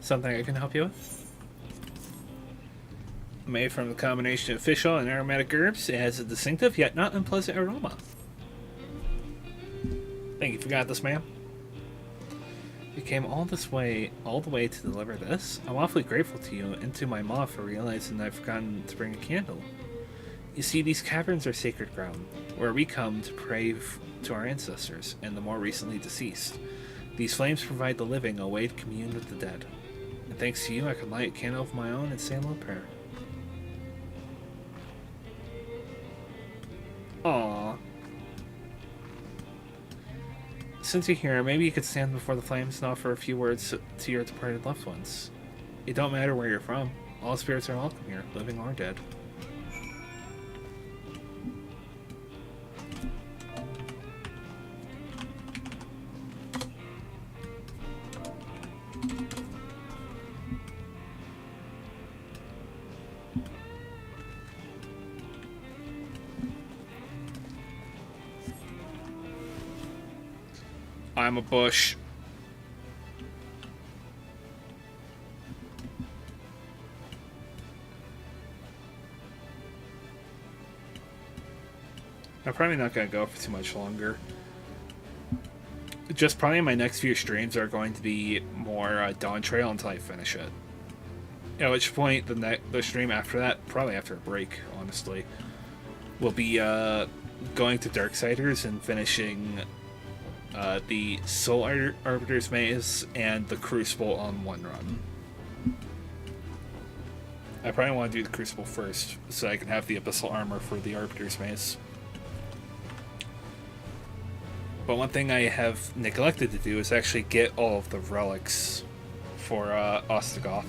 Something I can help you with? Made from a combination of fish oil and aromatic herbs, it has a distinctive yet not unpleasant aroma. Think you forgot this, ma'am? You came all the way to deliver this? I'm awfully grateful to you and to my ma for realizing I've forgotten to bring a candle. You see, these caverns are sacred ground, where we come to pray to our ancestors and the more recently deceased. These flames provide the living a way to commune with the dead. And thanks to you, I can light a candle of my own and say a little prayer. Aww. Since you're here, maybe you could stand before the flames and offer a few words to your departed loved ones. It don't matter where you're from. All spirits are welcome here, living or dead. I'm a bush. I'm probably not going to go for too much longer. Just probably my next few streams are going to be more Dawntrail until I finish it. At which point, the stream after that, probably after a break, honestly, will be going to Darksiders and finishing the Soul Arbiter's Maze and the Crucible on one run. I probably want to do the Crucible first, so I can have the Abyssal Armor for the Arbiter's Maze. But one thing I have neglected to do is actually get all of the relics for Ostagoth.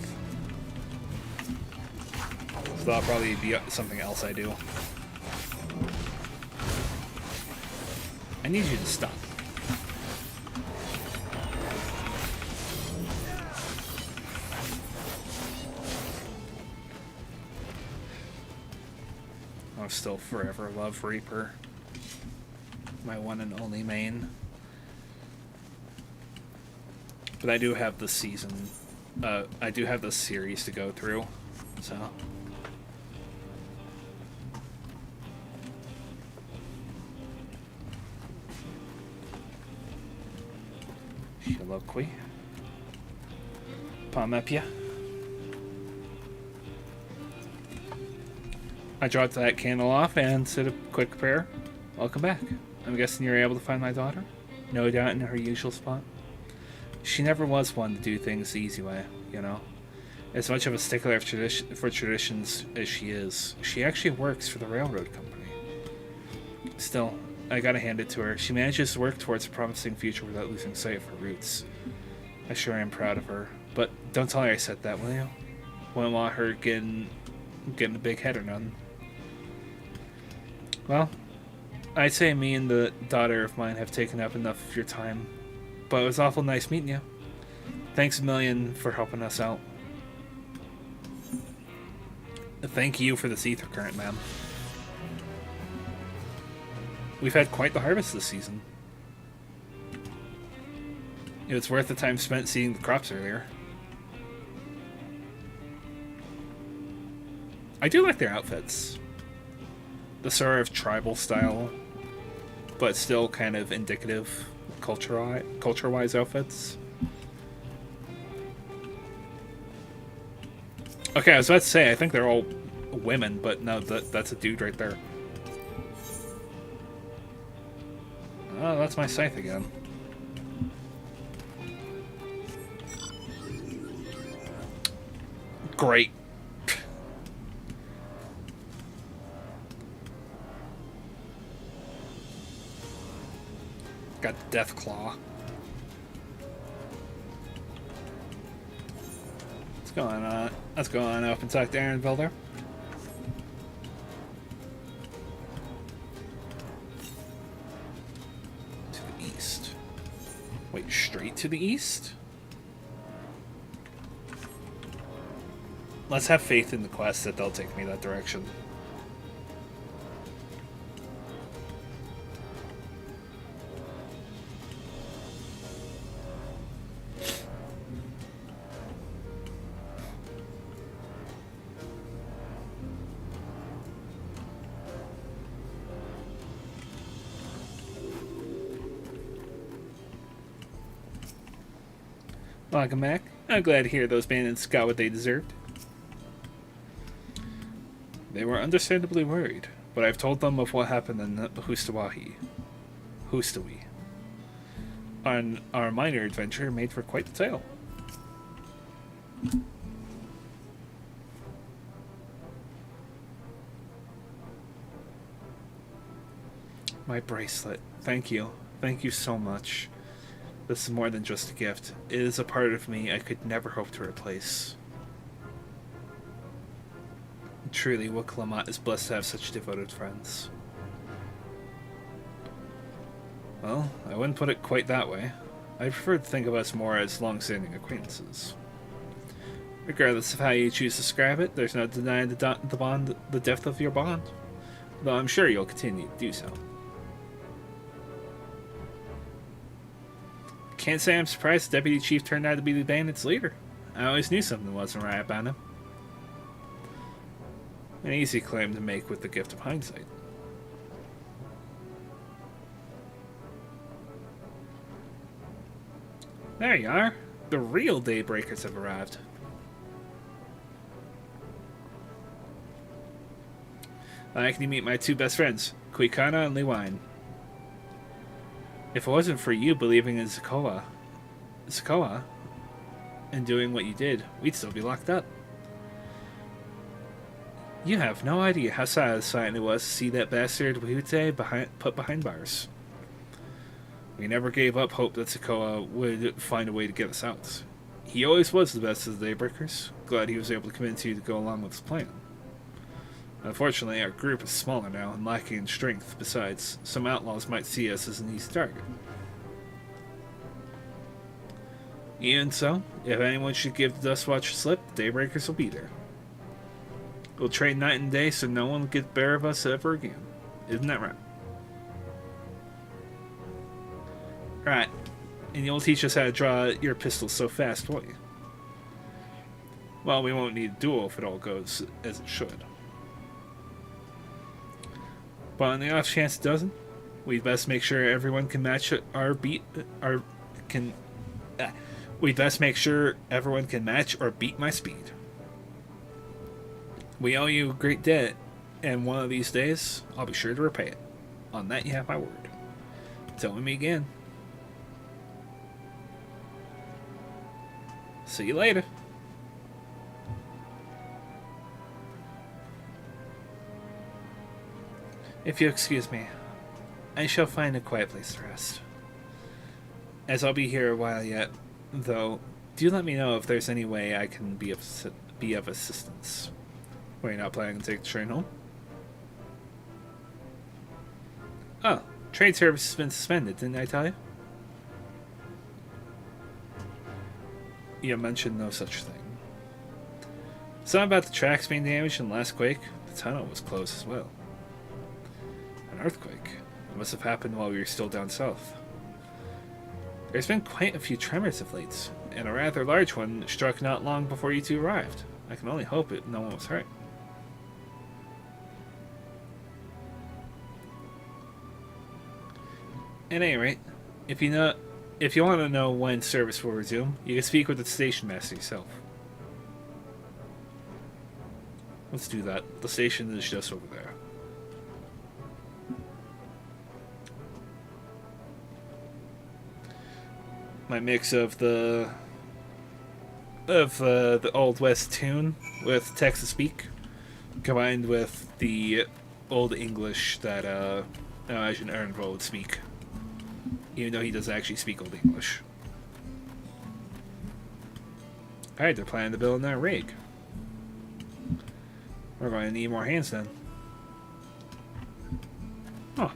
So that'll probably be something else I do. I need you to stop. I'll still forever love Reaper. My one and only main. But I do have the season, I do have the series to go through, so. Shiloquy. Palmepia. I dropped that candle off and said a quick prayer. Welcome back. I'm guessing you're able to find my daughter? No doubt in her usual spot. She never was one to do things the easy way, you know? As much of a stickler for traditions as she is, she actually works for the railroad company. Still, I gotta hand it to her. She manages to work towards a promising future without losing sight of her roots. I sure am proud of her. But don't tell her I said that, will you? Wouldn't want her getting a big head or nothing. Well, I'd say me and the daughter of mine have taken up enough of your time, but it was awful nice meeting you. Thanks a million for helping us out. Thank you for this ether current, ma'am. We've had quite the harvest this season. It was worth the time spent seeing the crops earlier. I do like their outfits. The sort of tribal style, but still kind of indicative culture-wise outfits. Okay, I was about to say, I think they're all women, but no, that's a dude right there. Oh, that's my scythe again. Great. Got Death Claw. Let's go on up and talk to Aaron Builder. To the east. Wait, straight to the east? Let's have faith in the quest that they'll take me that direction. Welcome back. I'm glad to hear those bandits got what they deserved. They were understandably worried, but I've told them of what happened in Hustawi. On our minor adventure made for quite the tale. My bracelet. Thank you. Thank you so much. This is more than just a gift. It is a part of me I could never hope to replace. Truly, Wuk-Lamat is blessed to have such devoted friends. Well, I wouldn't put it quite that way. I prefer to think of us more as long-standing acquaintances. Regardless of how you choose to describe it, there's no denying the depth of your bond. Though I'm sure you'll continue to do so. Can't say I'm surprised the Deputy Chief turned out to be the bandit's leader. I always knew something wasn't right about him. An easy claim to make with the gift of hindsight. There you are. The real Daybreakers have arrived. I can meet my two best friends, Kuikana and Liwine. If it wasn't for you believing in Zakoa, and doing what you did, we'd still be locked up. You have no idea how satisfying it was to see that bastard Wihute put behind bars. We never gave up hope that Zakoa would find a way to get us out. He always was the best of the Daybreakers. Glad he was able to convince you to go along with his plan. Unfortunately, our group is smaller now and lacking in strength. Besides, some outlaws might see us as an easy target. Even so, if anyone should give the Dustwatch a slip, the Daybreakers will be there. We'll train night and day so no one will get bare of us ever again. Isn't that right? Right. And you'll teach us how to draw your pistols so fast, won't you? Well, we won't need a duel if it all goes as it should. But on the off chance it doesn't, we'd best make sure everyone can match we'd best make sure everyone can match or beat my speed. We owe you a great debt, and one of these days, I'll be sure to repay it. On that, you have my word. Till we meet again. See you later. If you'll excuse me, I shall find a quiet place to rest. As I'll be here a while yet, though, do let me know if there's any way I can be of assistance. Were you not planning to take the train home? Oh, train service has been suspended, didn't I tell you? You mentioned no such thing. Something about the tracks being damaged in the last quake. The tunnel was closed as well. An earthquake. It must have happened while we were still down south. There's been quite a few tremors of late, and a rather large one struck not long before you two arrived. I can only hope no one was hurt. At any rate, if you want to know when service will resume, you can speak with the station master yourself. Let's do that. The station is just over there. My mix of the Old West tune with Texas speak, combined with the Old English that I imagine Ernville would speak, even though he doesn't actually speak Old English. Alright, they're planning to build that rig. We're going to need more hands then. Huh.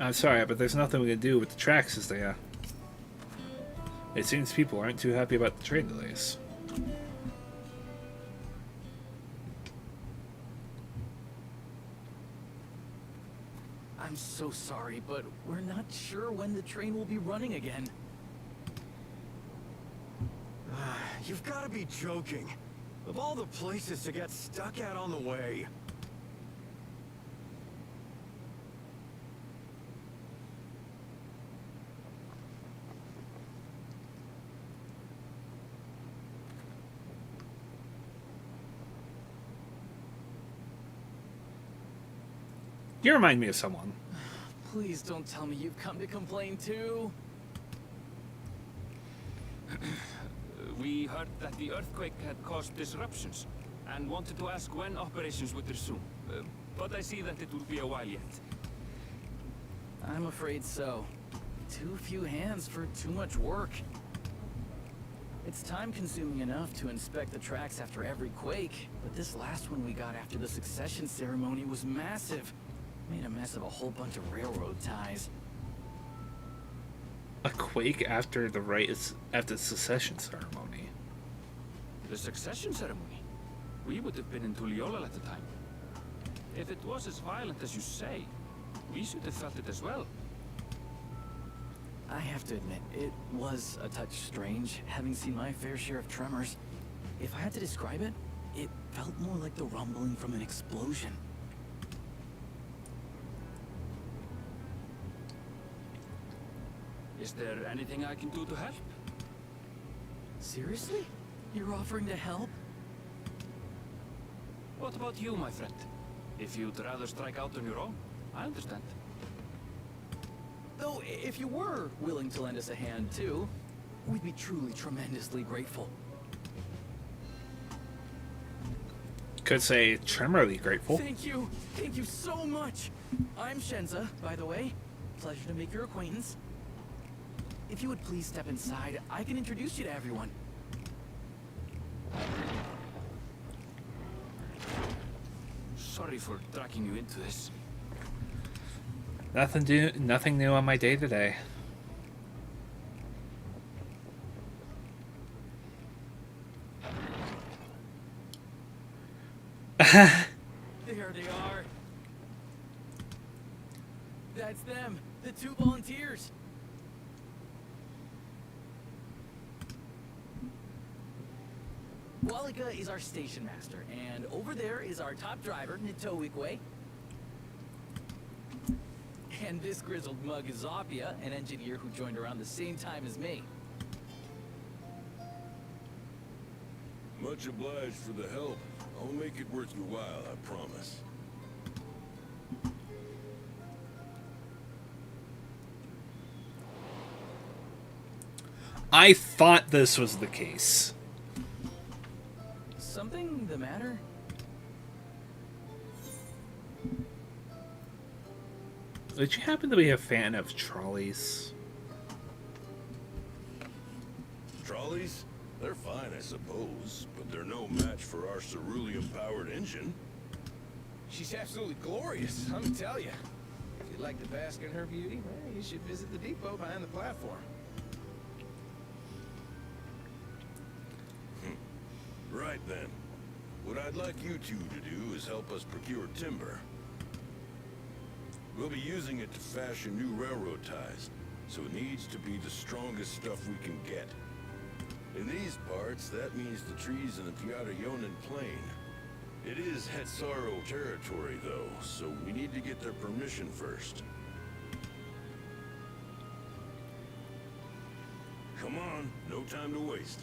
I'm sorry, but there's nothing we can do with the tracks as they are. It seems people aren't too happy about the train delays. I'm so sorry, but we're not sure when the train will be running again. You've got to be joking. Of all the places to get stuck at on the way. You remind me of someone. Please don't tell me you've come to complain too. We heard that the earthquake had caused disruptions and wanted to ask when operations would resume. But I see that it will be a while yet. I'm afraid so. Too few hands for too much work. It's time-consuming enough to inspect the tracks after every quake, but this last one we got after the succession ceremony was massive. Made a mess of a whole bunch of railroad ties. A quake after the secession ceremony. The succession ceremony? We would have been in Tuliolal at the time. If it was as violent as you say, we should have felt it as well. I have to admit, it was a touch strange, having seen my fair share of tremors. If I had to describe it, it felt more like the rumbling from an explosion. Is there anything I can do to help? Seriously? You're offering to help? What about you, my friend? If you'd rather strike out on your own, I understand. Though, if you were willing to lend us a hand too, we'd be truly tremendously grateful. Could say tremorly grateful. Thank you so much. I'm Shenza, by the way. Pleasure to make your acquaintance. If you would please step inside, I can introduce you to everyone. Sorry for dragging you into this. Nothing new on my day today. There they are. That's them, the 2 volunteers. Walika is our station master, and over there is our top driver, Nitoikwe. And this grizzled mug is Zapia, an engineer who joined around the same time as me. Much obliged for the help. I'll make it worth your while, I promise. I thought this was the case. Something the matter? Would you happen to be a fan of trolleys? Trolleys? They're fine, I suppose, but they're no match for our cerulean-powered engine. She's absolutely glorious, let me tell you. If you'd like to bask in her beauty, well, you should visit the depot behind the platform. Right then. What I'd like you two to do is help us procure timber. We'll be using it to fashion new railroad ties, so it needs to be the strongest stuff we can get. In these parts, that means the trees in the Pyatayonan Plain. It is Hetsaro territory, though, so we need to get their permission first. Come on, no time to waste.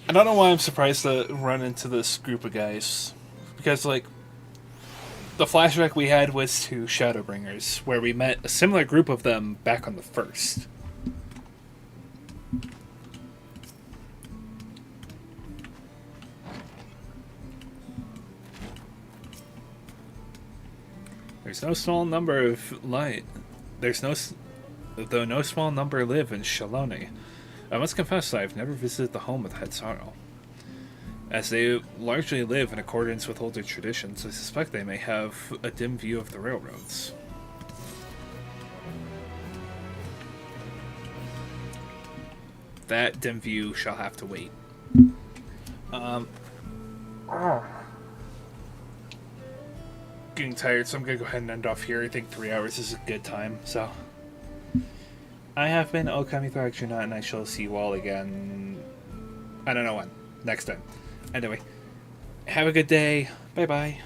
I don't know why I'm surprised to run into this group of guys. Because, like, the flashback we had was to Shadowbringers, where we met a similar group of them back on the first. There's no small number of light. Though no small number live in Shaloni. I must confess that I've never visited the home of Hetsaro. As they largely live in accordance with older traditions, I suspect they may have a dim view of the railroads. That dim view shall have to wait. Getting tired, so I'm gonna go ahead and end off here. I think 3 hours is a good time, so... I have been Okami Thraxuna, and I shall see you all again... I don't know when. Next time. Anyway, have a good day. Bye-bye.